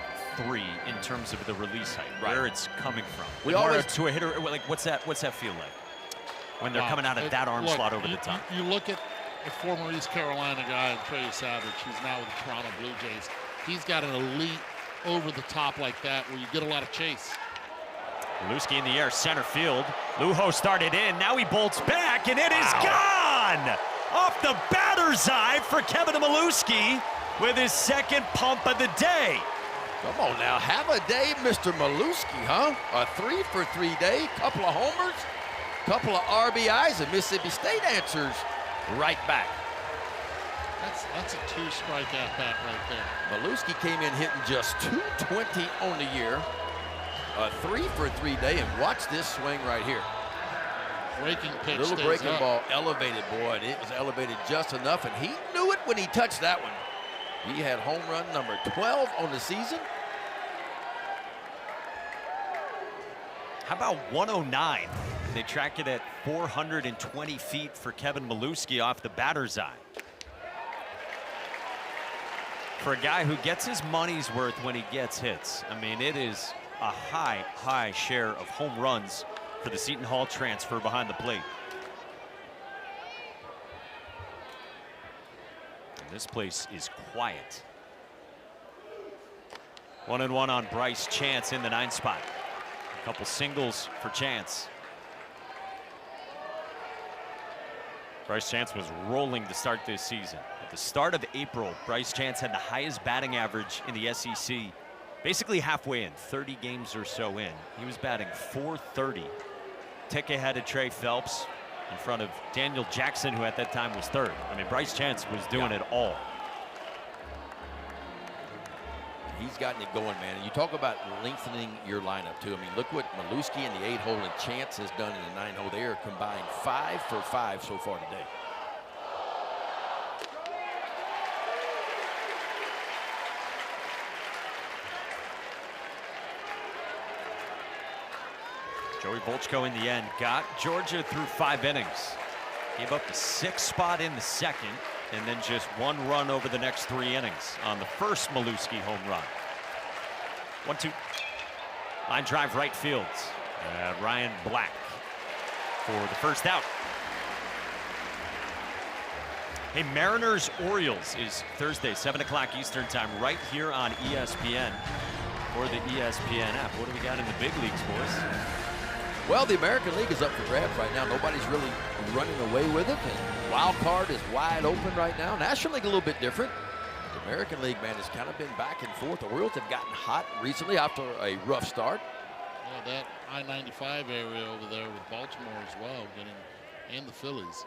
Speaker 1: in terms of the release height, where it's coming from.
Speaker 3: We always
Speaker 1: to a hitter, like what's that feel like when they're coming out of that arm slot over the top?
Speaker 2: You look at the former East Carolina guy, Trey Savage, who's now with the Toronto Blue Jays. He's got an elite over the top like that where you get a lot of chase.
Speaker 1: Maluski in the air, center field. Lujo started in, now he bolts back, and it is gone! Off the batter's eye for Kevin Maluski with his second pump of the day.
Speaker 3: Come on now, have a day, Mr. Maluski, huh? A 3-for-3 day, couple of homers, couple of RBIs, and Mississippi State answers right back.
Speaker 2: That's a 2-strike at bat right there.
Speaker 3: Maluski came in hitting just .220 on the year. A 3-for-3 day, and watch this swing right here.
Speaker 2: Breaking pitch.
Speaker 3: Little breaking ball, elevated, boy, and it was elevated just enough, and he knew it when he touched that one. He had home run number 12 on the season.
Speaker 1: How about 109? They track it at 420 feet for Kevin Maluski off the batter's eye. For a guy who gets his money's worth when he gets hits, I mean, it is a high share of home runs for the Seton Hall transfer behind the plate. And this place is quiet. 1-1 on Bryce Chance in the 9th spot. A couple singles for Chance. Bryce Chance was rolling to start this season. At the start of April, Bryce Chance had the highest batting average in the SEC. Basically halfway in, 30 games or so in. He was batting .430. Tick ahead of Trey Phelps in front of Daniel Jackson, who at that time was 3rd. I mean, Bryce Chance was doing it all.
Speaker 3: He's gotten it going, man. And you talk about lengthening your lineup, too. I mean, look what Maluski in the 8-hole and Chance has done in the 9-hole. They are combined 5 for 5 so far today.
Speaker 1: Joey Volchko in the end got Georgia through 5 innings. Gave up the 6th spot in the 2nd, and then just 1 run over the next 3 innings on the first Maluski home run. 1-2. Line drive right field. Ryan Black for the first out. Hey, Mariners-Orioles is Thursday, 7 o'clock Eastern time, right here on ESPN or the ESPN app. What do we got in the big leagues, boys?
Speaker 3: Well, the American League is up for grabs right now. Nobody's really running away with it. And wild card is wide open right now. National League a little bit different. The American League, man, has kind of been back and forth. The Orioles have gotten hot recently after a rough start.
Speaker 2: Yeah, that I-95 area over there with Baltimore as well, and the Phillies.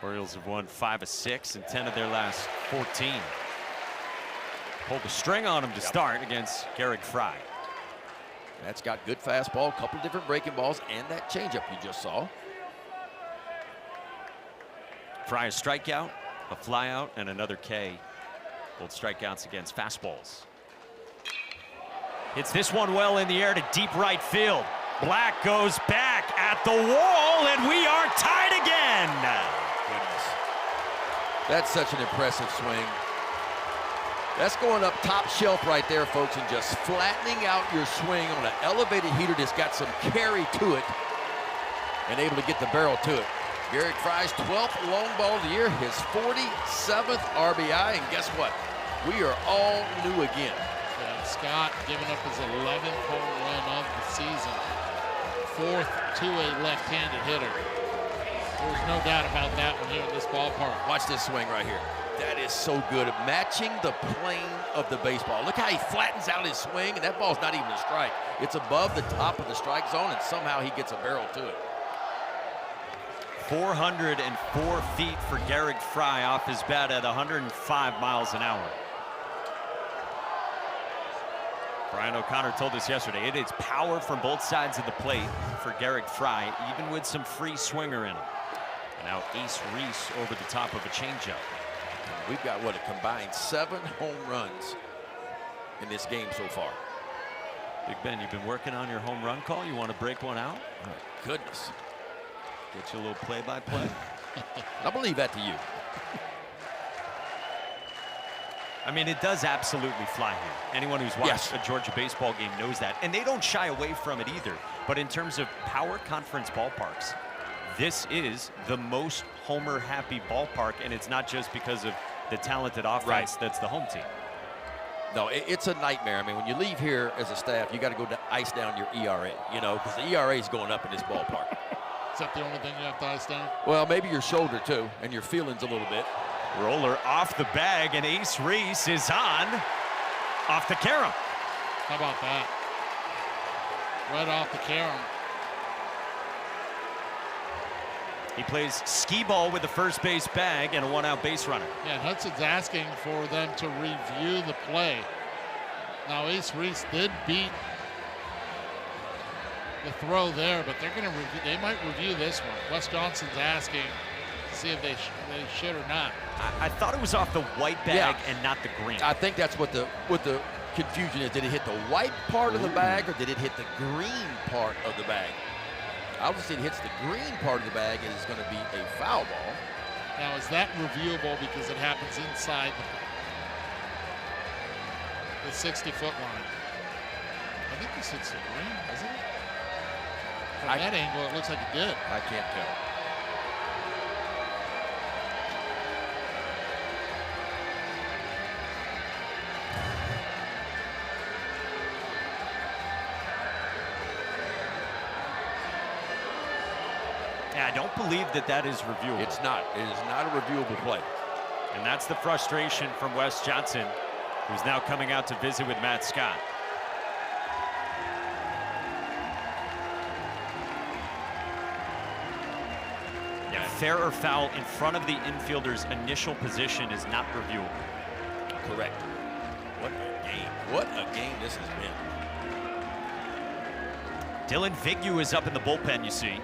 Speaker 1: Orioles have won 5 of 6 and 10 of their last 14. Pulled the string on them to start against Garrick Fry.
Speaker 3: That's got good fastball, a couple of different breaking balls, and that changeup you just saw.
Speaker 1: Fry a strikeout, a flyout, and another K. Both strikeouts against fastballs. Hits this one well in the air to deep right field. Black goes back at the wall, and we are tied again.
Speaker 3: Goodness. That's such an impressive swing. That's going up top shelf right there, folks, and just flattening out your swing on an elevated heater that's got some carry to it and able to get the barrel to it. Garrick Fry's 12th long ball of the year, his 47th RBI, and guess what? We are all new again.
Speaker 2: Scott giving up his 11th home run of the season. 4th to a left-handed hitter. There's no doubt about that one here in this ballpark.
Speaker 3: Watch this swing right here. That is so good at matching the plane of the baseball. Look how he flattens out his swing, and that ball's not even a strike. It's above the top of the strike zone, and somehow he gets a barrel to it.
Speaker 1: 404 feet for Garrick Fry off his bat at 105 miles an hour. Brian O'Connor told us yesterday, it is power from both sides of the plate for Garrick Fry, even with some free swinger in him. And now Ace Reese over the top of a changeup.
Speaker 3: We've got, what, a combined 7 home runs in this game so far.
Speaker 1: Big Ben, you've been working on your home run call. You want to break one out?
Speaker 3: My goodness.
Speaker 1: Get you a little play-by-play.
Speaker 3: I'll believe that to you.
Speaker 1: I mean, it does absolutely fly here. Anyone who's watched a Georgia baseball game knows that. And they don't shy away from it either. But in terms of power conference ballparks, this is the most homer-happy ballpark. And it's not just because of the talented offense that's the home team.
Speaker 3: No, it's a nightmare. I mean, when you leave here as a staff, you got to go to ice down your ERA, you know, because the ERA is going up in this ballpark.
Speaker 2: Is that the only thing you have to ice down?
Speaker 3: Well, maybe your shoulder, too, and your feelings a little bit.
Speaker 1: Roller off the bag, and Ace Reese is on off the carom.
Speaker 2: How about that? Right off the carom.
Speaker 1: He plays skee ball with the first base bag and a one-out base runner.
Speaker 2: Yeah, Hudson's asking for them to review the play. Now Ace Reese did beat the throw there, but they're going to review. They might review this one. Wes Johnson's asking to see if they should or not.
Speaker 1: I thought it was off the white bag and not the green.
Speaker 3: I think that's what the confusion is. Did it hit the white part of the bag or did it hit the green part of the bag? Obviously, it hits the green part of the bag, it is going to be a foul ball.
Speaker 2: Now, is that reviewable because it happens inside the 60-foot line? I think this hits the green, doesn't it? From that angle, it looks like it did.
Speaker 3: I can't tell.
Speaker 1: I don't believe that is reviewable.
Speaker 3: It's not. It is not a reviewable play.
Speaker 1: And that's the frustration from Wes Johnson, who's now coming out to visit with Matt Scott. Yeah, fair or foul in front of the infielder's initial position is not reviewable.
Speaker 3: Correct. What a game. What a game this has been.
Speaker 1: Dylan Vignew is up in the bullpen, you see.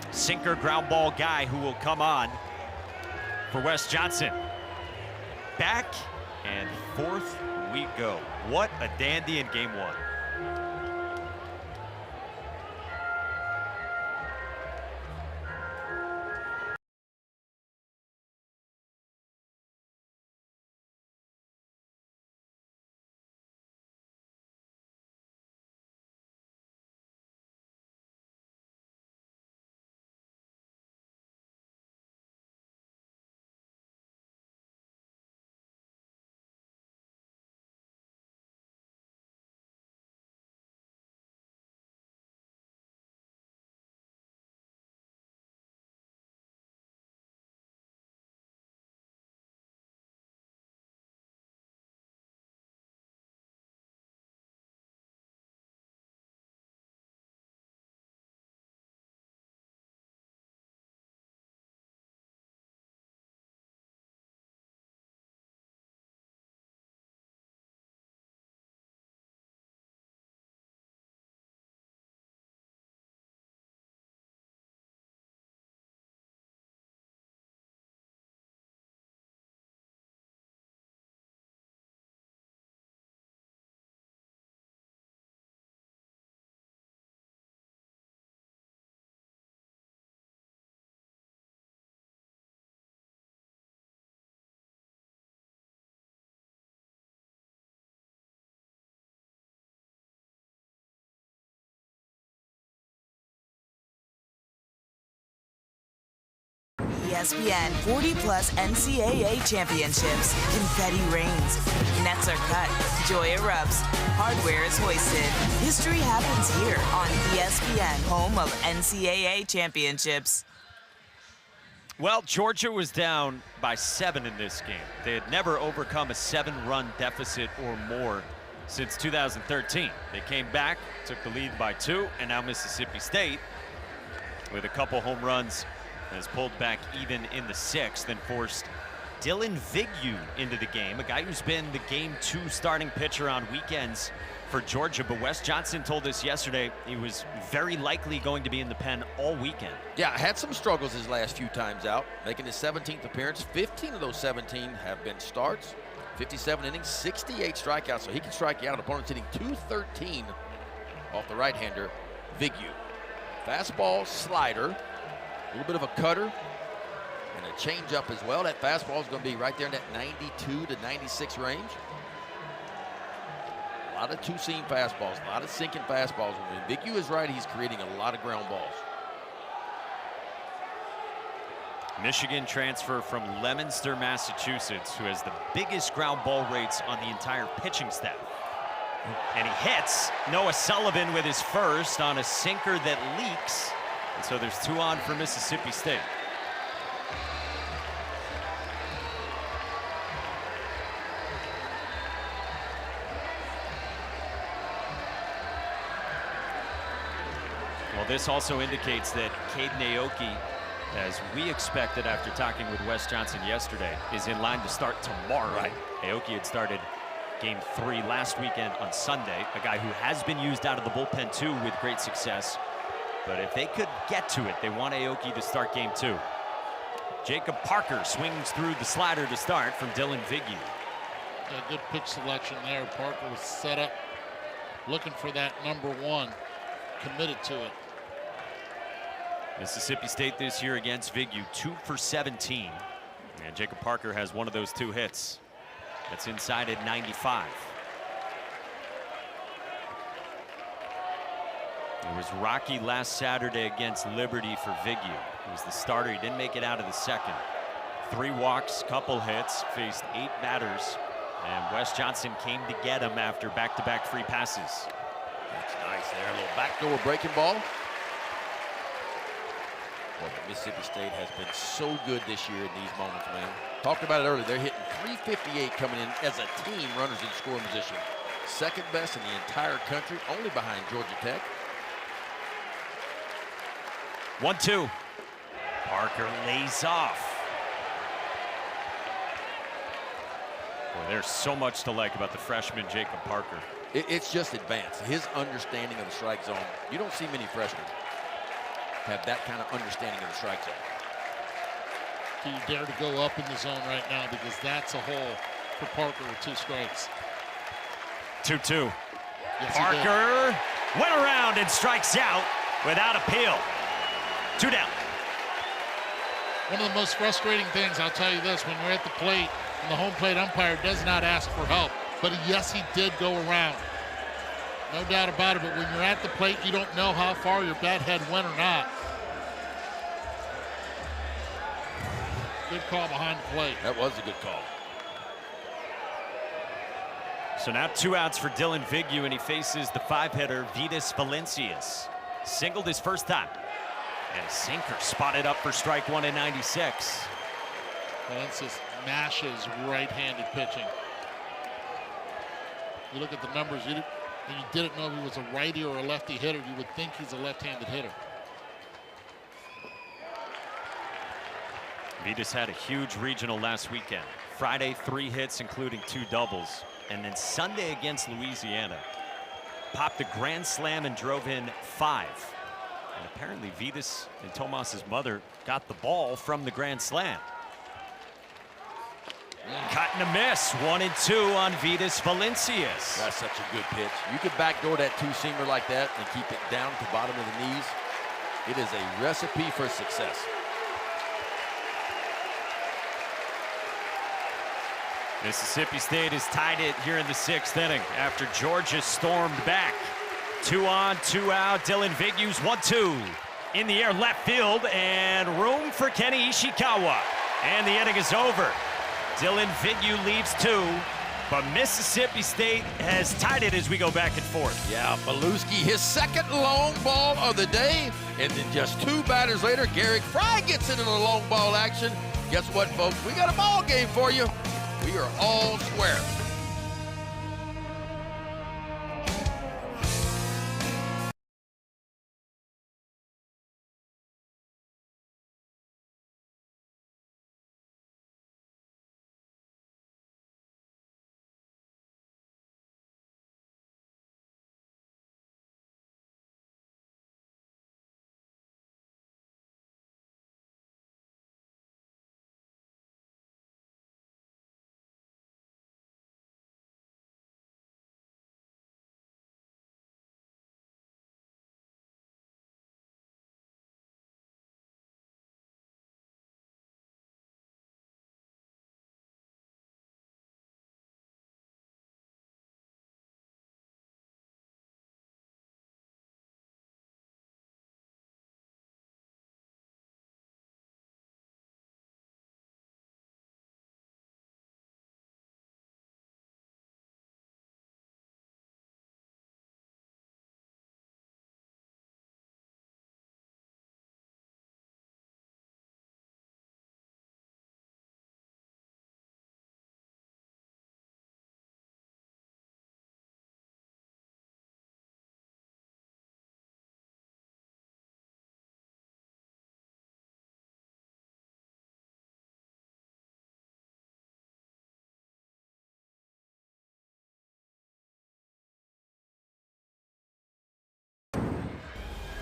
Speaker 1: Sinker ground ball guy who will come on for Wes Johnson. Back and forth we go. What a dandy in game one.
Speaker 8: ESPN 40-plus NCAA championships. Confetti rains. Nets are cut. Joy erupts. Hardware is hoisted. History happens here on ESPN, home of NCAA championships.
Speaker 1: Well, Georgia was down by 7 in this game. They had never overcome a 7-run deficit or more since 2013. They came back, took the lead by 2, and now Mississippi State, with a couple home runs, has pulled back even in the 6th and forced Dylan Vignew into the game, a guy who's been the Game 2 starting pitcher on weekends for Georgia, but Wes Johnson told us yesterday he was very likely going to be in the pen all weekend.
Speaker 3: Yeah, had some struggles his last few times out, making his 17th appearance. 15 of those 17 have been starts, 57 innings, 68 strikeouts, so he can strike you out. Opponents hitting .213 off the right-hander, Vignew. Fastball, slider, a little bit of a cutter, and a changeup as well. That fastball is going to be right there in that 92 to 96 range. A lot of two-seam fastballs, a lot of sinking fastballs. When Vignew is right, he's creating a lot of ground balls.
Speaker 1: Michigan transfer from Leominster, Massachusetts, who has the biggest ground ball rates on the entire pitching staff. And he hits Noah Sullivan with his first on a sinker that leaks. And so there's 2 on for Mississippi State. Well, this also indicates that Caden Aoki, as we expected after talking with Wes Johnson yesterday, is in line to start tomorrow.
Speaker 3: Right.
Speaker 1: Aoki had started Game 3 last weekend on Sunday, a guy who has been used out of the bullpen too with great success. But if they could get to it, they want Aoki to start Game 2. Jacob Parker swings through the slider to start from Dylan Vignew.
Speaker 2: A good pitch selection there. Parker was set up looking for that number 1, committed to it.
Speaker 1: Mississippi State this year against Vignew, 2 for 17. And Jacob Parker has one of those 2 hits. That's inside at 95. It was rocky last Saturday against Liberty for Vignew. He was the starter. He didn't make it out of the second. 3 walks, couple hits, faced 8 batters. And Wes Johnson came to get him after back-to-back free passes.
Speaker 3: That's nice there, a little backdoor breaking ball. Well, Mississippi State has been so good this year in these moments, man. Talked about it earlier. They're hitting .358 coming in as a team, runners in scoring position. Second best in the entire country, only behind Georgia Tech.
Speaker 1: 1-2. Parker lays off. Boy, there's so much to like about the freshman Jacob Parker.
Speaker 3: It's just advanced. His understanding of the strike zone. You don't see many freshmen have that kind of understanding of the strike zone.
Speaker 2: Do you dare to go up in the zone right now, because that's a hole for Parker with 2 strikes.
Speaker 1: 2-2.
Speaker 2: Yes,
Speaker 1: Parker went around and strikes out without appeal. 2 down.
Speaker 2: One of the most frustrating things, I'll tell you this, when you're at the plate and the home plate umpire does not ask for help, but yes, he did go around. No doubt about it, but when you're at the plate, you don't know how far your bat head went or not. Good call behind the plate.
Speaker 3: That was a good call.
Speaker 1: So now 2 outs for Dylan Vignew, and he faces the 5-hitter Vitas Valencias. Singled his first time. And a sinker spotted up for strike 1 at 96.
Speaker 2: Valencias mashes right-handed pitching. You look at the numbers, and you didn't know if he was a righty or a lefty hitter. You would think he's a left-handed hitter.
Speaker 1: Vitas had a huge regional last weekend. Friday, 3 hits, including 2 doubles. And then Sunday against Louisiana, popped a grand slam and drove in 5. And apparently Vitas and Tomas's mother got the ball from the grand slam. Cut and a miss. 1-2 on Vitas Valencias.
Speaker 3: That's such a good pitch. You could backdoor that 2-seamer like that and keep it down to the bottom of the knees. It is a recipe for success.
Speaker 1: Mississippi State has tied it here in the 6th inning after Georgia stormed back. 2 on, 2 out. Dylan Vignew's 1-2 in the air left field, and room for Kenny Ishikawa. And the inning is over. Dylan Vignew leaves 2, but Mississippi State has tied it as we go back and forth.
Speaker 3: Yeah, Maluski, his second long ball of the day, and then just 2 batters later, Garrick Fry gets into the long ball action. Guess what, folks? We got a ball game for you. We are all square.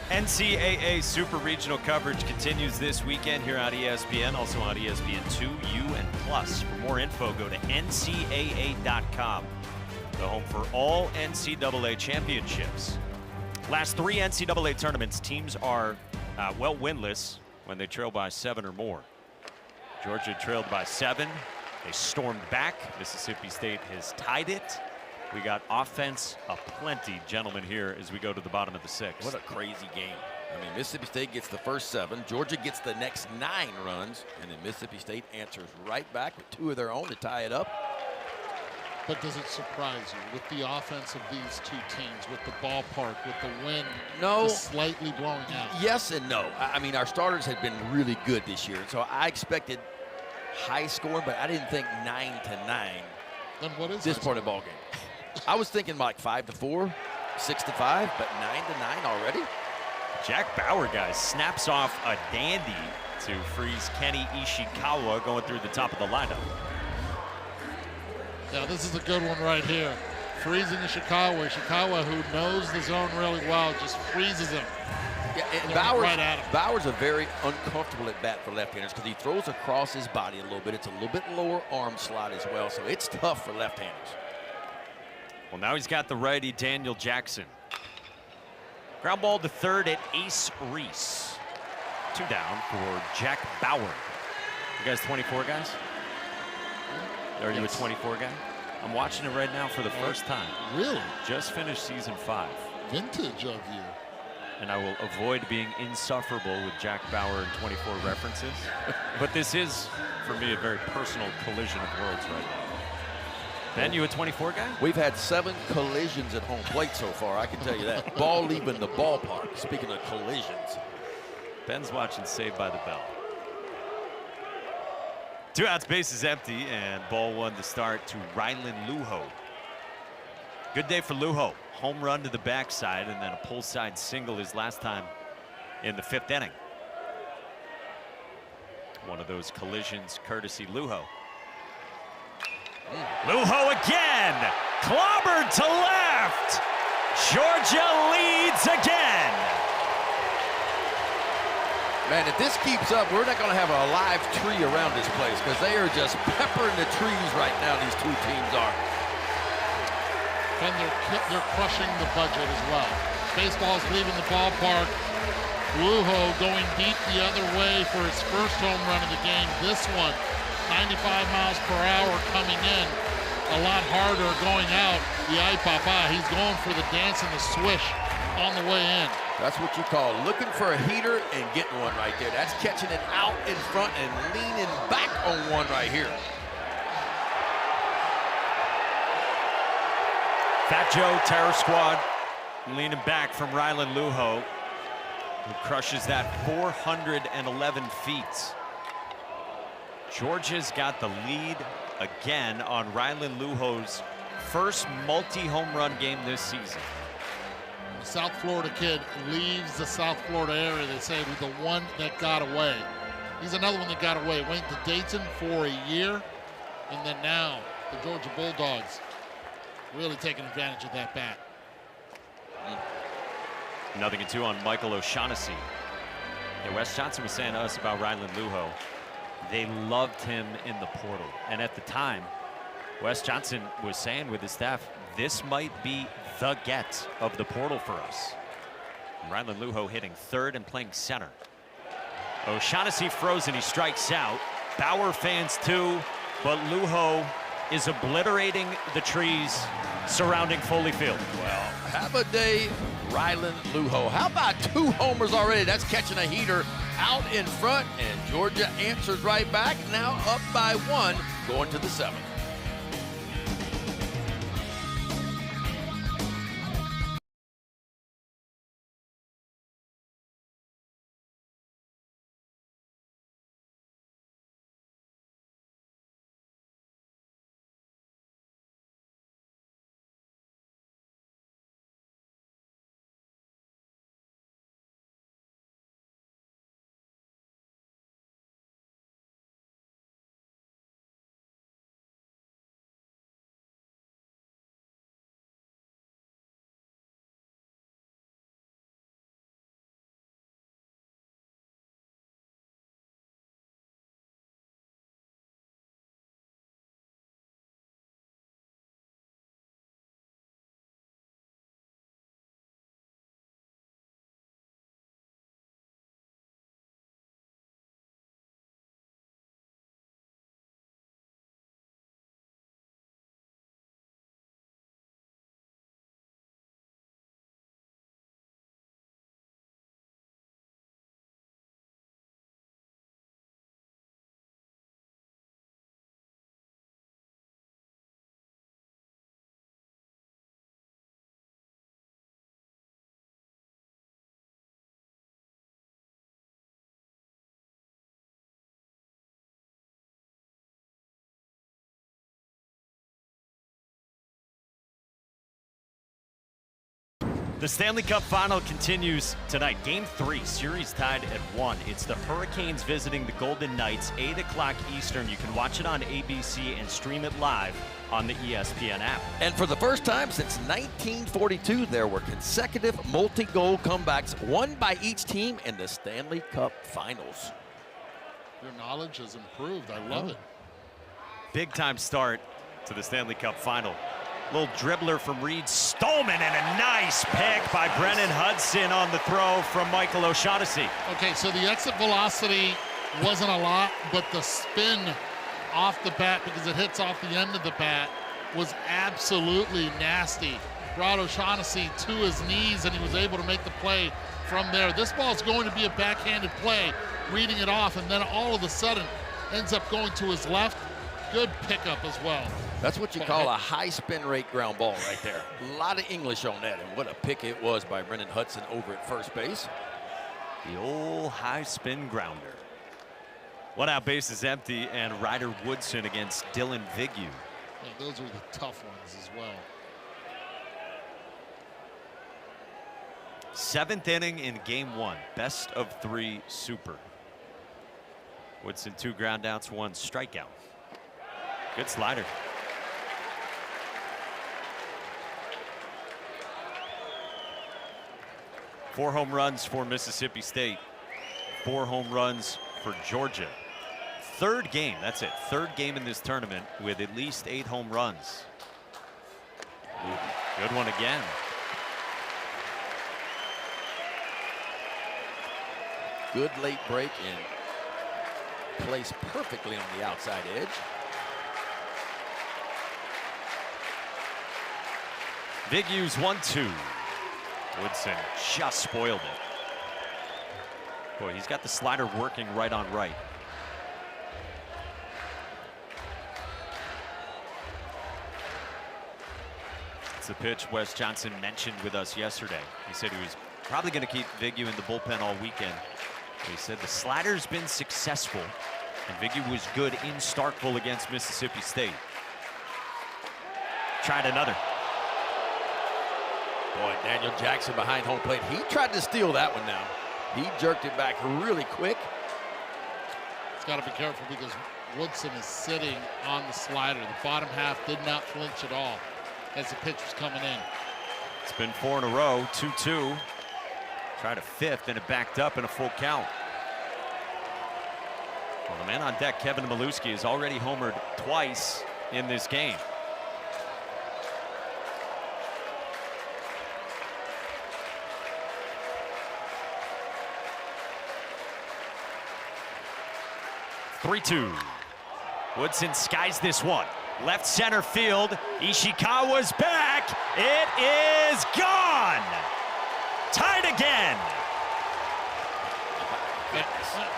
Speaker 1: NCAA Super Regional coverage continues this weekend here on ESPN, also on ESPN2, U, and Plus. For more info, go to ncaa.com, the home for all NCAA championships. Last 3 NCAA tournaments, teams are, winless when they trail by 7 or more. Georgia trailed by 7. They stormed back. Mississippi State has tied it. We got offense aplenty, gentlemen, here as we go to the bottom of the 6th.
Speaker 3: What a crazy game. I mean, Mississippi State gets the first 7. Georgia gets the next 9 runs. And then Mississippi State answers right back with 2 of their own to tie it up.
Speaker 2: But does it surprise you with the offense of these two teams, with the ballpark, with the wind just slightly blowing out?
Speaker 3: Yes and no. I mean, our starters had been really good this year. So I expected high scoring, but I didn't think 9-9.
Speaker 2: Then what is
Speaker 3: this part of the ball game? I was thinking like 5-4, 6-5, but 9-9 already.
Speaker 1: Jack Bauer, guys, snaps off a dandy to freeze Kenny Ishikawa going through the top of the lineup.
Speaker 2: Yeah, this is a good one right here. Freezing Ishikawa. Ishikawa, who knows the zone really well, just freezes him.
Speaker 3: Yeah, and
Speaker 2: right
Speaker 3: Bauer's a very uncomfortable at bat for left-handers because he throws across his body a little bit. It's a little bit lower arm slot as well, so it's tough for left-handers.
Speaker 1: Well, now he's got the righty Daniel Jackson. Ground ball to third at Ace Reese. 2 down for Jack Bauer. You guys 24 guys? Are you a 24 guy? I'm watching it right now for the first time.
Speaker 2: Really?
Speaker 1: Just finished season 5.
Speaker 2: Vintage of you.
Speaker 1: And I will avoid being insufferable with Jack Bauer and 24 references. But this is, for me, a very personal collision of worlds right now. Ben, you a 24 guy?
Speaker 3: We've had 7 collisions at home plate so far, I can tell you that. Ball leaving the ballpark, speaking of collisions.
Speaker 1: Ben's watching Saved by the Bell. 2 outs, base is empty, and ball 1 to start to Rylan Luho. Good day for Luho. Home run to the backside, and then a pull side single his last time in the 5th inning. One of those collisions courtesy Luho. Luho again, clobbered to left. Georgia leads again.
Speaker 3: Man, if this keeps up, we're not going to have a live tree around this place because they are just peppering the trees right now, these 2 teams are.
Speaker 2: And they're crushing the budget as well. Baseball's leaving the ballpark. Luho going deep the other way for his first home run of the game. This one, 95 miles per hour coming in. A lot harder going out. The ay papa, he's going for the dance and the swish on the way in.
Speaker 3: That's what you call looking for a heater and getting one right there. That's catching it out in front and leaning back on one right here.
Speaker 1: Fat Joe, Terror Squad, leaning back from Rylan Luho, who crushes that 411 feet. Georgia's got the lead again on Rylan Luho's first multi-home run game this season.
Speaker 2: The South Florida kid leaves the South Florida area, they say, with the one that got away. He's another one that got away. Went to Dayton for a year, and then now the Georgia Bulldogs really taking advantage of that bat.
Speaker 1: 0-2 on Michael O'Shaughnessy. Yeah, Wes Johnson was saying to us about Rylan Luho. They loved him in the portal. And at the time, Wes Johnson was saying with his staff, this might be the get of the portal for us. And Rylan Luho hitting third and playing center. O'Shaughnessy frozen, he strikes out. Bauer fans too, but Luho is obliterating the trees surrounding Foley Field.
Speaker 3: Well, have a day, Rylan Luho. How about 2 homers already? That's catching a heater out in front, and Georgia answers right back. Now up by 1, going to the 7th.
Speaker 1: The Stanley Cup Final continues tonight. Game 3, series tied at 1. It's the Hurricanes visiting the Golden Knights, 8 o'clock Eastern. You can watch it on ABC and stream it live on the ESPN app.
Speaker 3: And for the first time since 1942, there were consecutive multi-goal comebacks, one by each team in the Stanley Cup Finals.
Speaker 2: Your knowledge has improved. I love it.
Speaker 1: Big time start to the Stanley Cup Final. Little dribbler from Reed Stolman and a nice pick by Brennan Hudson on the throw from Michael O'Shaughnessy.
Speaker 2: Okay, so the exit velocity wasn't a lot, but the spin off the bat, because it hits off the end of the bat, was absolutely nasty. Brought O'Shaughnessy to his knees, and he was able to make the play from there. This ball is going to be a backhanded play, reading it off, and then all of a sudden ends up going to his left. Good pickup as well.
Speaker 3: That's what you call a high spin rate ground ball right there. A lot of English on that, and what a pick it was by Brennan Hudson over at first base.
Speaker 1: The old high spin grounder. One out, base is empty, and Ryder Woodson against Dylan Vignew.
Speaker 2: Yeah, those are the tough ones as well.
Speaker 1: 7th inning in game 1, best of 3 super. Woodson 2 ground outs, 1 strikeout. Good slider. Four home runs for Mississippi State. 4 home runs for Georgia. Third game, that's it. Third game in this tournament with at least 8 home runs. Good one again.
Speaker 3: Good late break and placed perfectly on the outside edge.
Speaker 1: Vignew's 1-2. Woodson just spoiled it. Boy, he's got the slider working right on right. It's the pitch Wes Johnson mentioned with us yesterday. He said he was probably going to keep Vignew in the bullpen all weekend. He said the slider's been successful, and Vignew was good in Starkville against Mississippi State. Tried another.
Speaker 3: Boy, Daniel Jackson behind home plate. He tried to steal that one now. He jerked it back really quick.
Speaker 2: He's got to be careful because Woodson is sitting on the slider. The bottom half did not flinch at all as the pitch was coming in.
Speaker 1: It's been 4 in a row, 2-2. Tried a 5th, and it backed up in a full count. Well, the man on deck, Kevin Milewski, has already homered twice in this game. (3-2). Woodson skies this one. Left center field. Ishikawa's back. It is gone. Tied again.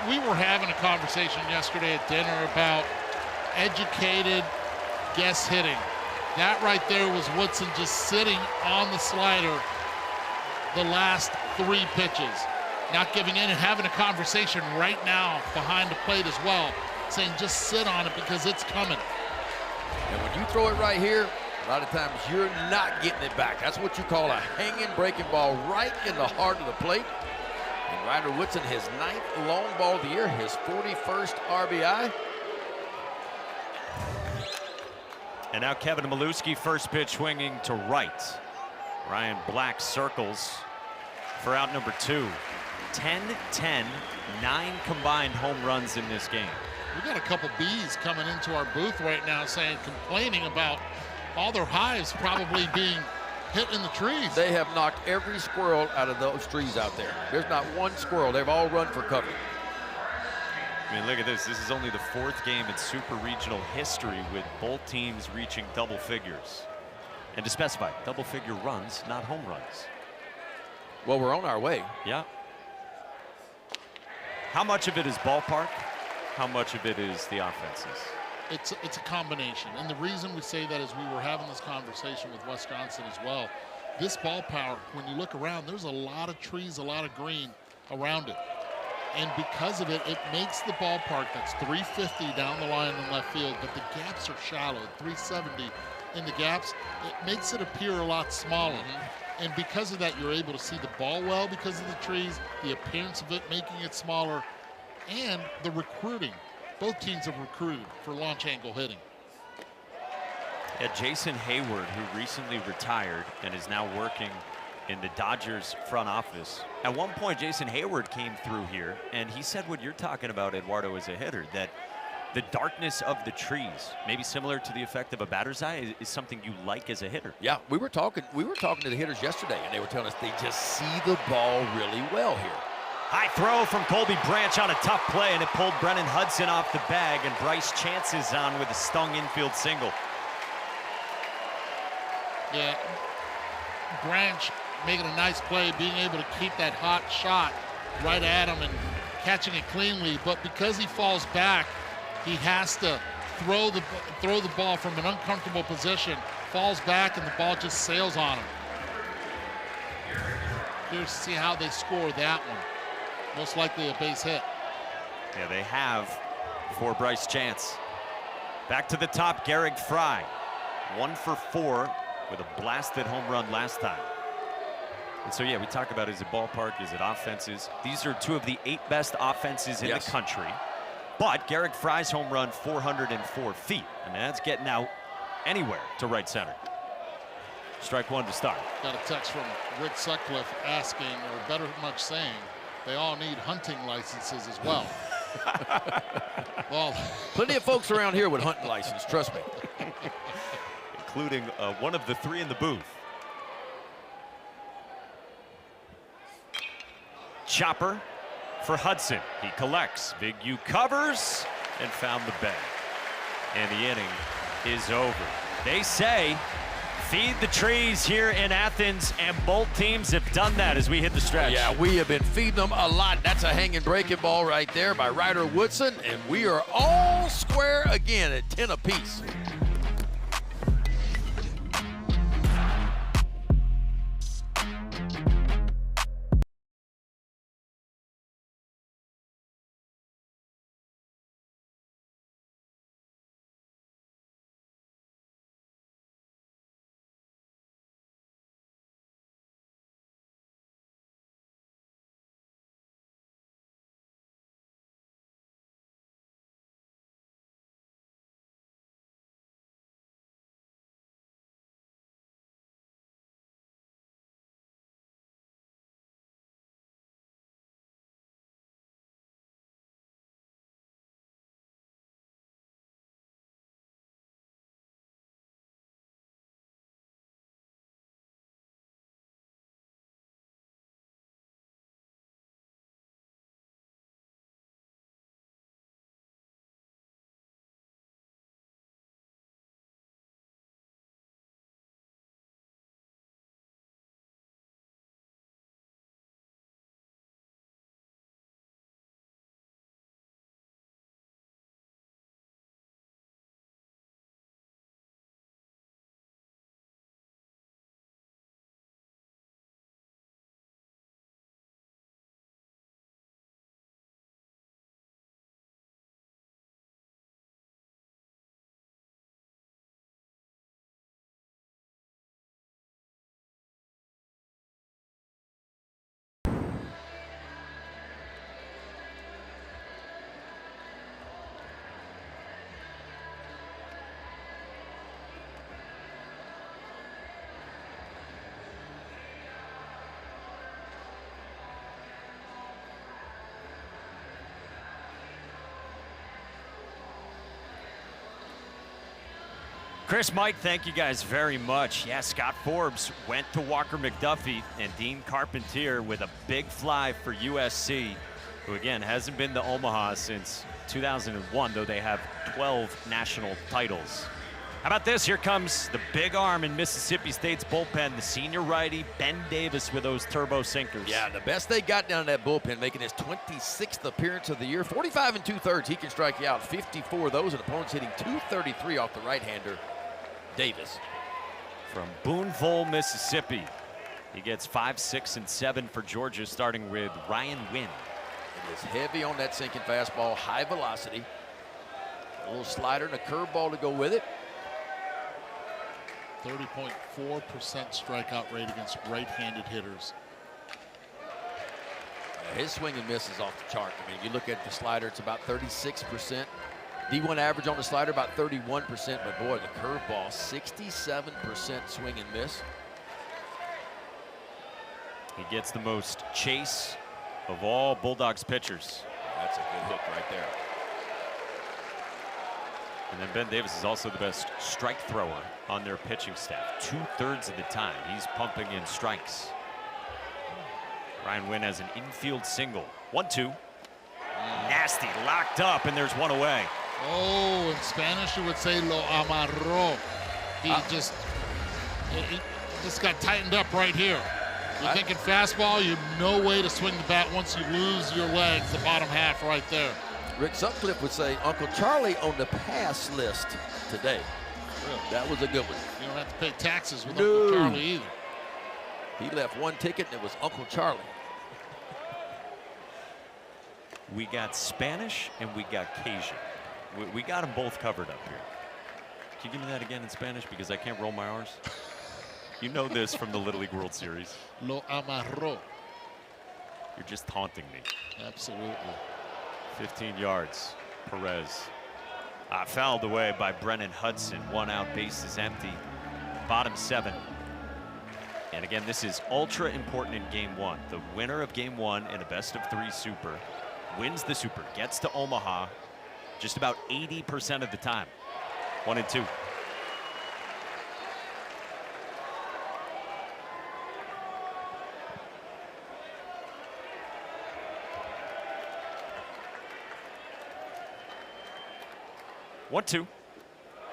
Speaker 2: We were having a conversation yesterday at dinner about educated guess hitting. That right there was Woodson just sitting on the slider the last 3 pitches. Not giving in and having a conversation right now behind the plate as well, saying just sit on it because it's coming.
Speaker 3: And when you throw it right here, a lot of times you're not getting it back. That's what you call a hanging breaking ball right in the heart of the plate. And Ryder Woodson, his 9th long ball of the year, his 41st RBI.
Speaker 1: And now Kevin Milewski, first pitch swinging to right. Ryan Black circles for out number 2. 10-10, 9 combined home runs in this game.
Speaker 2: We got a couple bees coming into our booth right now complaining about all their hives probably being hit in the trees.
Speaker 3: They have knocked every squirrel out of those trees out there. There's not one squirrel. They've all run for cover.
Speaker 1: I mean, look at this. This is only the 4th game in Super Regional history with both teams reaching double figures. And to specify, double figure runs, not home runs.
Speaker 3: Well, we're on our way.
Speaker 1: Yeah. How much of it is ballpark? How much of it is the offenses?
Speaker 2: It's a combination. And the reason we say that is we were having this conversation with Wes Johnson as well. This ballpark, when you look around, there's a lot of trees, a lot of green around it. And because of it, it makes the ballpark that's 350 down the line in left field, but the gaps are shallow, 370 in the gaps. It makes it appear a lot smaller. And because of that, you're able to see the ball well because of the trees, the appearance of it making it smaller, and the recruiting. Both teams have recruited for launch angle hitting.
Speaker 1: Yeah, Jason Hayward, who recently retired and is now working in the Dodgers front office. At one point, Jason Hayward came through here, and he said what you're talking about, Eduardo, as a hitter, that the darkness of the trees, maybe similar to the effect of a batter's eye, is something you like as a hitter.
Speaker 3: Yeah, we were talking to the hitters yesterday, and they were telling us they just see the ball really well here.
Speaker 1: High throw from Colby Branch on a tough play, and it pulled Brennan Hudson off the bag, and Bryce Chances on with a stung infield single.
Speaker 2: Yeah, Branch making a nice play, being able to keep that hot shot right at him and catching it cleanly, but because he falls back, he has to throw the ball from an uncomfortable position, falls back, and the ball just sails on him. Curious to see how they score that one. Most likely a base hit.
Speaker 1: Yeah, they have for Bryce Chance. Back to the top, Garrick Fry. 1 for 4 with a blasted home run last time. And so, yeah, we talk about, is it ballpark, is it offenses? These are 2 of the 8 best offenses in the country. But Garrick Fry's home run, 404 feet. I mean, that's getting out anywhere to right center. Strike 1 to start.
Speaker 2: Got a text from Rick Sutcliffe asking, or better much saying, they all need hunting licenses as well. Well,
Speaker 3: plenty of folks around here with hunting license, trust me.
Speaker 1: Including one of the 3 in the booth. Chopper for Hudson. He collects. Big U covers and found the bag. And the inning is over. They say feed the trees here in Athens, and both teams have done that as we hit the stretch.
Speaker 3: Yeah, we have been feeding them a lot. That's a hanging breaking ball right there by Ryder Woodson, and we are all square again at 10 apiece.
Speaker 1: Chris, Mike, thank you guys very much. Yeah, Scott Forbes went to Walker McDuffie, and Dean Carpentier with a big fly for USC, who again hasn't been to Omaha since 2001, though they have 12 national titles. How about this? Here comes the big arm in Mississippi State's bullpen, the senior righty, Ben Davis, with those turbo sinkers.
Speaker 3: Yeah, the best they got down in that bullpen, making his 26th appearance of the year. 45 2/3, he can strike you out. 54 of those, and opponents hitting 233 off the right-hander, Davis.
Speaker 1: From Boonville, Mississippi. He gets 5, 6, and 7 for Georgia, starting with Ryan Wynn.
Speaker 3: It is heavy on that sinking fastball, high velocity. A little slider and a curveball to go with it.
Speaker 2: 30.4% strikeout rate against right-handed hitters.
Speaker 3: His swing and miss is off the chart. I mean, you look at the slider, it's about 36%. D1 average on the slider, about 31%. But boy, the curveball, 67% swing and miss.
Speaker 1: He gets the most chase of all Bulldogs pitchers.
Speaker 3: That's a good hook right there.
Speaker 1: And then Ben Davis is also the best strike thrower on their pitching staff. 2/3 of the time, he's pumping in strikes. Ryan Wynn has an infield single. 1-2. Nasty, locked up, and there's one away.
Speaker 2: Oh, in Spanish you would say lo amarró. He just got tightened up right here. You're thinking fastball, you have no way to swing the bat once you lose your legs, the bottom half right there.
Speaker 3: Rick Sutcliffe would say Uncle Charlie on the pass list today.
Speaker 2: Really?
Speaker 3: That was a good one.
Speaker 2: You don't have to pay taxes with Uncle Charlie either.
Speaker 3: He left one ticket and it was Uncle Charlie.
Speaker 1: We got Spanish and we got Cajun. We got them both covered up here. Can you give me that again in Spanish? Because I can't roll my R's. You know this from the Little League World Series.
Speaker 2: Lo amarró.
Speaker 1: You're just taunting me.
Speaker 2: Absolutely.
Speaker 1: 15 yards. Perez. Fouled away by Brennan Hudson. 1 out, bases empty. Bottom 7. And again, this is ultra important in game 1. The winner of game 1 in a best-of-3 super wins the super, gets to Omaha just about 80% of the time. 1-2.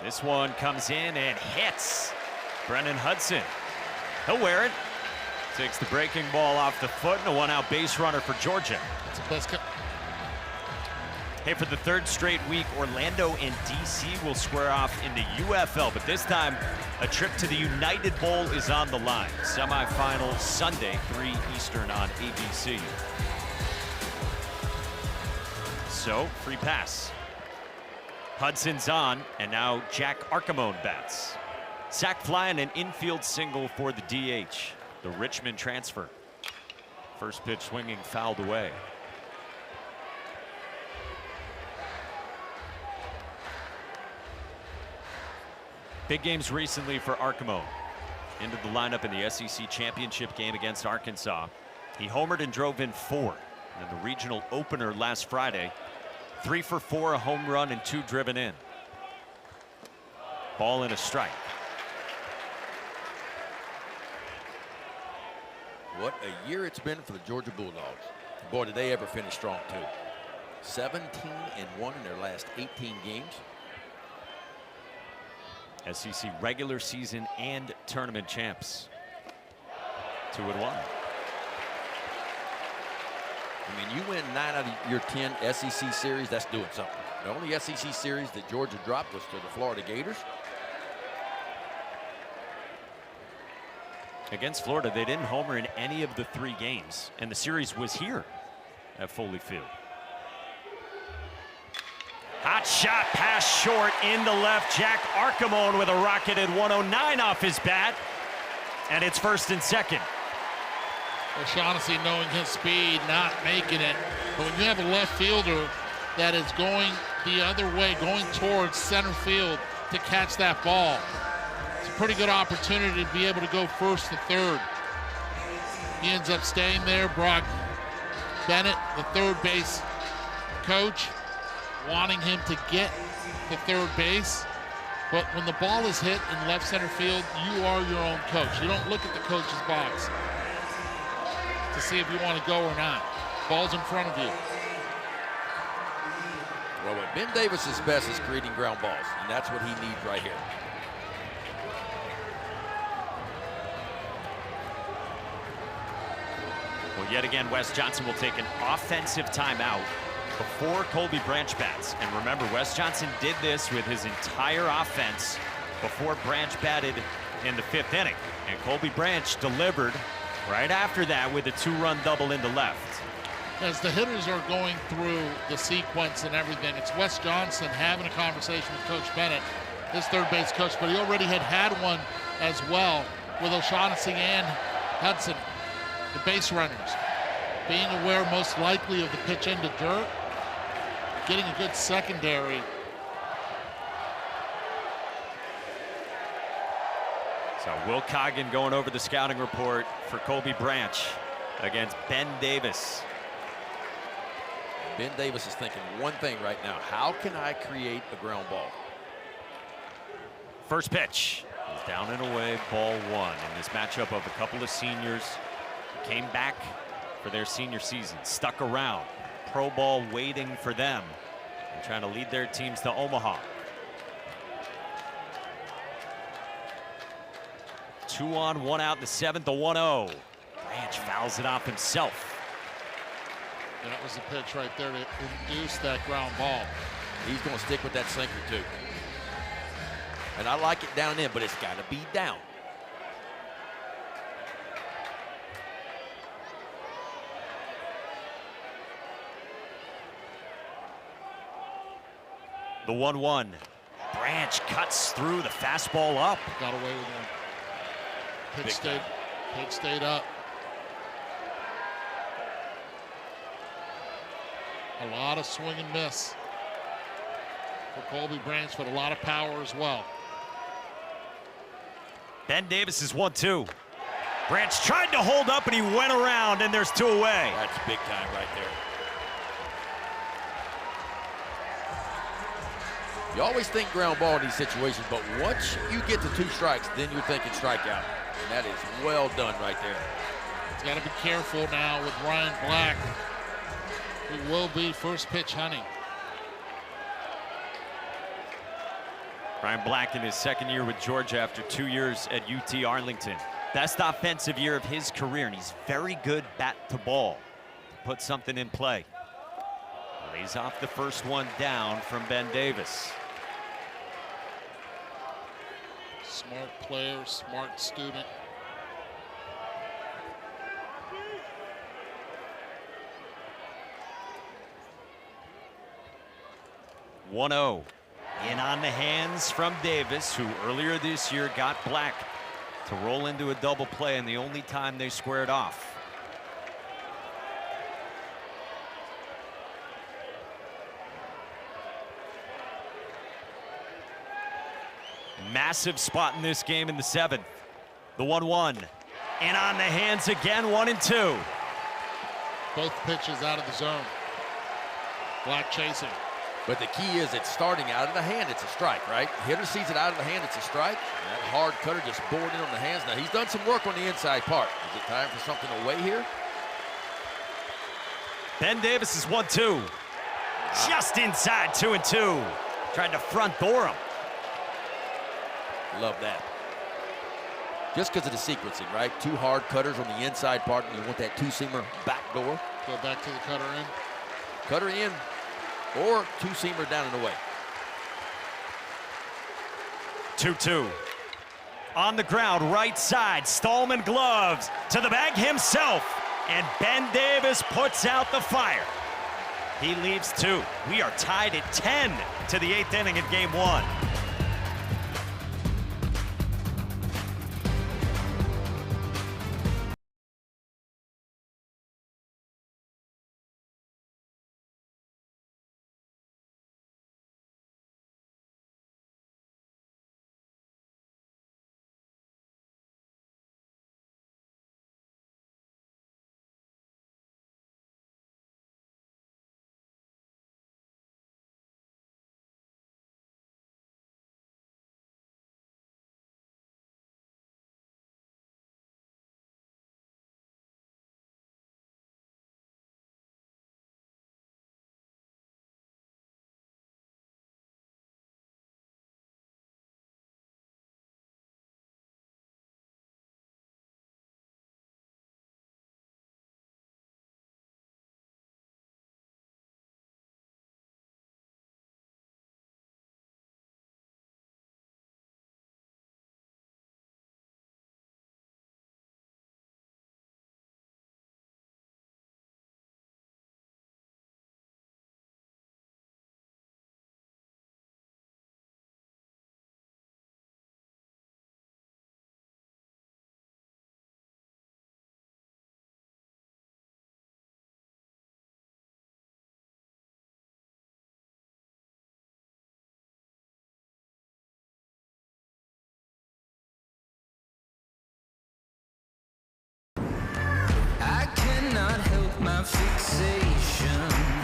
Speaker 1: This one comes in and hits Brennan Hudson. He'll wear it. Takes the breaking ball off the foot and a 1-out base runner for Georgia.
Speaker 2: That's the best.
Speaker 1: Hey, for the 3rd straight week, Orlando and DC will square off in the UFL, but this time a trip to the United Bowl is on the line. Semifinal Sunday, 3 Eastern on ABC. So, free pass. Hudson's on, and now Jack Archimone bats. Sack fly and an infield single for the DH, the Richmond transfer. First pitch swinging, fouled away. Big games recently for Archimone. Into the lineup in the SEC championship game against Arkansas. He homered and drove in 4 in the regional opener last Friday. 3 for 4, a home run and 2 driven in. Ball and a strike.
Speaker 3: What a year it's been for the Georgia Bulldogs. Boy, did they ever finish strong too. 17-1 in their last 18 games.
Speaker 1: SEC regular season and tournament champs. 2-1.
Speaker 3: I mean, you win 9 out of your 10 SEC series, that's doing something. The only SEC series that Georgia dropped was to the Florida Gators.
Speaker 1: Against Florida, they didn't homer in any of the 3 games, and the series was here at Foley Field. Hot shot, pass short into left. Jack Archimone with a rocketed 109 off his bat, and it's 1st and 2nd.
Speaker 2: O'Shaughnessy, knowing his speed, not making it. But when you have a left fielder that is going the other way, going towards center field to catch that ball, it's a pretty good opportunity to be able to go 1st to 3rd. He ends up staying there. Brock Bennett, the 3rd base coach, wanting him to get to 3rd base. But when the ball is hit in left center field, you are your own coach. You don't look at the coach's box to see if you want to go or not. Ball's in front of you.
Speaker 3: Well, what Ben Davis is best is creating ground balls, and that's what he needs right here.
Speaker 1: Well, yet again, Wes Johnson will take an offensive timeout before Colby Branch bats. And remember, Wes Johnson did this with his entire offense before Branch batted in the 5th inning. And Colby Branch delivered right after that with a 2-run double into left.
Speaker 2: As the hitters are going through the sequence and everything, it's Wes Johnson having a conversation with Coach Bennett his third base coach, but he already had one as well with O'Shaughnessy and Hudson, the base runners. Being aware most likely of the pitch into dirt, getting a good secondary.
Speaker 1: So Will Coggin going over the scouting report for Colby Branch against Ben Davis.
Speaker 3: Ben Davis is thinking one thing right now. How can I create a ground ball?
Speaker 1: First pitch is down and away, ball one. In this matchup of a couple of seniors who came back for their senior season, stuck around, pro ball waiting for them, and trying to lead their teams to Omaha. 2 on, 1 out in the 7th, the 1-0. Branch fouls it off himself.
Speaker 2: That was the pitch right there to induce that ground ball.
Speaker 3: He's going to stick with that sinker too. And I like it down in, but it's got to be down.
Speaker 1: The 1-1. Branch cuts through the fastball up.
Speaker 2: Got away with one. Pitch stayed up. A lot of swing and miss for Colby Branch, but a lot of power as well.
Speaker 1: Ben Davis is 1-2. Branch tried to hold up and he went around, and there's 2 away.
Speaker 3: That's big time right there. You always think ground ball in these situations, but once you get to 2 strikes, then you're thinking strikeout. And that is well done right there.
Speaker 2: He's got to be careful now with Ryan Black, who will be first pitch hunting.
Speaker 1: Ryan Black in his 2nd year with Georgia after 2 years at UT Arlington. Best offensive year of his career, and he's very good bat to ball to put something in play. Lays off the first one down from Ben Davis.
Speaker 2: Smart player, smart student.
Speaker 1: One 0. In on the hands from Davis, who earlier this year got Black to roll into a double play, and the only time they squared off. Massive spot in this game in the 7th. The 1-1. And on the hands again, 1 and 2.
Speaker 2: Both pitches out of the zone. Black chasing.
Speaker 3: But the key is it's starting out of the hand. It's a strike, right? Hitter sees it out of the hand. It's a strike. And that hard cutter just bored in on the hands. Now, he's done some work on the inside part. Is it time for something away here?
Speaker 1: Ben Davis is 1-2. Just inside 2 and 2. Tried to front door him.
Speaker 3: Love that. Just because of the sequencing, right? 2 hard cutters on the inside part, and you want that 2-seamer back door.
Speaker 2: Go back to the cutter in.
Speaker 3: Cutter in, or 2-seamer down and away.
Speaker 1: 2-2. On the ground, right side, Stallman gloves to the bag himself, and Ben Davis puts out the fire. He leaves 2. We are tied at 10 to the 8th inning in game 1.
Speaker 4: my fixation.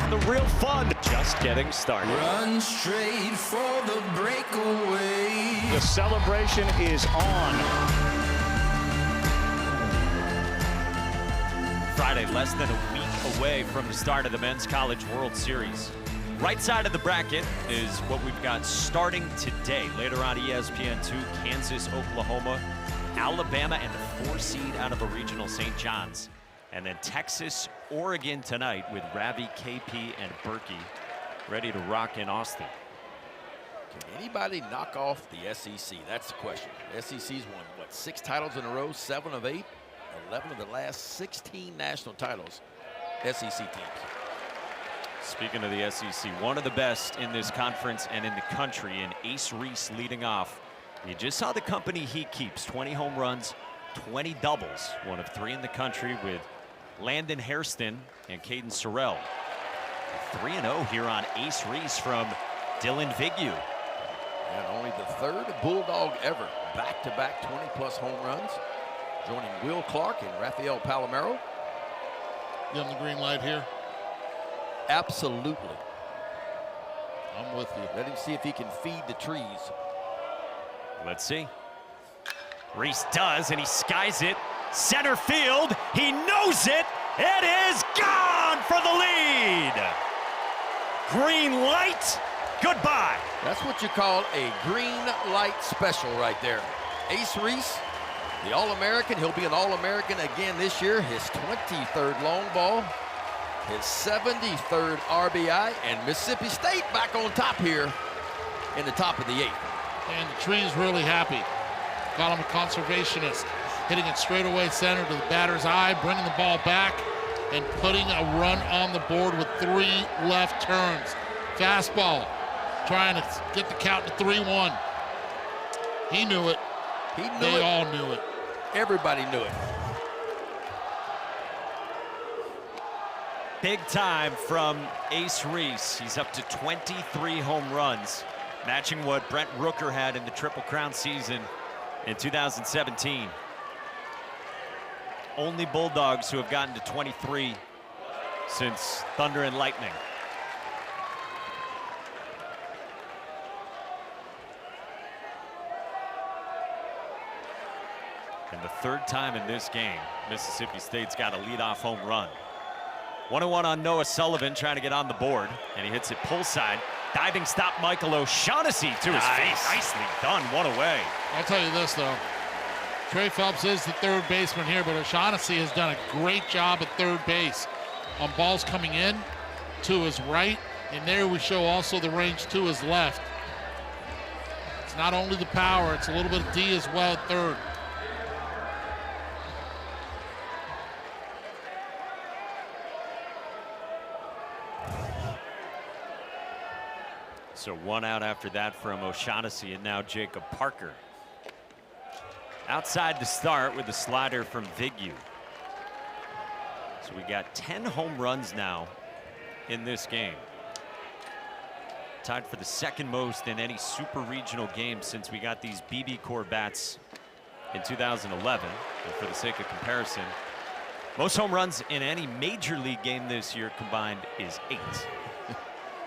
Speaker 1: The real fun just getting started.
Speaker 4: Run straight for the breakaway.
Speaker 7: The celebration is on.
Speaker 1: Friday, less than a week away from the start of the Men's College World Series. Right side of the bracket is what we've got starting today. Later on ESPN2, Kansas, Oklahoma, Alabama, and the 4 seed out of a regional St. John's. And then Texas, Oregon tonight with Ravi, KP, and Berkey ready to rock in Austin.
Speaker 3: Can anybody knock off the SEC? That's the question. The SEC's won, what, 6 titles in a row, 7 of 8, 11 of the last 16 national titles, SEC teams.
Speaker 1: Speaking of the SEC, one of the best in this conference and in the country, and Ace Reese leading off. You just saw the company he keeps, 20 home runs, 20 doubles, one of 3 in the country with Landon Hairston and Caden Sorrell. 3-0 here on Ace Reese from Dylan Vignew.
Speaker 3: And only the 3rd Bulldog ever, back-to-back 20-plus home runs, joining Will Clark and Rafael Palomero.
Speaker 2: Give him the green light here.
Speaker 3: Absolutely.
Speaker 2: I'm with you.
Speaker 3: Let him see if he can feed the trees.
Speaker 1: Let's see. Reese does, and he skies it. Center field, he knows it. It is gone for the lead. Green light, goodbye.
Speaker 3: That's what you call a green light special right there. Ace Reese, the All-American. He'll be an All-American again this year. His 23rd long ball, his 73rd RBI, and Mississippi State back on top here in the top of the 8th.
Speaker 2: And the tree's really happy. Call him a conservationist. Hitting it straight away center to the batter's eye, bringing the ball back, and putting a run on the board with 3 left turns. Fastball, trying to get the count to 3-1. He knew it. They all knew it.
Speaker 3: Everybody knew it.
Speaker 1: Big time from Ace Reese. He's up to 23 home runs, matching what Brent Rooker had in the Triple Crown season in 2017. Only Bulldogs who have gotten to 23 since Thunder and Lightning. And the 3rd time in this game, Mississippi State's got a leadoff home run. 1-1 on Noah Sullivan, trying to get on the board, and he hits it pull side. Diving stop Michael O'Shaughnessy to his face. Nicely done, 1 away.
Speaker 2: I'll tell you this, though. Trey Phelps is the 3rd baseman here, but O'Shaughnessy has done a great job at 3rd base on balls coming in to his right, and there we show also the range to his left. It's not only the power, it's a little bit of D as well at 3rd.
Speaker 1: So 1 out after that from O'Shaughnessy, and now Jacob Parker. Outside to start with the slider from Vignew. So we got 10 home runs now in this game. Tied for the 2nd most in any super regional game since we got these BB Core bats in 2011. And for the sake of comparison, most home runs in any major league game this year combined is 8.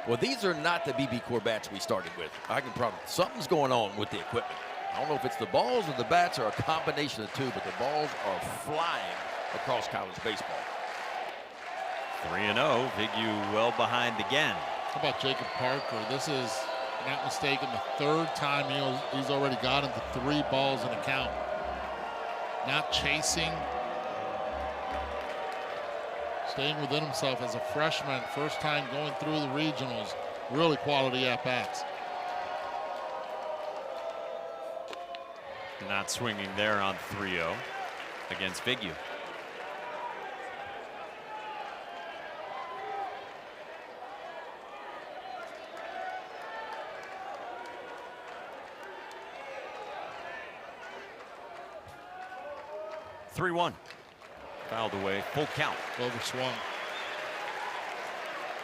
Speaker 3: Well, these are not the BB Core bats we started with. I can promise something's going on with the equipment. I don't know if it's the balls or the bats or a combination of the 2, but the balls are flying across college baseball.
Speaker 1: 3-0, Vignew well behind again.
Speaker 2: How about Jacob Parker? This is, if I'm not mistaken, the 3rd time he's already got into 3 balls in a count. Not chasing. Staying within himself as a freshman, first time going through the regionals. Really quality at-bats.
Speaker 1: Not swinging there on 3-0 against Vignew. (3-1). Fouled away, full count.
Speaker 2: Overswung.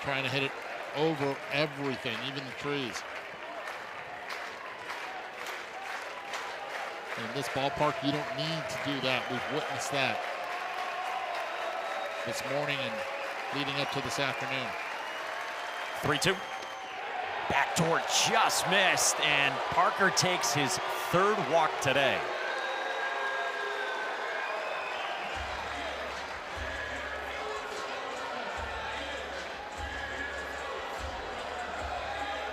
Speaker 2: Trying to hit it over everything, even the trees. In this ballpark, you don't need to do that. We've witnessed that this morning, and leading up to this afternoon.
Speaker 1: 3-2. Backdoor just missed, and Parker takes his third walk today.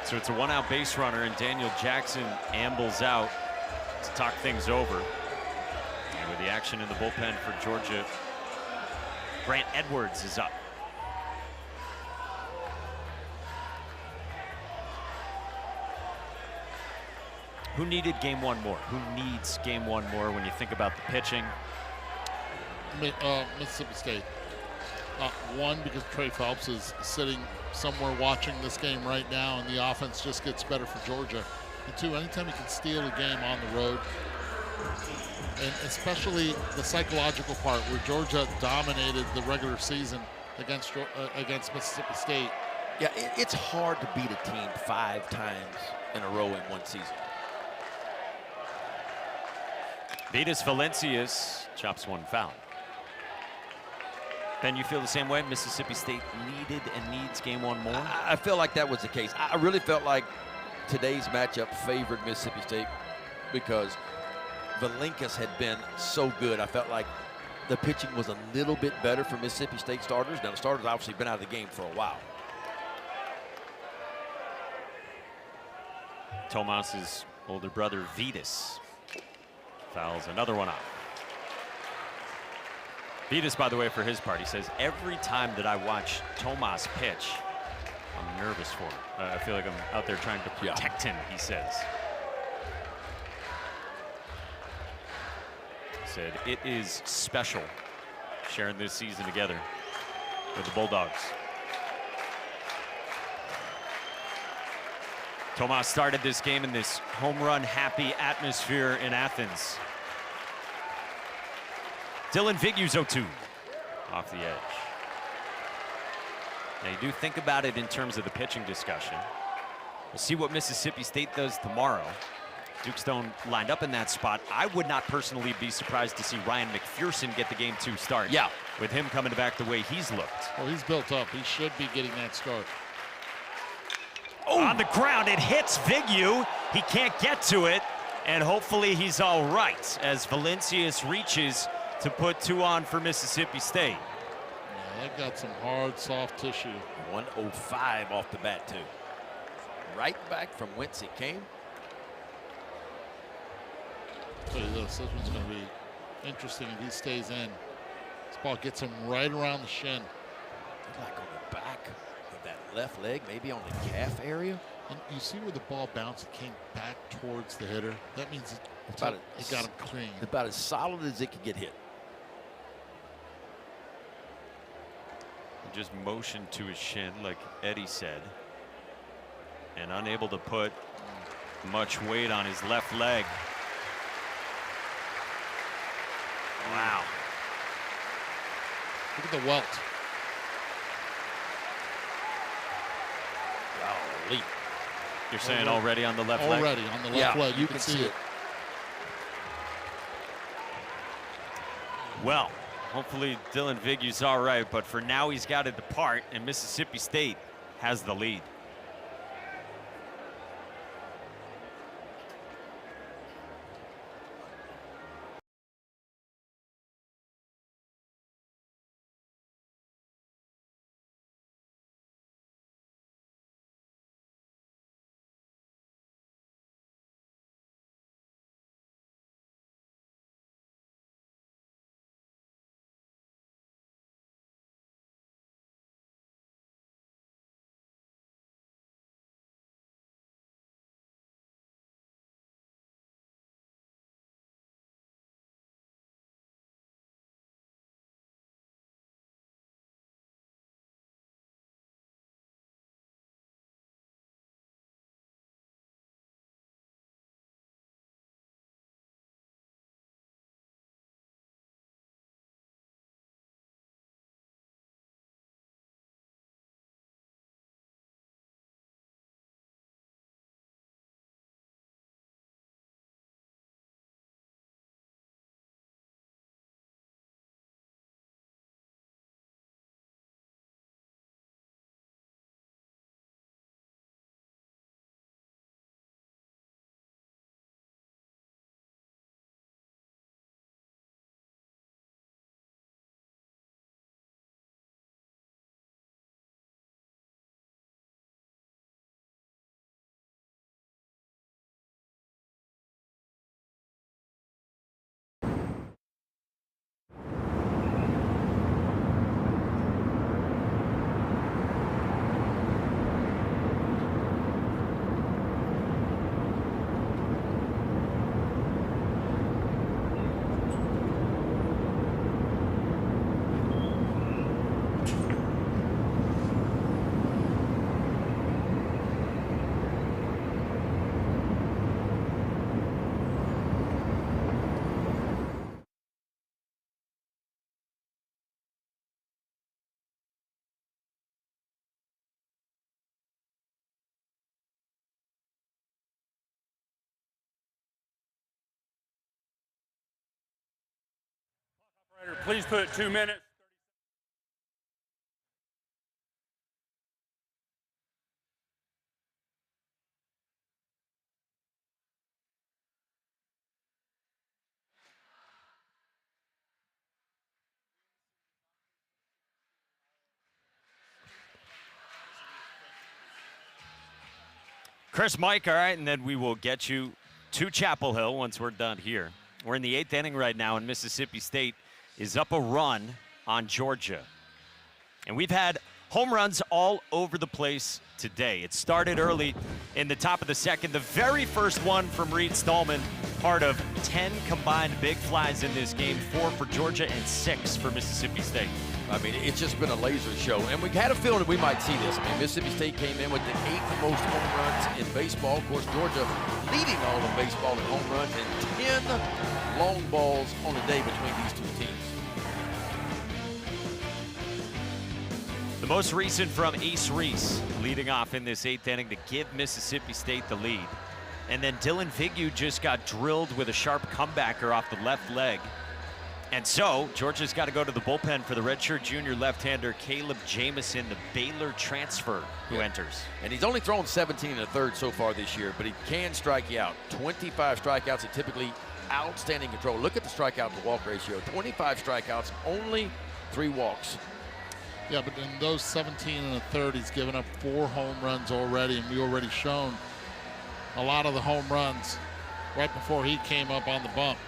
Speaker 1: So it's a one-out base runner, and Daniel Jackson ambles out to talk things over. And with the action in the bullpen for Georgia, Grant Edwards is up. Who needed game one more? Who needs game one more when you think about the pitching?
Speaker 2: Mississippi State. One, because Trey Phelps is sitting somewhere watching this game right now, and the offense just gets better for Georgia. And two, anytime you can steal a game on the road, and especially the psychological part where Georgia dominated the regular season against Mississippi State.
Speaker 3: Yeah, it's hard to beat a team 5 times in a row in one season.
Speaker 1: Vitas Valencias chops one foul. Ben, you feel the same way? Mississippi State needed and needs game one more?
Speaker 3: I feel like that was the case. I really felt like today's matchup favored Mississippi State because Valencias had been so good. I felt like the pitching was a little bit better for Mississippi State starters. Now, the starters obviously been out of the game for a while.
Speaker 1: Tomas's older brother, Vitas, fouls another one off. Vitas, by the way, for his part, he says, every time that I watch Tomas pitch, I'm nervous for him. I feel like I'm out there trying to protect him, he says. He said, it is special sharing this season together with the Bulldogs. Tomas started this game in this home run happy atmosphere in Athens. Dylan Vignews 0-2 off the edge. Now you do think about it in terms of the pitching discussion. We'll see what Mississippi State does tomorrow. Duke Stone lined up in that spot. I would not personally be surprised to see Ryan McPherson get the game 2 start.
Speaker 3: Yeah.
Speaker 1: With him coming back the way he's looked.
Speaker 2: Well, he's built up. He should be getting that start.
Speaker 1: Oh. On the ground, it hits Vignew. He can't get to it, and hopefully he's all right as Valencias reaches to put 2 on for Mississippi State.
Speaker 2: Yeah, that got some hard, soft tissue.
Speaker 3: 105 off the bat, too. Right back from whence it came.
Speaker 2: I'll tell you this one's going to be interesting if he stays in. This ball gets him right around the shin.
Speaker 3: Like on the back of that left leg, maybe on the calf area.
Speaker 2: And you see where the ball bounced, it came back towards the hitter. That means it got him clean.
Speaker 3: About as solid as it could get hit.
Speaker 1: Just motioned to his shin, like Eddie said, and unable to put much weight on his left leg. Wow.
Speaker 2: Look at the welt.
Speaker 3: Golly.
Speaker 1: You're saying already on the left leg?
Speaker 2: Already on the left leg. You can see it.
Speaker 1: Well, hopefully Dylan Vignew's all right, but for now he's got to depart, and Mississippi State has the lead.
Speaker 7: Please put 2 minutes.
Speaker 1: Chris, Mike, all right, and then we will get you to Chapel Hill once we're done here. We're in the 8th inning right now, and Mississippi State is up a run on Georgia. And we've had home runs all over the place today. It started early in the top of the second. The very first one from Reed Stallman, part of 10 combined big flies in this game, 4 for Georgia and 6 for Mississippi State.
Speaker 3: I mean, it's just been a laser show, and we had a feeling that we might see this. I mean, Mississippi State came in with the 8th most home runs in baseball. Of course, Georgia leading all of baseball in home runs, and 10 long balls on the day between these two teams.
Speaker 1: The most recent from Ace Reese, leading off in this 8th inning to give Mississippi State the lead. And then Dylan Vigue just got drilled with a sharp comebacker off the left leg. And so, Georgia's got to go to the bullpen for the redshirt junior left-hander Caleb Jamison, the Baylor transfer who enters.
Speaker 3: And he's only thrown 17 1/3 so far this year, but he can strike you out. 25 strikeouts and typically outstanding control. Look at the strikeout to walk ratio. 25 strikeouts, only 3 walks.
Speaker 2: Yeah, but in those 17 1/3, he's given up 4 home runs already, and we already shown a lot of the home runs right before he came up on the bump.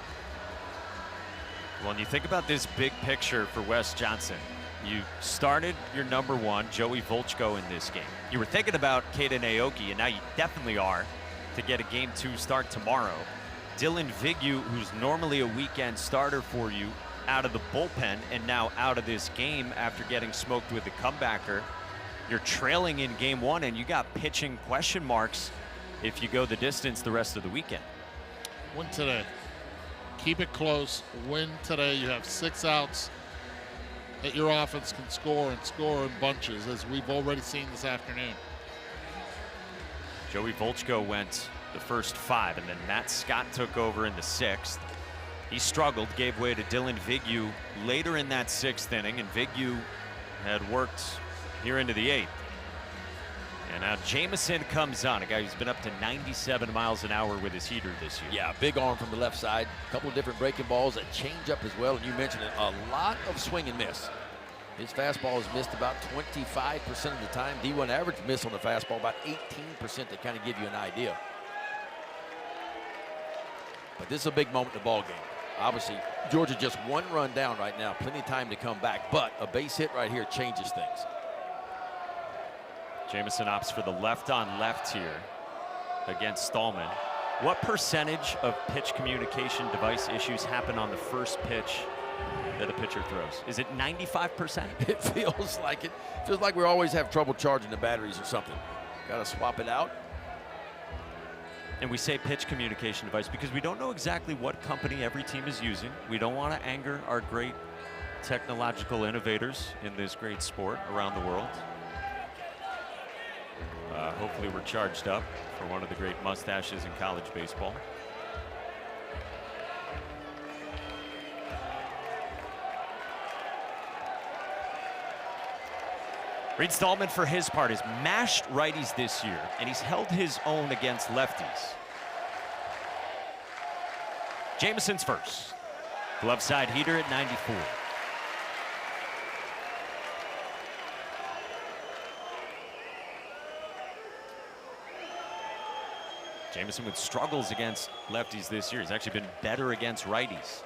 Speaker 1: Well, when you think about this big picture for Wes Johnson, you started your number 1, Joey Volchko, in this game. You were thinking about Caden Aoki, and now you definitely are to get a Game 2 start tomorrow. Dylan Vigue, who's normally a weekend starter for you, out of the bullpen and now out of this game after getting smoked with the comebacker. You're trailing in Game 1, and you got pitching question marks if you go the distance the rest of the weekend.
Speaker 2: Win today. Keep it close. Win today. You have 6 outs that your offense can score and score in bunches, as we've already seen this afternoon.
Speaker 1: Joey Volchko went the first 5, and then Matt Scott took over in the 6th. He struggled, gave way to Dylan Vigue later in that 6th inning, and Vigue had worked here into the 8th. And now Jamison comes on, a guy who's been up to 97 miles an hour with his heater this year.
Speaker 3: Yeah, big arm from the left side, a couple of different breaking balls, a changeup as well, and you mentioned it, a lot of swing and miss. His fastball is missed about 25% of the time. D1 average miss on the fastball about 18% to kind of give you an idea. But this is a big moment in the ball game. Obviously, Georgia just 1 run down right now, plenty of time to come back, but a base hit right here changes things.
Speaker 1: Jamison opts for the left on left here against Stallman. What percentage of pitch communication device issues happen on the first pitch that a pitcher throws? Is it 95%?
Speaker 3: It feels like it. Feels like we always have trouble charging the batteries or something. Got to swap it out.
Speaker 1: And we say pitch communication device because we don't know exactly what company every team is using. We don't want to anger our great technological innovators in this great sport around the world. Hopefully we're charged up for one of the great mustaches in college baseball. Reed Stallman, for his part, has mashed righties this year, and he's held his own against lefties. Jamison's first. Glove side heater at 94. Jamison with struggles against lefties this year. He's actually been better against righties.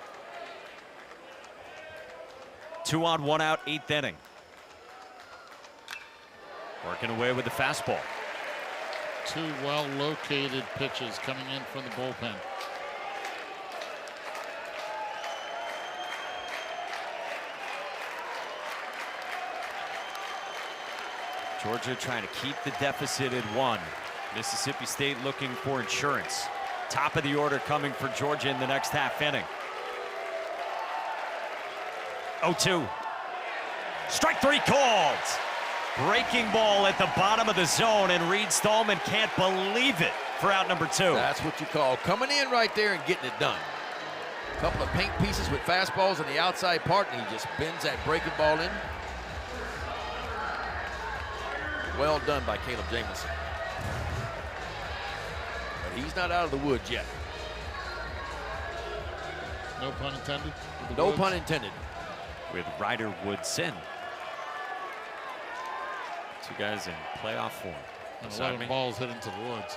Speaker 1: 2 on, 1 out, 8th inning. Working away with the fastball.
Speaker 2: 2 well-located pitches coming in from the bullpen.
Speaker 1: Georgia trying to keep the deficit at 1. Mississippi State looking for insurance. Top of the order coming for Georgia in the next half inning. 0-2. Strike 3 called. Breaking ball at the bottom of the zone, and Reed Stallman can't believe it for out number 2.
Speaker 3: That's what you call coming in right there and getting it done. A couple of paint pieces with fastballs on the outside part, and he just bends that breaking ball in. Well done by Caleb Jamison. But he's not out of the woods yet.
Speaker 2: No pun intended.
Speaker 3: No pun intended.
Speaker 1: With Ryder Woodson. Two guys in playoff form.
Speaker 2: And 11 balls hit into the woods.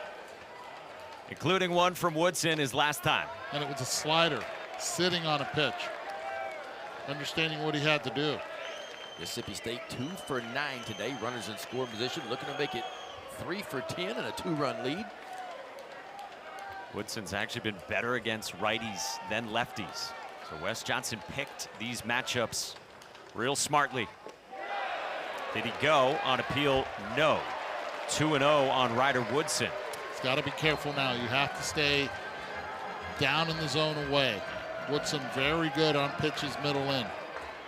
Speaker 1: Including one from Woodson his last time.
Speaker 2: And it was a slider sitting on a pitch. Understanding what he had to do.
Speaker 3: Mississippi State 2 for 9 today. Runners in score position, looking to make it 3 for 10 and a 2-run lead.
Speaker 1: Woodson's actually been better against righties than lefties. So Wes Johnson picked these matchups real smartly. Did he go on appeal? No. 2-0 on Ryder Woodson.
Speaker 2: He's got to be careful now. You have to stay down in the zone away. Woodson very good on pitches middle in.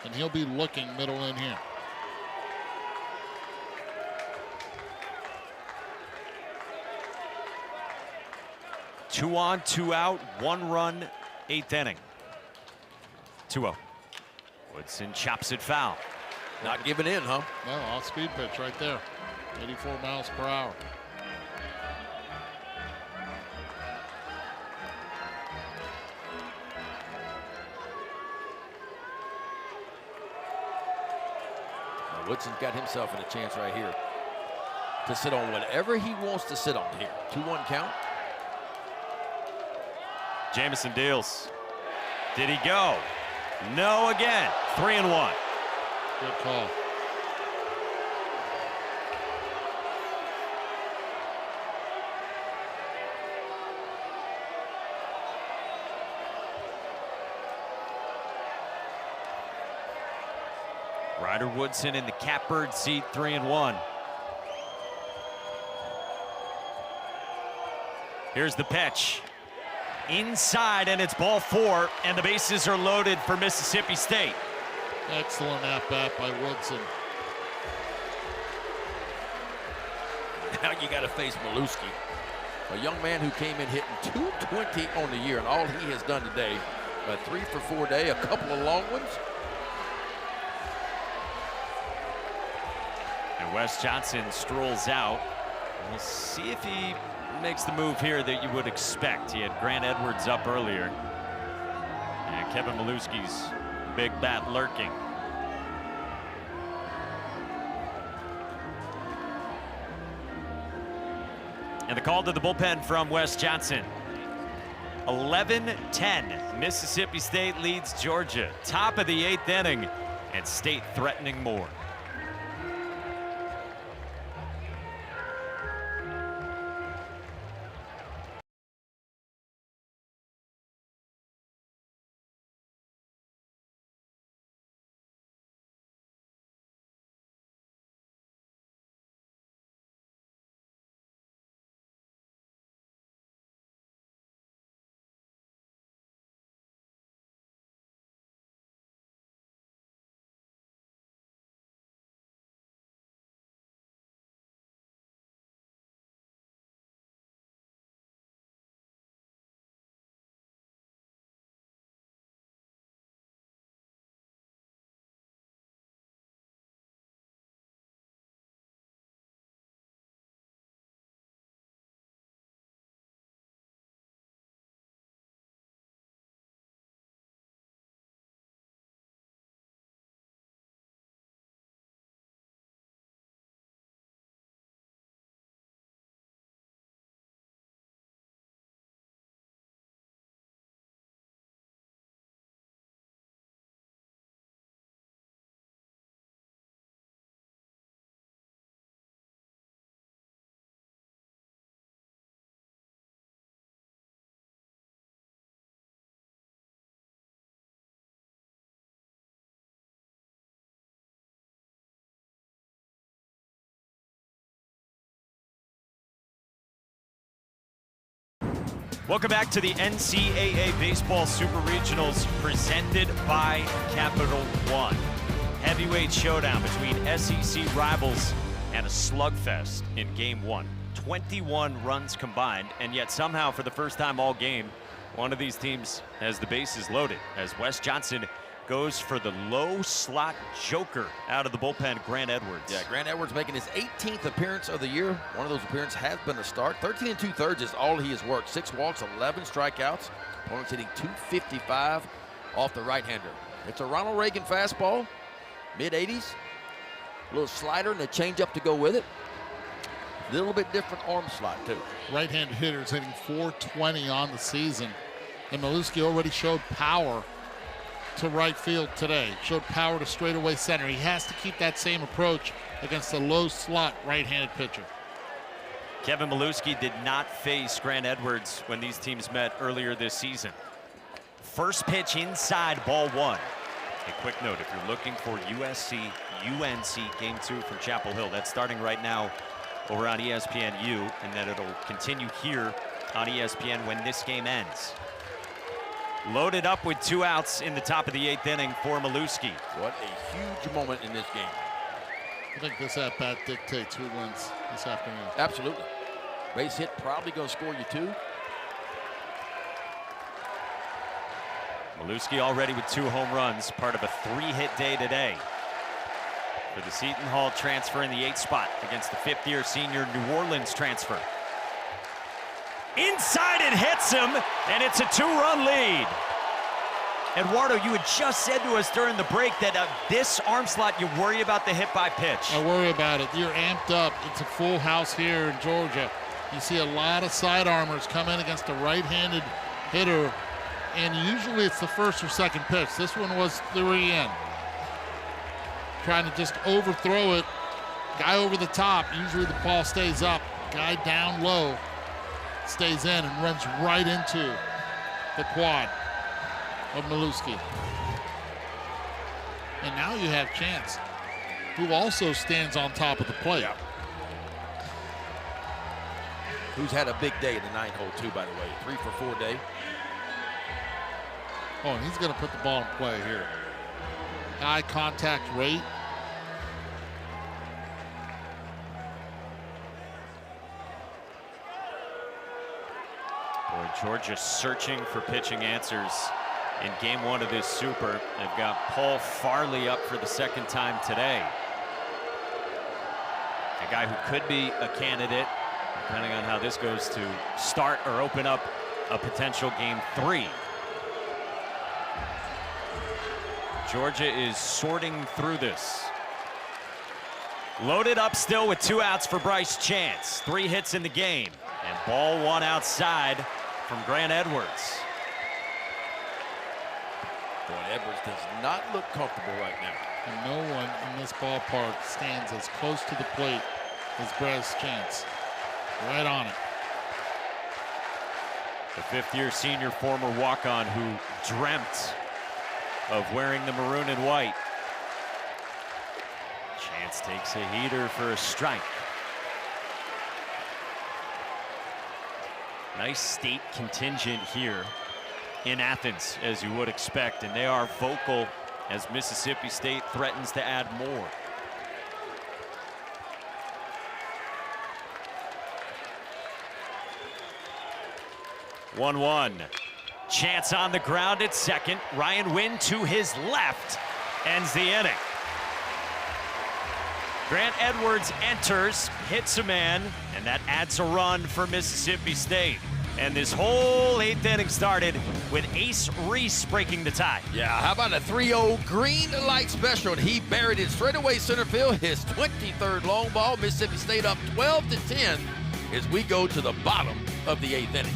Speaker 2: And he'll be looking middle in here.
Speaker 1: Two on, two out, 1 run, 8th inning. 2-0. Woodson chops it foul.
Speaker 3: Not giving in, huh?
Speaker 2: No, off-speed pitch right there. 84 miles per hour.
Speaker 3: Now Woodson's got himself in a chance right here to sit on whatever he wants to sit on here. 2-1 count.
Speaker 1: Jamison deals. Did he go? No again. 3-1.
Speaker 2: Good call.
Speaker 1: Ryder Woodson in the catbird seat, 3-1. Here's the pitch. Inside, and it's ball 4, and the bases are loaded for Mississippi State.
Speaker 2: Excellent at-bat by Woodson.
Speaker 3: Now you got to face Maluski, a young man who came in hitting 220 on the year, and all he has done today, a 3 for 4 day, a couple of long ones.
Speaker 1: And Wes Johnson strolls out. We'll see if he makes the move here that you would expect. He had Grant Edwards up earlier. And Kevin Maluski's big bat lurking. And the call to the bullpen from Wes Johnson. 11-10. Mississippi State leads Georgia. Top of the 8th inning, and State threatening more. Welcome back to the NCAA Baseball Super Regionals presented by Capital One. Heavyweight showdown between SEC rivals and a slugfest in Game 1. 21 runs combined, and yet somehow for the first time all game, One of these teams has the bases loaded as Wes Johnson goes for the low slot joker out of the bullpen, Grant Edwards.
Speaker 3: Yeah, Grant Edwards making his 18th appearance of the year. One of those appearances has been a start. 13 2/3 is all he has worked. 6 walks, 11 strikeouts. Opponent's hitting .255 off the right-hander. It's a Ronald Reagan fastball, mid-80s. A little slider and a changeup to go with it. A little bit different arm slot, too.
Speaker 2: Right-handed hitters hitting .420 on the season. And Milewski already showed power to right field today. Showed power to straightaway center. He has to keep that same approach against a low slot right-handed pitcher.
Speaker 1: Kevin Milewski did not face Grant Edwards when these teams met earlier this season. First pitch inside, ball 1. A quick note, if you're looking for USC UNC game 2 from Chapel Hill, that's starting right now over on ESPNU, and then it'll continue here on ESPN when this game ends. Loaded up with 2 outs in the top of the 8th inning for Milewski.
Speaker 3: What a huge moment in this game.
Speaker 2: I think this at-bat dictates who wins this afternoon.
Speaker 3: Absolutely. Base hit probably going to score you 2.
Speaker 1: Milewski already with 2 home runs, part of a 3-hit day today for the Seton Hall transfer in the 8th spot against the 5th-year senior New Orleans transfer. Inside, it hits him, and it's a 2-run lead. Eduardo, you had just said to us during the break that this arm slot, you worry about the hit by pitch.
Speaker 2: I worry about it. You're amped up. It's a full house here in Georgia. You see a lot of sidearmers come in against a right-handed hitter, and usually it's the first or second pitch. This one was 3 in. Trying to just overthrow it. Guy over the top. Usually the ball stays up. Guy down low stays in and runs right into the quad of Milewski. And now you have Chance, who also stands on top of the plate.
Speaker 3: Yeah. Who's had a big day in the 9th hole too, by the way. 3 for 4 day.
Speaker 2: Oh, and he's going to put the ball in play here. Eye contact rate.
Speaker 1: Boy, Georgia searching for pitching answers in game 1 of this Super. They've got Paul Farley up for the 2nd time today. A guy who could be a candidate, depending on how this goes, to start or open up a potential game 3. Georgia is sorting through this. Loaded up still with 2 outs for Bryce Chance. 3 hits in the game. And ball 1 outside from Grant Edwards.
Speaker 3: Boy, Edwards does not look comfortable right now.
Speaker 2: And no one in this ballpark stands as close to the plate as Bryce Chance. Right on it.
Speaker 1: The 5th-year senior former walk-on who dreamt of wearing the maroon and white. Chance takes a heater for a strike. Nice state contingent here in Athens, as you would expect, and they are vocal as Mississippi State threatens to add more. One. Chance on the ground at second. Ryan Wynn to his left ends the inning. Grant Edwards enters, hits a man, and that adds a run for Mississippi State. And this whole 8th inning started with Ace Reese breaking the tie.
Speaker 3: Yeah, how about a 3-0 green light special? And he buried it straight away center field. His 23rd long ball. Mississippi State up 12-10 as we go to the bottom of the 8th inning.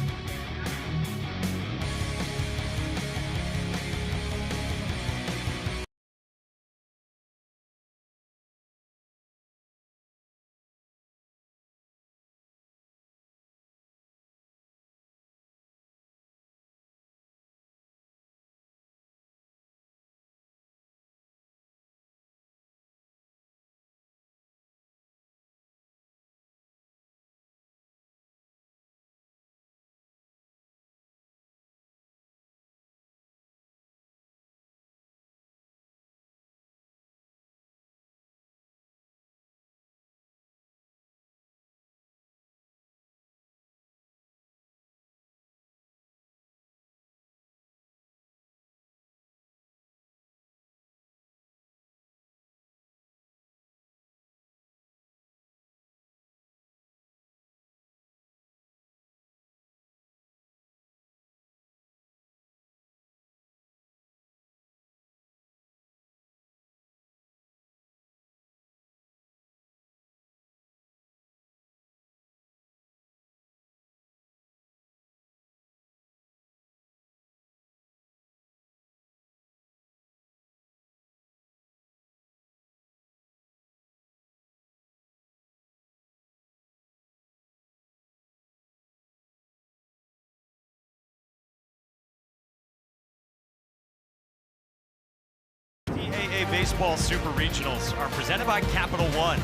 Speaker 1: Baseball Super Regionals are presented by Capital One.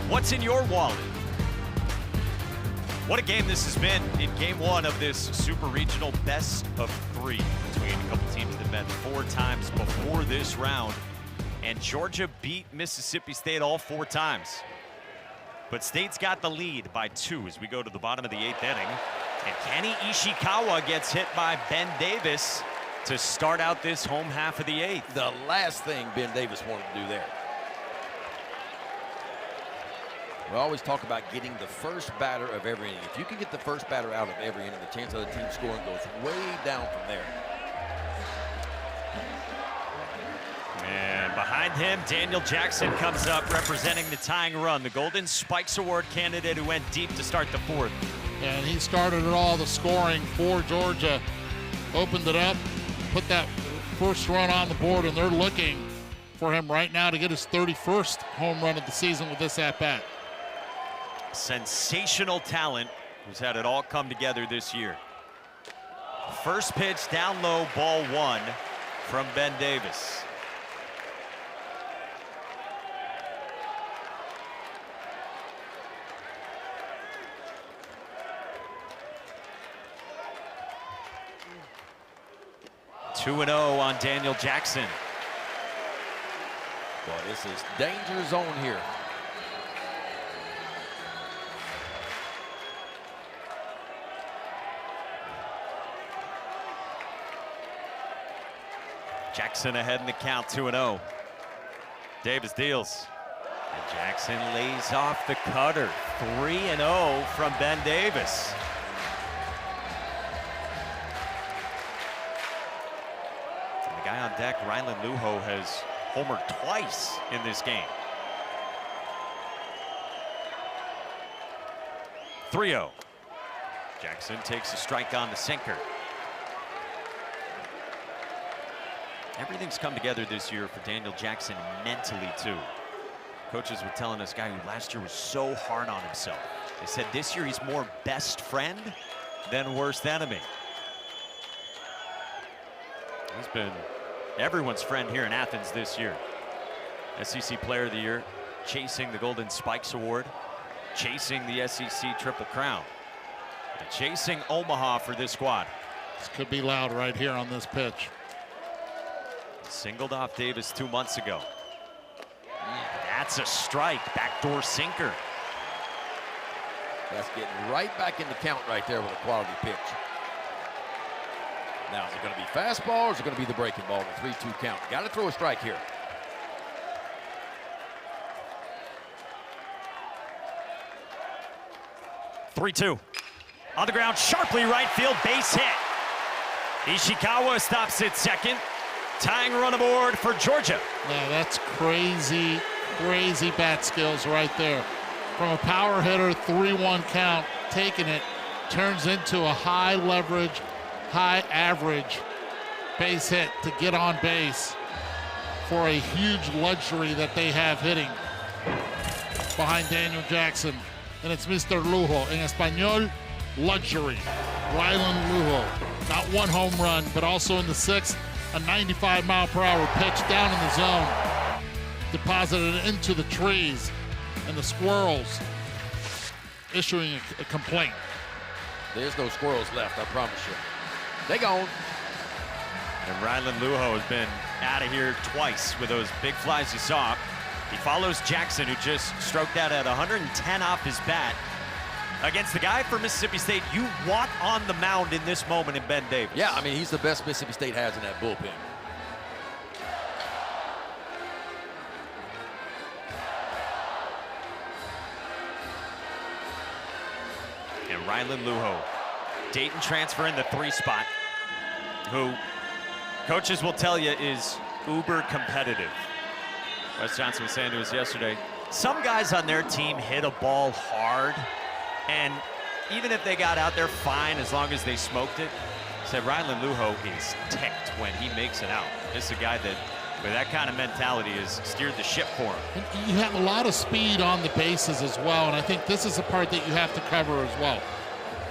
Speaker 1: What's in your wallet? What a game this has been in game one of this Super Regional best of three between a couple teams that met 4 times before this round. And Georgia beat Mississippi State all 4 times. But State's got the lead by 2 as we go to the bottom of the 8th inning. And Kenny Ishikawa gets hit by Ben Davis to start out this home half of the 8th.
Speaker 3: The last thing Ben Davis wanted to do there. We always talk about getting the first batter of every inning. If you can get the first batter out of every inning, the chance of the team scoring goes way down from there.
Speaker 1: And behind him, Daniel Jackson comes up representing the tying run, the Golden Spikes Award candidate who went deep to start the 4th.
Speaker 2: And he started it all, the scoring for Georgia. Opened it up, put that first run on the board, and they're looking for him right now to get his 31st home run of the season with this at-bat.
Speaker 1: Sensational talent who's had it all come together this year. First pitch down low, ball 1 from Ben Davis. Two and 0 on Daniel Jackson.
Speaker 3: Boy, this is danger zone here.
Speaker 1: Jackson ahead in the count, 2-0. Davis deals. And Jackson lays off the cutter. 3-0 from Ben Davis. And the guy on deck, Rylan Lujo, has homered twice in this game. 3-0. Jackson takes a strike on the sinker. Everything's come together this year for Daniel Jackson mentally, too. Coaches were telling us, guy who last year was so hard on himself. They said this year he's more best friend than worst enemy. He's been everyone's friend here in Athens this year. SEC Player of the Year, chasing the Golden Spikes Award, chasing the SEC Triple Crown, and chasing Omaha for this squad.
Speaker 2: This could be loud right here on this pitch.
Speaker 1: Singled off Davis 2 months ago. That's a strike, backdoor sinker.
Speaker 3: That's getting right back in the count right there with a quality pitch. Now, is it going to be fastball or is it going to be the breaking ball, the 3-2 count? Got to throw a strike here.
Speaker 1: (3-2) on the ground, sharply right field, base hit. Ishikawa stops at second. Tying run aboard for Georgia.
Speaker 2: Now that's crazy, crazy bat skills right there. From a power hitter, 3-1 count, taking it, turns into a high leverage, high average base hit to get on base for a huge luxury that they have hitting behind Daniel Jackson. And it's Mr. Lujo. In Espanol, luxury. Rylan Lujo. Not one home run, but also in the 6th, a 95-mile-per-hour pitch down in the zone, deposited into the trees, and the squirrels issuing a complaint.
Speaker 3: There's no squirrels left, I promise you. They gone.
Speaker 1: And Rylan Lujo has been out of here twice with those big flies you saw. He follows Jackson, who just stroked out at 110 off his bat. Against the guy for Mississippi State you want on the mound in this moment in Ben Davis.
Speaker 3: Yeah, I mean, he's the best Mississippi State has in that bullpen.
Speaker 1: And Rylan Lujo, Dayton transfer in the 3 spot, who coaches will tell you is uber competitive. Wes Johnson was saying to us yesterday, some guys on their team hit a ball hard, and even if they got out there fine as long as they smoked it. Said Rylan Lujo is ticked when he makes it out. This is a guy that, with that kind of mentality, has steered the ship for him.
Speaker 2: And you have a lot of speed on the bases as well, and I think this is the part that you have to cover as well.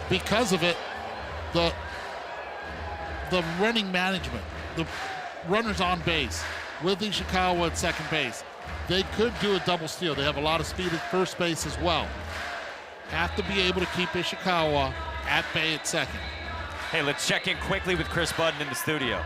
Speaker 2: Because of it, the running management, the runners on base, with Ishikawa at second base. They could do a double steal. They have a lot of speed at first base as well. Have to be able to keep Ishikawa at bay at second.
Speaker 1: Hey, let's check in quickly with Chris Budden in the studio.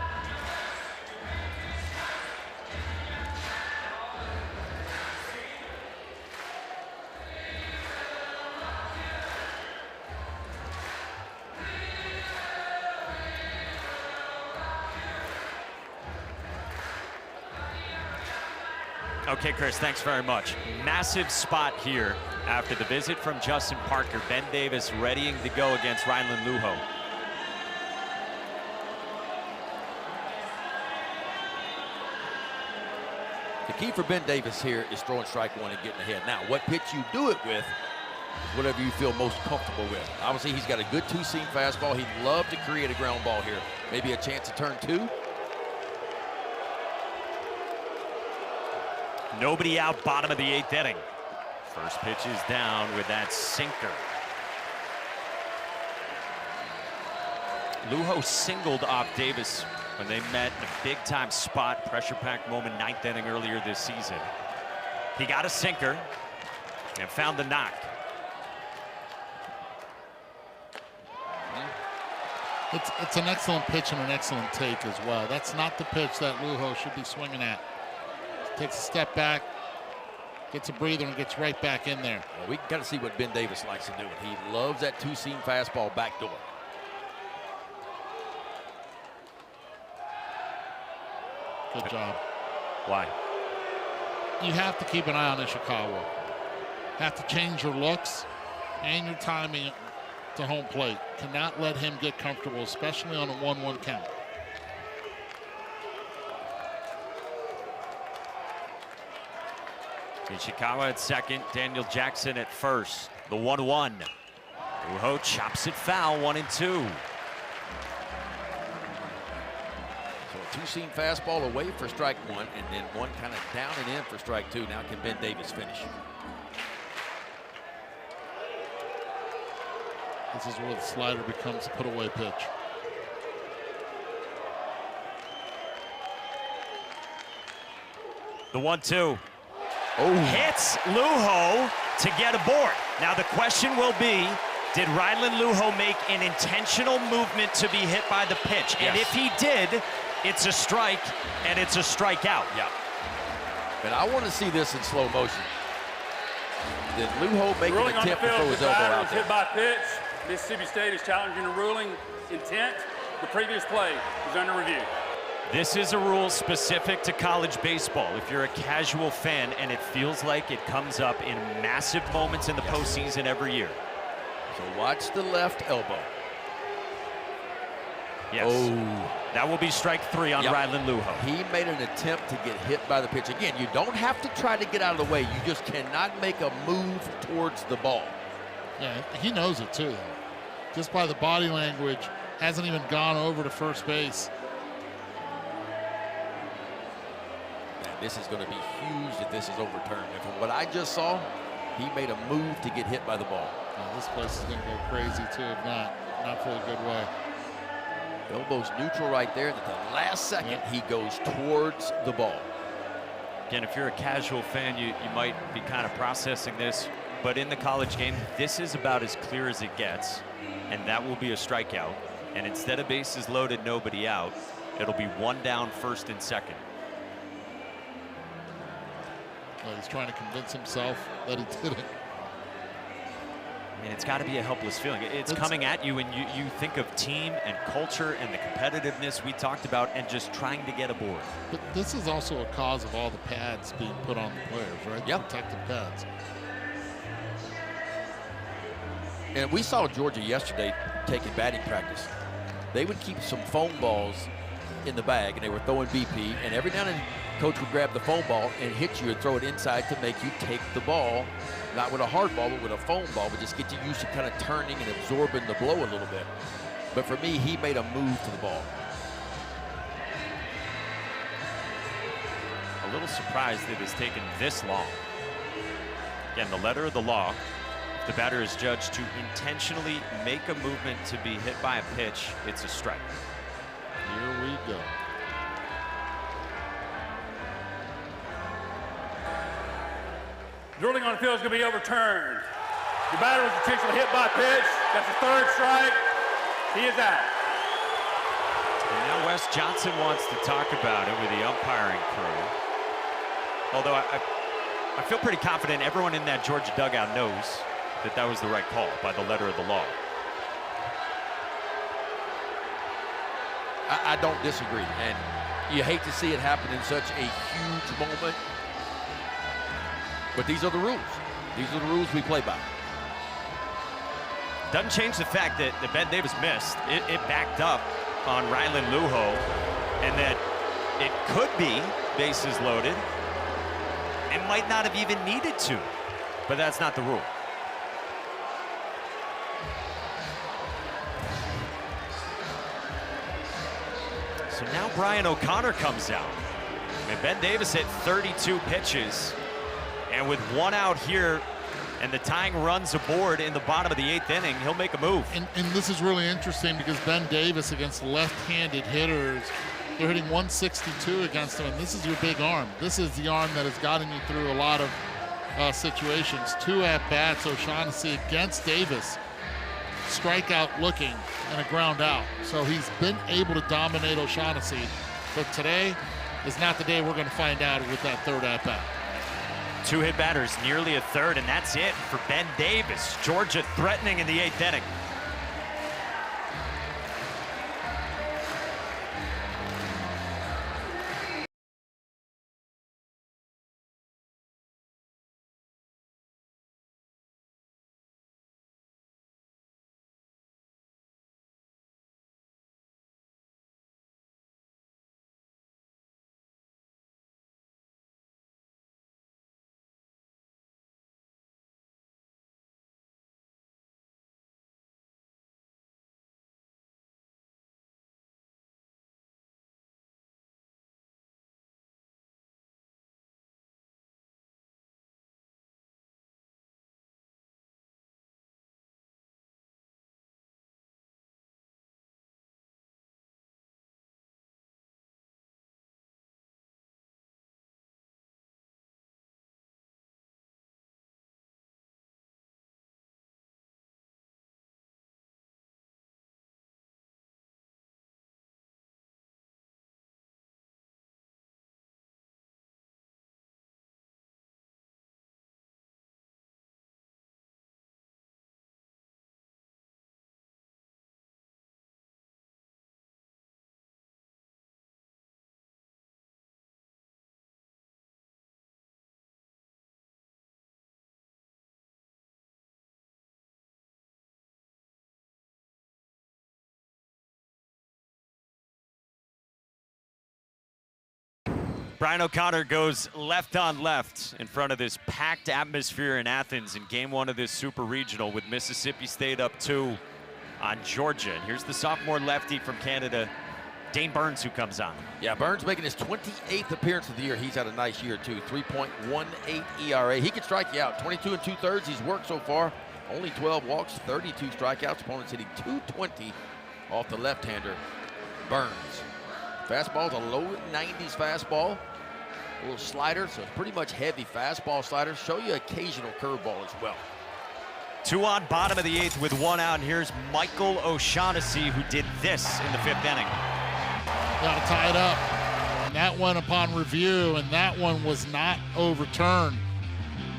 Speaker 1: Okay, Chris, thanks very much. Massive spot here after the visit from Justin Parker. Ben Davis readying to go against Rylan Lujo.
Speaker 3: The key for Ben Davis here is throwing strike one and getting ahead. Now, what pitch you do it with is whatever you feel most comfortable with. Obviously, he's got a good two-seam fastball. He'd love to create a ground ball here. Maybe a chance to turn two.
Speaker 1: Nobody out, bottom of the 8th inning. First pitch is down with that sinker. Lujo singled off Davis when they met in a big-time spot, pressure-packed moment, 9th inning earlier this season. He got a sinker and found the knock.
Speaker 2: It's an excellent pitch and an excellent take as well. That's not the pitch that Lujo should be swinging at. Takes a step back, gets a breather, and gets right back in there.
Speaker 3: Well, we got to see what Ben Davis likes to do. He loves that two-seam fastball backdoor.
Speaker 2: Good job.
Speaker 1: Why?
Speaker 2: You have to keep an eye on Ishikawa. Have to change your looks and your timing to home plate. Cannot let him get comfortable, especially on a 1-1 count.
Speaker 1: Ishikawa at second, Daniel Jackson at first. The 1-1. Lujo chops it foul, 1-2.
Speaker 3: So a two-seam fastball away for strike one, and then one kind of down and in for strike two. Now can Ben Davis finish?
Speaker 2: This is where the slider becomes a put-away pitch.
Speaker 1: The 1-2. Hits Lujo to get aboard. Now the question will be, did Rylan Lujo make an intentional movement to be hit by the pitch?
Speaker 3: Yes.
Speaker 1: And if he did, it's a strike and it's a strikeout.
Speaker 3: Yeah. And I want to see this in slow motion. Did Lujo make an attempt to throw his elbow out there?
Speaker 7: Hit by pitch. Mississippi State is challenging the ruling intent. The previous play is under review.
Speaker 1: This is a rule specific to college baseball. If you're a casual fan, and it feels like it comes up in massive moments in the postseason every year.
Speaker 3: So watch the left elbow.
Speaker 1: Yes. That will be strike 3 on Rylan Lujo.
Speaker 3: He made an attempt to get hit by the pitch. Again, you don't have to try to get out of the way. You just cannot make a move towards the ball.
Speaker 2: Yeah, he knows it too. Just by the body language, hasn't even gone over to first base.
Speaker 3: This is going to be huge if this is overturned. And from what I just saw, he made a move to get hit by the ball.
Speaker 2: This place is going to go crazy too, if not for a good way.
Speaker 3: Elbow's neutral right there. At the last second, he goes towards the ball.
Speaker 1: Again, if you're a casual fan, you might be kind of processing this, but in the college game, this is about as clear as it gets, and that will be a strikeout. And instead of bases loaded, nobody out, it'll be 1 down, first and second.
Speaker 2: Well, he's trying to convince himself that he did it.
Speaker 1: I mean, it's got to be a helpless feeling. It's coming at you, and you think of team and culture and the competitiveness we talked about and just trying to get aboard.
Speaker 2: But this is also a cause of all the pads being put on the players, right?
Speaker 3: Yep.
Speaker 2: Protective pads.
Speaker 3: And we saw Georgia yesterday taking batting practice. They would keep some foam balls in the bag, and they were throwing BP, and every now and then coach would grab the foam ball and hit you and throw it inside to make you take the ball, not with a hard ball, but with a foam ball, but just get you used to kind of turning and absorbing the blow a little bit. But for me, he made a move to the ball.
Speaker 1: A little surprised it has taken this long. Again, the letter of the law, if the batter is judged to intentionally make a movement to be hit by a pitch, it's a strike.
Speaker 2: Here we go.
Speaker 7: The ruling on the field is going to be overturned. Your batter was intentionally hit by a pitch. That's a 3rd strike. He is out.
Speaker 1: And now Wes Johnson wants to talk about it with the umpiring crew. Although I feel pretty confident everyone in that Georgia dugout knows that that was the right call by the letter of the law.
Speaker 3: I don't disagree, and you hate to see it happen in such a huge moment, but these are the rules. These are the rules we play by.
Speaker 1: Doesn't change the fact that Ben Davis missed. It backed up on Rylan Lujo, and that it could be bases loaded. It might not have even needed to, but that's not the rule. So now Brian O'Connor comes out. I mean, Ben Davis hit 32 pitches, and with 1 out here and the tying runs aboard in the bottom of the 8th inning, he'll make a move.
Speaker 2: And this is really interesting because Ben Davis against left-handed hitters, they're hitting 162 against him, and this is your big arm. This is the arm that has gotten you through a lot of situations. 2 at-bats, O'Shaughnessy against Davis, strikeout looking, and a ground out. So he's been able to dominate O'Shaughnessy, but today is not the day we're going to find out with that 3rd at-bat.
Speaker 1: 2 hit batters, nearly a 3rd, and that's it for Ben Davis. Georgia threatening in the 8th inning. Brian O'Connor goes left on left in front of this packed atmosphere in Athens in game 1 of this Super Regional with Mississippi State up 2 on Georgia. And here's the sophomore lefty from Canada, Dane Burns, who comes on.
Speaker 3: Yeah, Burns making his 28th appearance of the year. He's had a nice year too, 3.18 ERA. He can strike you out, 22 2/3 he's worked so far. Only 12 walks, 32 strikeouts. Opponents hitting 220 off the left-hander, Burns. Fastball's a low 90s fastball. A little slider, so it's pretty much heavy fastball slider. Show you occasional curveball as well.
Speaker 1: 2 on, bottom of the 8th with 1 out. And here's Michael O'Shaughnessy, who did this in the 5th inning.
Speaker 2: Got to tie it up. And that one upon review, and that one was not overturned.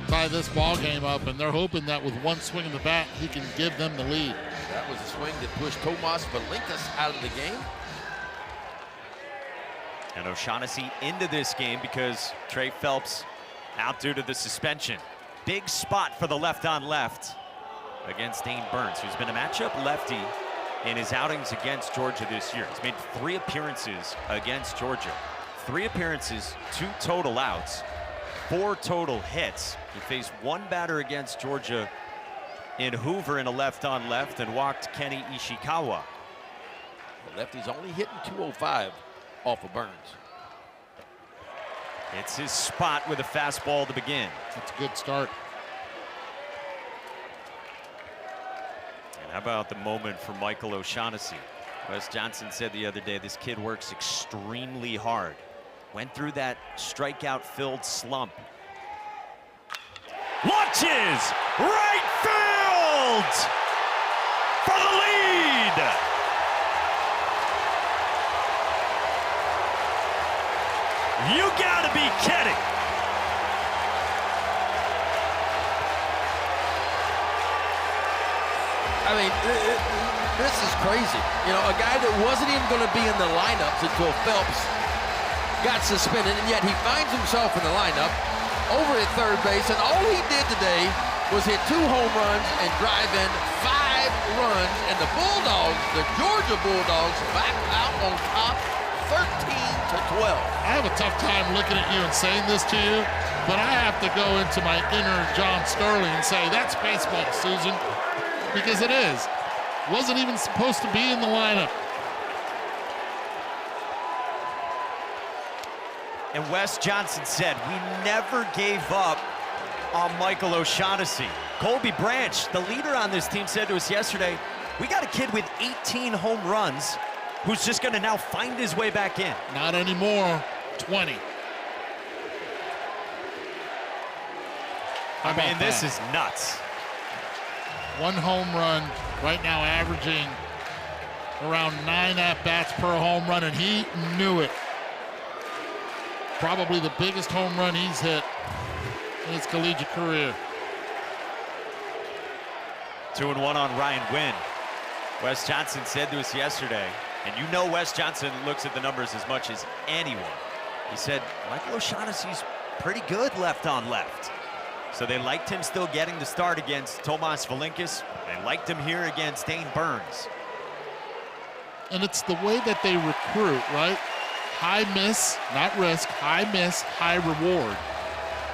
Speaker 2: Tie this ball game up, and they're hoping that with 1 swing of the bat, he can give them the lead.
Speaker 3: That was a swing that pushed Tomas Valinkas out of the game.
Speaker 1: And O'Shaughnessy into this game because Trey Phelps out due to the suspension. Big spot for the left on left against Dane Burns, who's been a matchup lefty in his outings against Georgia this year. He's made 3 appearances against Georgia. 3 appearances, 2 total outs, 4 total hits. He faced 1 batter against Georgia in Hoover in a left on left and walked Kenny Ishikawa.
Speaker 3: The lefty's only hitting 205 off of Burns.
Speaker 1: It's his spot with a fastball to begin.
Speaker 2: That's a good start.
Speaker 1: And how about the moment for Michael O'Shaughnessy? Wes Johnson said the other day, this kid works extremely hard. Went through that strikeout-filled slump. launches right field for the lead. You gotta be kidding.
Speaker 3: I mean, this is crazy. You know, a guy that wasn't even going to be in the lineups until Phelps got suspended, and yet he finds himself in the lineup over at third base, and all he did today was hit 2 home runs and drive in 5 runs, and the Bulldogs, the Georgia Bulldogs, back out on top 13-12.
Speaker 2: I have a tough time looking at you and saying this to you, but I have to go into my inner John Sterling and say, that's baseball, Susan, because it is. Wasn't even supposed to be in the lineup.
Speaker 1: And Wes Johnson said, we never gave up on Michael O'Shaughnessy. Colby Branch, the leader on this team, said to us yesterday, we got a kid with 18 home runs who's just gonna now find his way back in.
Speaker 2: Not anymore, 20.
Speaker 1: I mean, this is nuts.
Speaker 2: 1 home run, right now averaging around 9 at-bats per home run, and he knew it. Probably the biggest home run he's hit in his collegiate career.
Speaker 1: 2-1 on Ryan Wynn. Wes Johnson said to us yesterday, and you know Wes Johnson looks at the numbers as much as anyone. He said, Michael O'Shaughnessy's pretty good left on left. So they liked him still getting the start against Tomas Valinkis. They liked him here against Dane Burns.
Speaker 2: And it's the way that they recruit, right? High miss, not risk, high miss, high reward.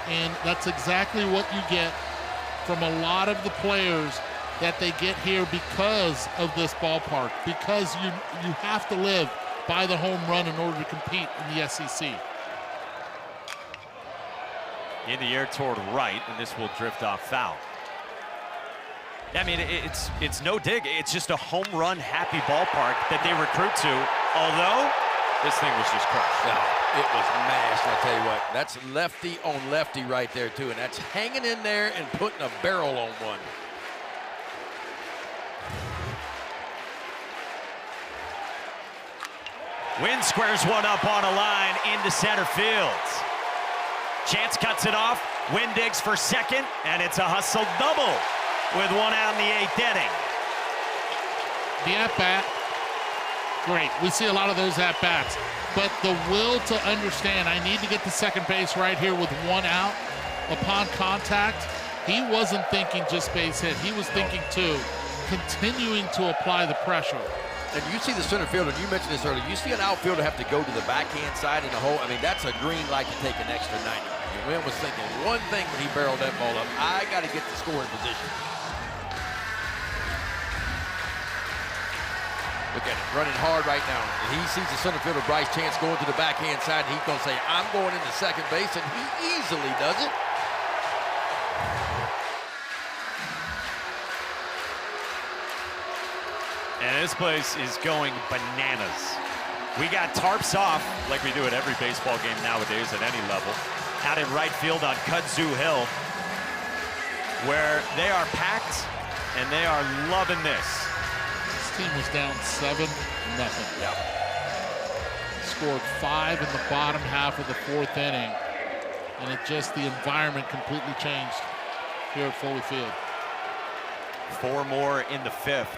Speaker 2: And that's exactly what you get from a lot of the players that they get here because of this ballpark, because you have to live by the home run in order to compete in the SEC.
Speaker 1: In the air toward right, and this will drift off foul. I mean, it's no dig. It's just a home run happy ballpark that they recruit to, although this thing was just crushed.
Speaker 3: No, it was mashed, I'll tell you what. That's lefty on lefty right there, too, and that's hanging in there and putting a barrel on one.
Speaker 1: Wynn squares one up on a line into center field. Chance cuts it off. Wynn digs for second, and it's a hustle double with 1 out in the 8th inning.
Speaker 2: The at-bat, great. We see a lot of those at-bats. But the will to understand, I need to get to second base right here with 1 out upon contact. He wasn't thinking just base hit. He was thinking, too, continuing to apply the pressure.
Speaker 3: And you see the center fielder, you mentioned this earlier, you see an outfielder have to go to the backhand side in the hole. I mean, that's a green light to take an extra 90. And Wynn was thinking one thing when he barreled that ball up, I got to get the scoring position. Look at it, running hard right now. And he sees the center fielder, Bryce Chance, going to the backhand side, and he's going to say, I'm going into second base, and he easily does it.
Speaker 1: And this place is going bananas. We got tarps off, like we do at every baseball game nowadays at any level, out in right field on Kudzu Hill, where they are packed and they are loving this.
Speaker 2: This team was down 7-0.
Speaker 1: Yeah.
Speaker 2: Scored 5 in the bottom half of the 4th inning, and the environment completely changed here at Foley Field.
Speaker 1: 4 more in the 5th.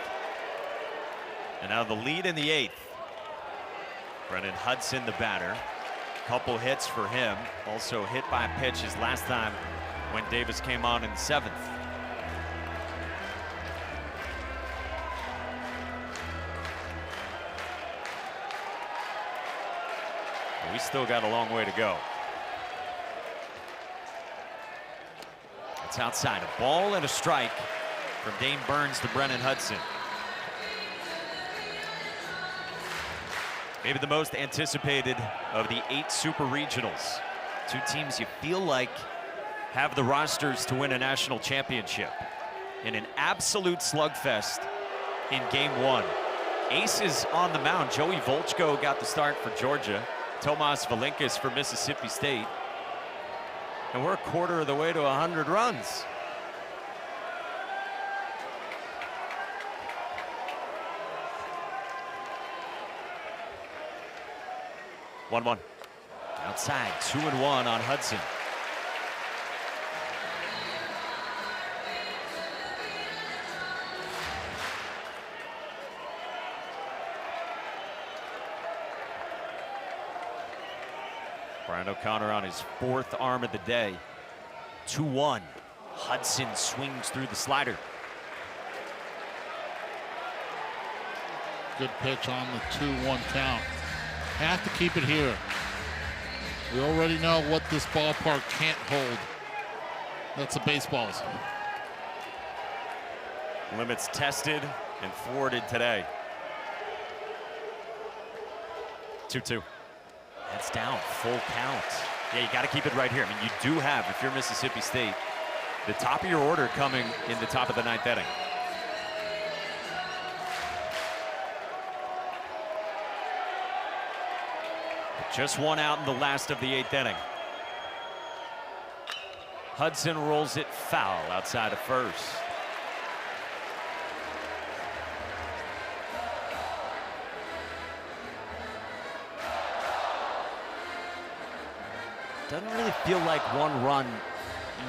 Speaker 1: And now the lead in the 8th. Brennan Hudson, the batter. Couple hits for him. Also hit by a pitch his last time when Davis came on in the 7th. We still got a long way to go. It's outside. A ball and a strike from Dane Burns to Brennan Hudson. Maybe the most anticipated of the 8 super regionals. 2 teams you feel like have the rosters to win a national championship. In an absolute slugfest in game 1. Aces on the mound. Joey Volchko got the start for Georgia. Tomas Valinkis for Mississippi State. And we're a quarter of the way to 100 runs. One. Outside, 2-1 on Hudson. Brian O'Connor on his 4th arm of the day. 2-1. Hudson swings through the slider.
Speaker 2: Good pitch on the 2-1 count. Have to keep it here. We already know what this ballpark can't hold. That's the baseballs.
Speaker 1: Limits tested and thwarted today. 2-2. That's down, full count. Yeah, you got to keep it right here. I mean, you do have, if you're Mississippi State, the top of your order coming in the top of the 9th inning. Just 1 out in the last of the 8th inning. Hudson rolls it foul outside of first. Doesn't really feel like 1 run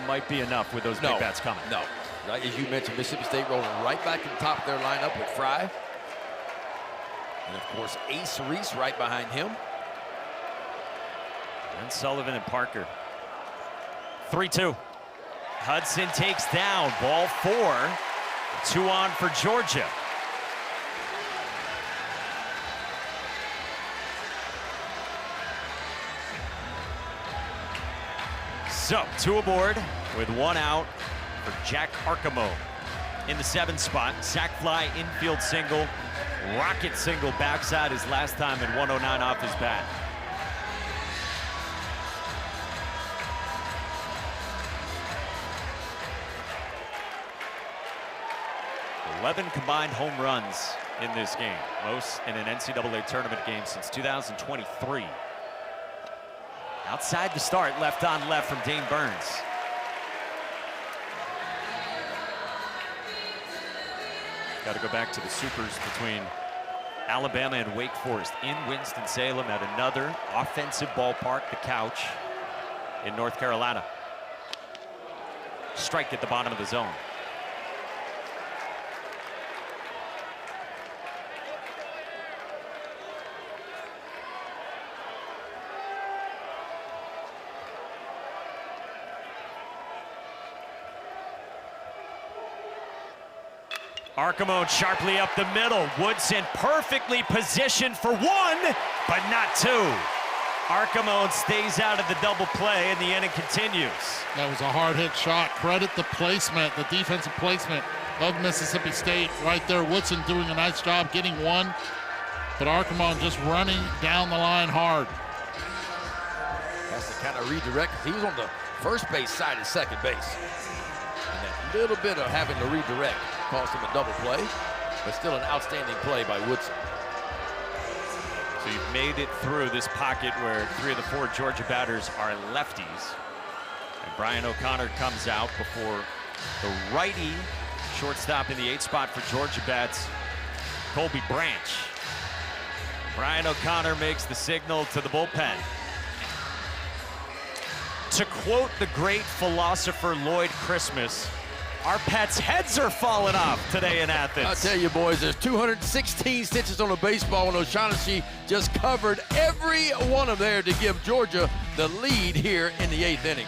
Speaker 1: might be enough with those big bats coming.
Speaker 3: No. Right, as you mentioned, Mississippi State rolling right back to the top of their lineup with Fry. And, of course, Ace Reese right behind him.
Speaker 1: And Sullivan and Parker. 3-2. Hudson takes down ball 4. 2 on for Georgia. So 2 aboard with 1 out for Jack Arcamo in the 7th spot. Sac fly, infield single, rocket single backside his last time at 109 off his bat. 11 combined home runs in this game, most in an NCAA tournament game since 2023. Outside the start, left on left from Dane Burns. Got to go back to the supers between Alabama and Wake Forest in Winston-Salem at another offensive ballpark, the Couch in North Carolina. Strike at the bottom of the zone. Arcamone sharply up the middle. Woodson perfectly positioned for 1, but not 2. Arcamone stays out of the double play, and the inning continues.
Speaker 2: That was a hard hit shot. Credit the placement, the defensive placement of Mississippi State right there. Woodson doing a nice job getting 1, but Arcamone just running down the line hard.
Speaker 3: Has to kind of redirect. He was on the first base side of second base. And that little bit of having to redirect cost him a double play, but still an outstanding play by Woodson.
Speaker 1: So you've made it through this pocket where 3 of the 4 Georgia batters are lefties. And Brian O'Connor comes out before the righty shortstop in the 8th spot for Georgia bats, Colby Branch. Brian O'Connor makes the signal to the bullpen. To quote the great philosopher Lloyd Christmas, our pets' heads are falling off today in Athens.
Speaker 3: I'll tell you, boys, there's 216 stitches on a baseball, and O'Shaughnessy just covered every one of there to give Georgia the lead here in the 8th inning.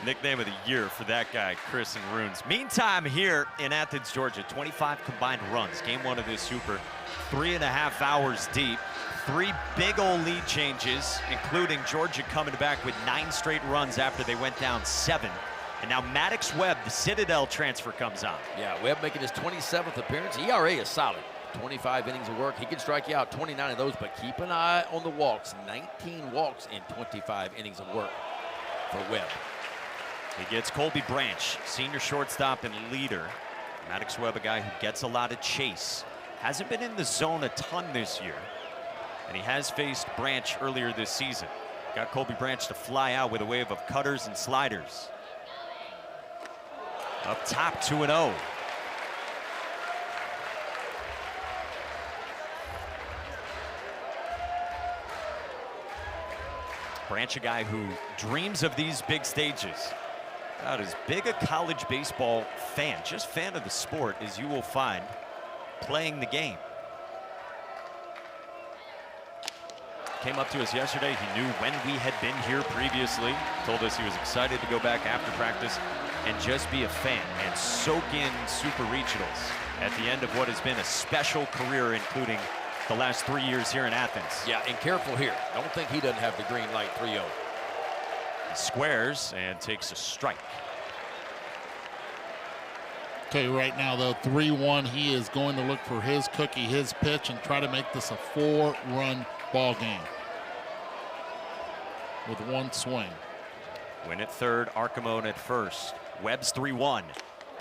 Speaker 1: Nickname of the year for that guy, Chris and Runes. Meantime, here in Athens, Georgia, 25 combined runs. Game 1 of this Super, 3.5 hours deep. 3 big old lead changes, including Georgia coming back with 9 straight runs after they went down 7. And now Maddox Webb, the Citadel transfer, comes on.
Speaker 3: Yeah, Webb making his 27th appearance. ERA is solid. 25 innings of work. He can strike you out 29 of those, but keep an eye on the walks. 19 walks in 25 innings of work for Webb.
Speaker 1: He gets Colby Branch, senior shortstop and leader. Maddox Webb, a guy who gets a lot of chase. Hasn't been in the zone a ton this year. And he has faced Branch earlier this season. Got Colby Branch to fly out with a wave of cutters and sliders. Up top, 2-0. Branch, a guy who dreams of these big stages. About as big a college baseball fan, just fan of the sport, as you will find playing the game. Came up to us yesterday. He knew when we had been here previously. Told us he was excited to go back after practice and just be a fan and soak in Super Regionals at the end of what has been a special career, including the last 3 years here in Athens.
Speaker 3: Yeah, and careful here. Don't think he doesn't have the green light. 3-0.
Speaker 1: He squares and takes a strike.
Speaker 2: Tell you right now, though, 3-1, he is going to look for his cookie, his pitch, and try to make this a 4-run ball game with 1 swing.
Speaker 1: Win at third, Archimone at first. Webb's 3-1.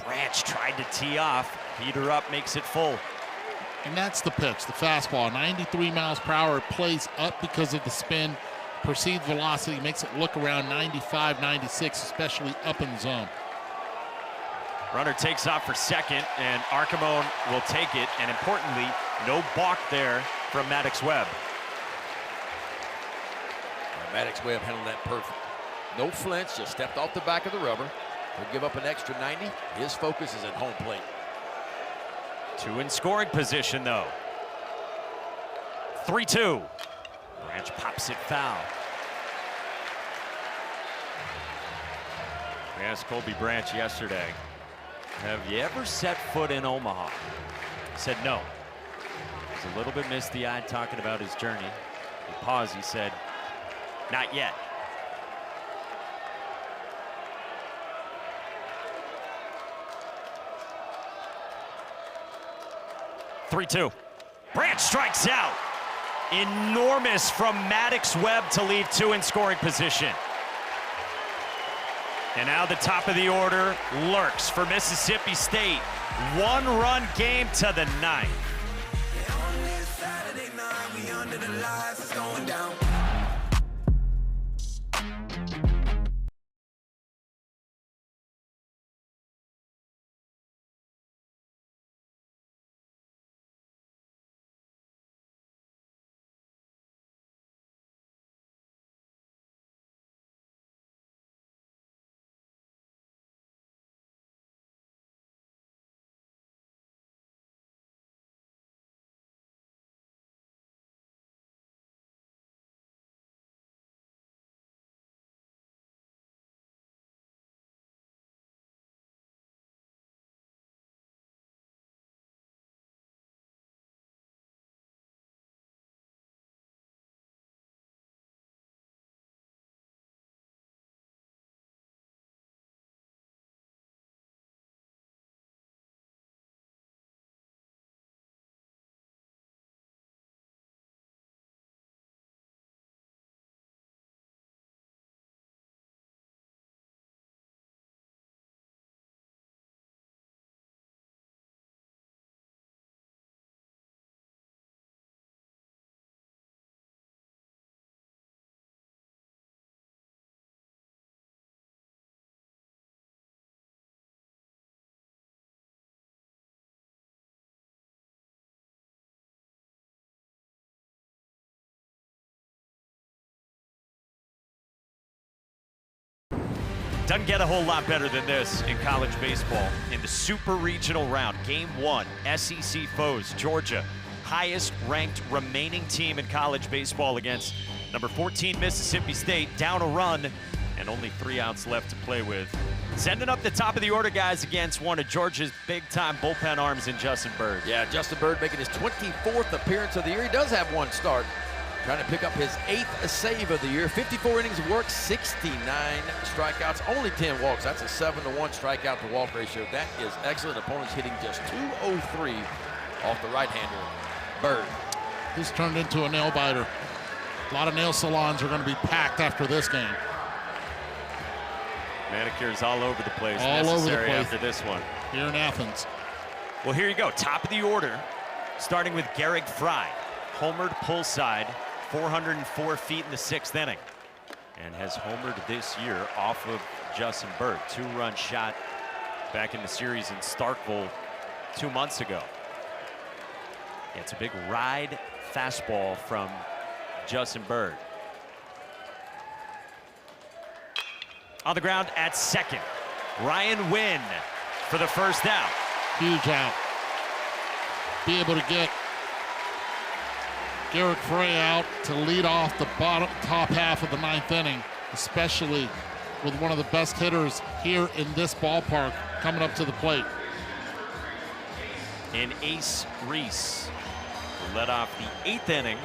Speaker 1: Branch tried to tee off. Heater up, makes it full.
Speaker 2: And that's the pitch, the fastball, 93 miles per hour. It plays up because of the spin. Perceived velocity makes it look around 95, 96, especially up in the zone.
Speaker 1: Runner takes off for second, and Archimone will take it. And importantly, no balk there from Maddox Webb.
Speaker 3: Maddox Webb handled that perfect. No flinch, just stepped off the back of the rubber. He'll give up an extra 90. His focus is at home plate.
Speaker 1: 2 in scoring position, though. 3-2. Branch pops it foul. We asked Colby Branch yesterday, have you ever set foot in Omaha? He said no. He's a little bit misty-eyed talking about his journey. He paused, he said, not yet. Three-two. Branch strikes out. Enormous from Maddox Webb to leave 2 in scoring position. And now the top of the order lurks for Mississippi State. 1-run game to the 9th. Doesn't get a whole lot better than this in college baseball. In the Super Regional round, Game 1, SEC foes, Georgia, highest ranked remaining team in college baseball against number 14 Mississippi State, down a run, and only 3 outs left to play with. Sending up the top of the order, guys, against one of Georgia's big-time bullpen arms in Justin Bird.
Speaker 3: Yeah, Justin Bird making his 24th appearance of the year. He does have one start. Trying to pick up his 8th save of the year. 54 innings of work, 69 strikeouts, only 10 walks. That's a 7-to-1 strikeout to walk ratio. That is excellent. Opponents hitting just 203 off the right-hander, Bird.
Speaker 2: This turned into a nail biter. A lot of nail salons are going to be packed after this game.
Speaker 1: Manicures all over the place.
Speaker 2: All over the place
Speaker 1: after this one.
Speaker 2: Here in Athens.
Speaker 1: Well, here you go. Top of the order, starting with Garrick Fry. Homered pull side, 404 feet in the 6th inning. And has homered this year off of Justin Bird. 2-run shot back in the series in Starkville 2 months ago. Yeah, it's a big ride fastball from Justin Bird. On the ground at second, Ryan Wynn for the first out.
Speaker 2: Huge out. Be able to get Garrick Fray out to lead off the top half of the 9th inning, especially with one of the best hitters here in this ballpark coming up to the plate.
Speaker 1: And Ace Reese led off the 8th inning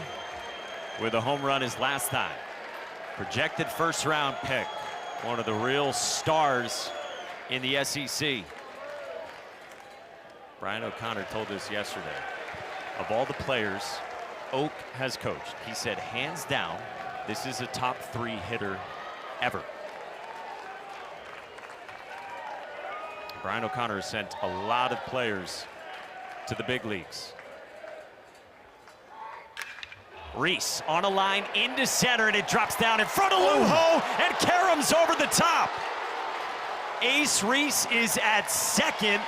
Speaker 1: with a home run his last time. Projected first-round pick, one of the real stars in the SEC. Brian O'Connor told us yesterday, of all the players Oak has coached, he said, hands down, this is a top 3 hitter ever. Brian O'Connor has sent a lot of players to the big leagues. Reese on a line into center, and it drops down in front of Lujo, and Karam's over the top. Ace Reese is at second,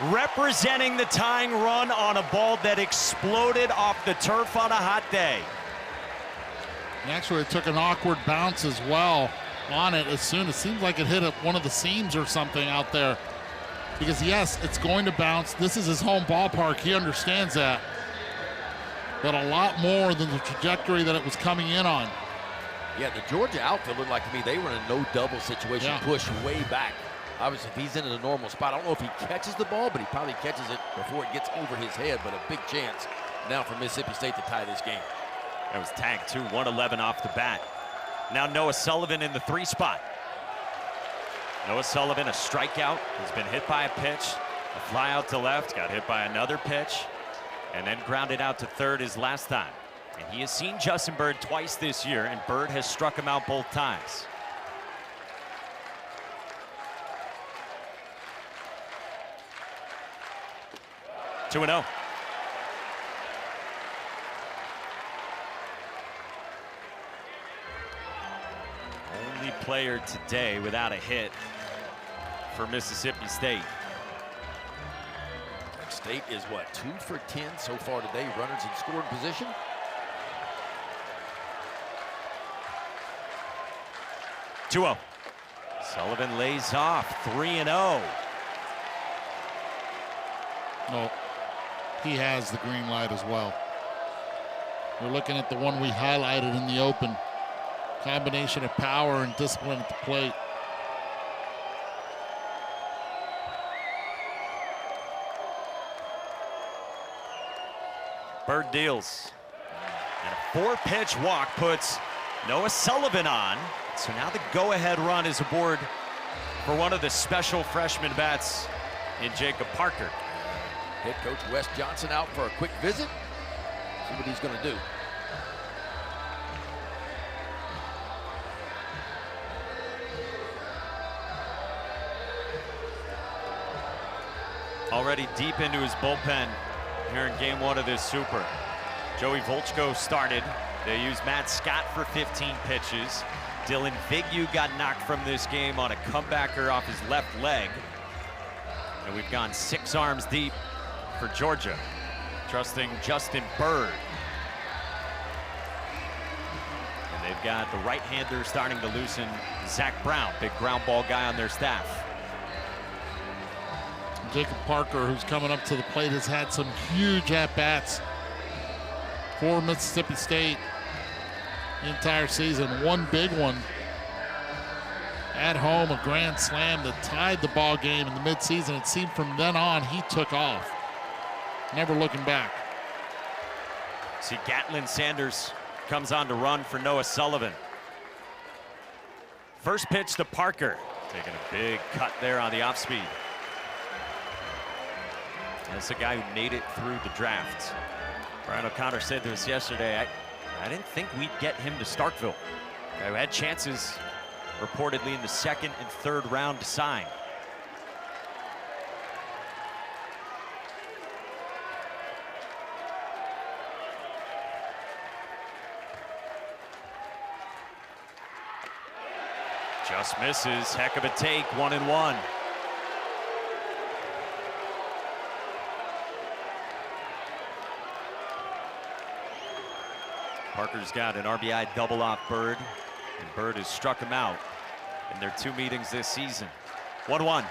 Speaker 1: representing the tying run on a ball that exploded off the turf on a hot day.
Speaker 2: And actually, it took an awkward bounce as well on it. As soon as it seems like it hit one of the seams or something out there. Because yes, it's going to bounce. This is his home ballpark. He understands that. But a lot more than the trajectory that it was coming in on.
Speaker 3: Yeah, the Georgia outfield looked like to me they were in a no-double situation, pushed way back. Obviously, if he's in a normal spot, I don't know if he catches the ball, but he probably catches it before it gets over his head. But a big chance now for Mississippi State to tie this game.
Speaker 1: That was tagged too, 111 off the bat. Now Noah Sullivan in the 3 spot. Noah Sullivan, a strikeout, has been hit by a pitch, a fly out to left, got hit by another pitch, and then grounded out to third his last time. And he has seen Justin Bird twice this year, and Bird has struck him out both times. Two and 0. Only player today without a hit for Mississippi State.
Speaker 3: State is what, 2 for 10 so far today, runners in scoring position.
Speaker 1: Two-0. Sullivan lays off, 3-0.
Speaker 2: No, he has the green light as well. We're looking at the one we highlighted in the open. Combination of power and discipline at the plate.
Speaker 1: Bird deals. And a 4-pitch walk puts Noah Sullivan on. So now the go-ahead run is aboard for one of the special freshman bats in Jacob Parker.
Speaker 3: Head coach Wes Johnson out for a quick visit. See what he's going to do.
Speaker 1: Already deep into his bullpen here in game 1 of this Super. Joey Volchko started. They used Matt Scott for 15 pitches. Dylan Vignew got knocked from this game on a comebacker off his left leg. And we've gone 6 arms deep for Georgia, trusting Justin Bird. And they've got the right-hander starting to loosen Zach Brown, big ground ball guy on their staff.
Speaker 2: Jacob Parker, who's coming up to the plate, has had some huge at-bats for Mississippi State the entire season. One big one At home, a grand slam that tied the ball game in the midseason. It seemed from then on he took off, never looking back.
Speaker 1: See, Gatlin Sanders comes on to run for Noah Sullivan. First pitch to Parker, taking a big cut there on the off speed. That's a guy who made it through the draft. Brian O'Connor said to us yesterday, I didn't think we'd get him to Starkville. Guy who had chances reportedly in the second and third round to sign. Just misses, heck of a take, 1-1. Parker's got an RBI double off Bird, and Bird has struck him out in their 2 meetings this season. 1-1.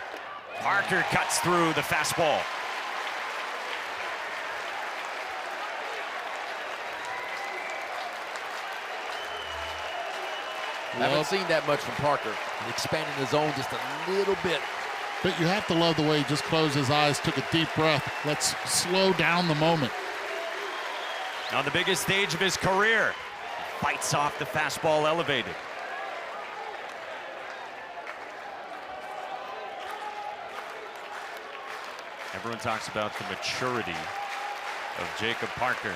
Speaker 1: Parker cuts through the fastball.
Speaker 3: Haven't seen that much from Parker. He's expanding the zone just a little bit.
Speaker 2: But you have to love the way he just closed his eyes, took a deep breath. Let's slow down the moment.
Speaker 1: On the biggest stage of his career, bites off the fastball elevated. Everyone talks about the maturity of Jacob Parker.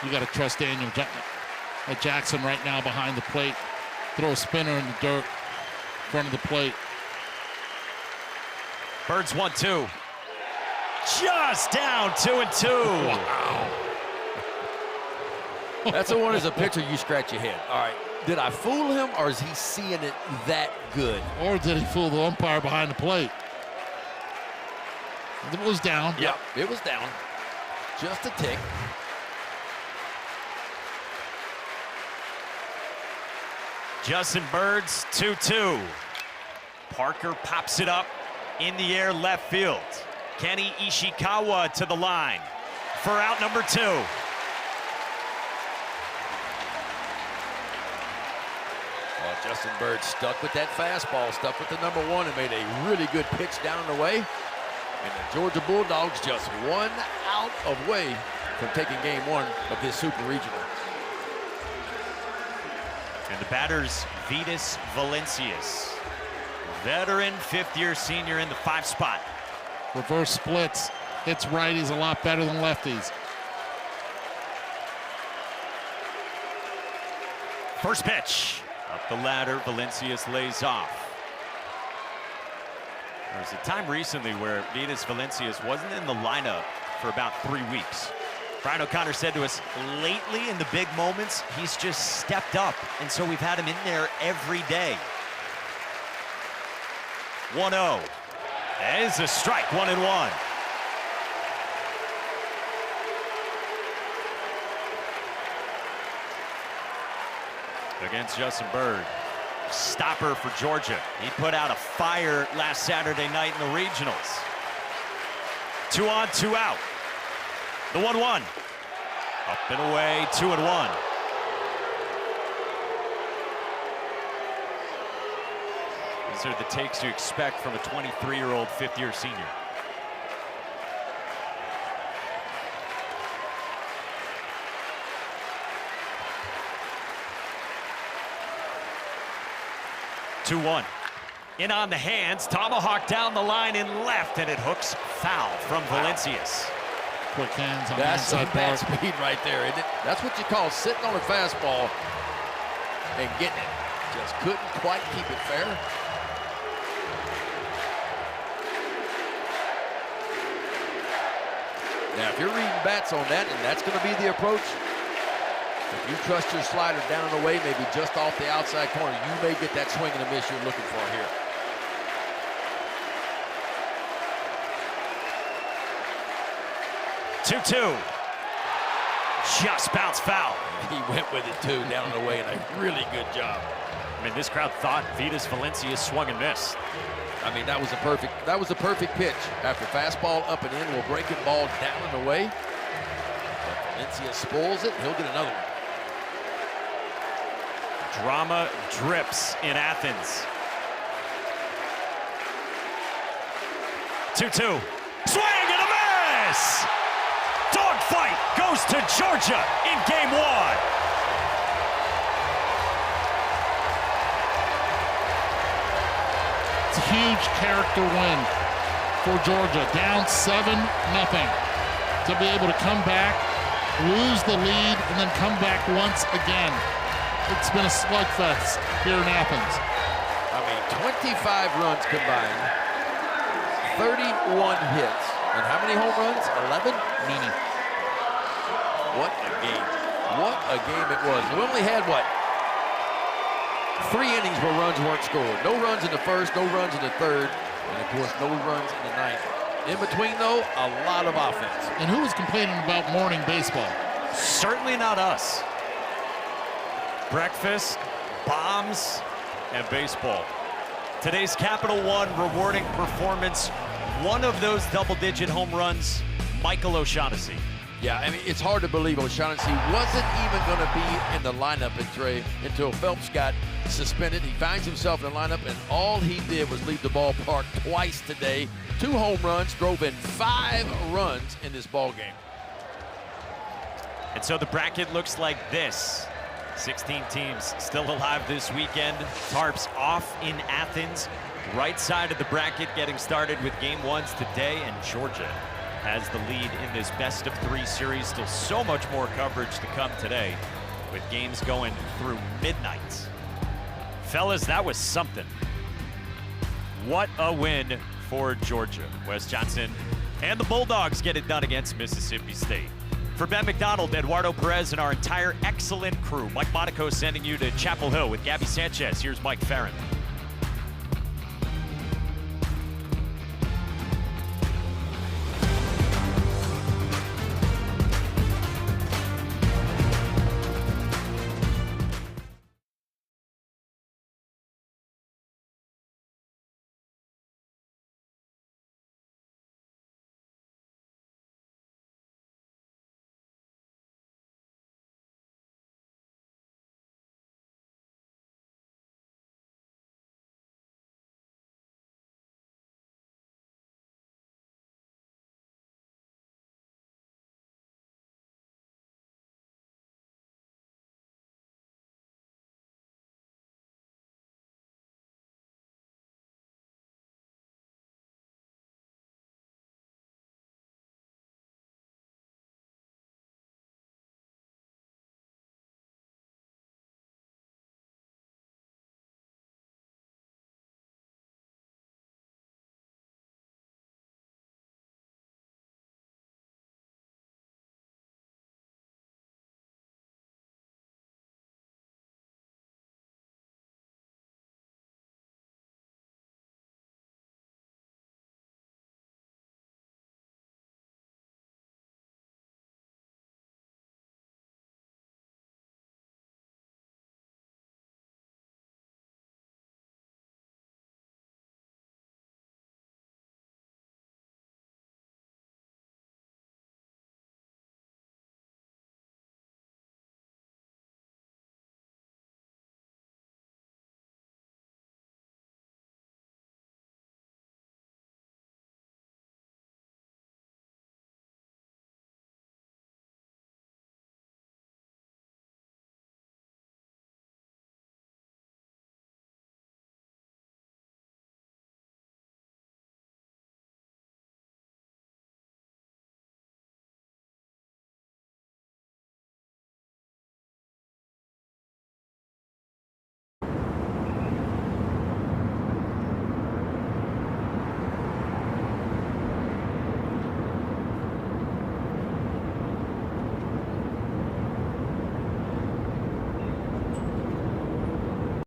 Speaker 2: You got to trust Daniel Jackson right now behind the plate. Throw a spinner in the dirt in front of the plate.
Speaker 1: Bird's 1-2. Just down 2-2.
Speaker 2: Wow.
Speaker 3: That's the one as a pitcher you scratch your head. All right, did I fool him or is he seeing it that good?
Speaker 2: Or did he fool the umpire behind the plate? It was down.
Speaker 3: Yep, it was down. Just a tick.
Speaker 1: Justin Bird's 2-2. Parker pops it up in the air left field. Kenny Ishikawa to the line for out number 2.
Speaker 3: Well, Justin Bird stuck with that fastball, stuck with the number 1, and made a really good pitch down the way. And the Georgia Bulldogs just 1 out of way from taking game 1 of this Super Regional.
Speaker 1: And the batter's Vitas Valencius, veteran 5th-year senior in the 5 spot.
Speaker 2: Reverse splits, hits righties a lot better than lefties.
Speaker 1: First pitch, up the ladder, Valencius lays off. There was a time recently where Vitas Valencius wasn't in the lineup for about 3 weeks. Brian O'Connor said to us, lately in the big moments, he's just stepped up, and so we've had him in there every day. 1-0. That is a strike, 1-1. Against Justin Bird. Stopper for Georgia. He put out a fire last Saturday night in the regionals. 2 on, 2 out. The 1-1. Up and away, 2-1. These are the takes you expect from a 23-year-old 5th-year senior. Two-one. In on the hands, tomahawk down the line in left, and it hooks foul from Valencius.
Speaker 2: Quick hands on
Speaker 3: That's
Speaker 2: the
Speaker 3: some
Speaker 2: inside
Speaker 3: bad
Speaker 2: bar.
Speaker 3: speed right there, isn't it? That's what you call sitting on a fastball and getting it. Just couldn't quite keep it fair. Now, if you're reading bats on that, and that's going to be the approach, if you trust your slider down and away, maybe just off the outside corner, you may get that swing and a miss you're looking for here.
Speaker 1: Two-two. Just bounced foul.
Speaker 3: He went with it too, down and away, and a really good job.
Speaker 1: I mean, this crowd thought Vitas Valencius swung and missed.
Speaker 3: I mean, that was a perfect pitch. After fastball up and in, will breaking ball down and away. But Valencia spoils it, he'll get another one.
Speaker 1: Drama drips in Athens. 2-2. Swing and a miss! Dogfight goes to Georgia in game 1.
Speaker 2: It's a huge character win for Georgia. Down 7-0. To be able to come back, lose the lead, and then come back once again. It's been a slugfest here in Athens.
Speaker 3: I mean, 25 runs combined, 31 hits, and how many home runs? 11?
Speaker 2: Many.
Speaker 3: What a game. What a game it was. We only had, what, 3 innings where runs weren't scored. No runs in the first, no runs in the third, and of course, no runs in the ninth. In between, though, a lot of offense.
Speaker 2: And who was complaining about morning baseball?
Speaker 1: Certainly not us. Breakfast, bombs, and baseball. Today's Capital One rewarding performance. One of those double-digit home runs, Michael O'Shaughnessy.
Speaker 3: Yeah, I mean, it's hard to believe O'Shaughnessy wasn't even going to be in the lineup at Trey until Phelps got suspended. He finds himself in the lineup, and all he did was leave the ballpark twice today. 2 home runs, drove in 5 runs in this ball game.
Speaker 1: And so the bracket looks like this. 16 teams still alive this weekend. Tarps off in Athens. Right side of the bracket getting started with game 1s today, and Georgia has the lead in this best-of-3 series. Still so much more coverage to come today with games going through midnight. Fellas, that was something. What a win for Georgia. Wes Johnson and the Bulldogs get it done against Mississippi State. For Ben McDonald, Eduardo Perez, and our entire excellent crew, Mike Monaco sending you to Chapel Hill with Gabby Sanchez. Here's Mike Farron.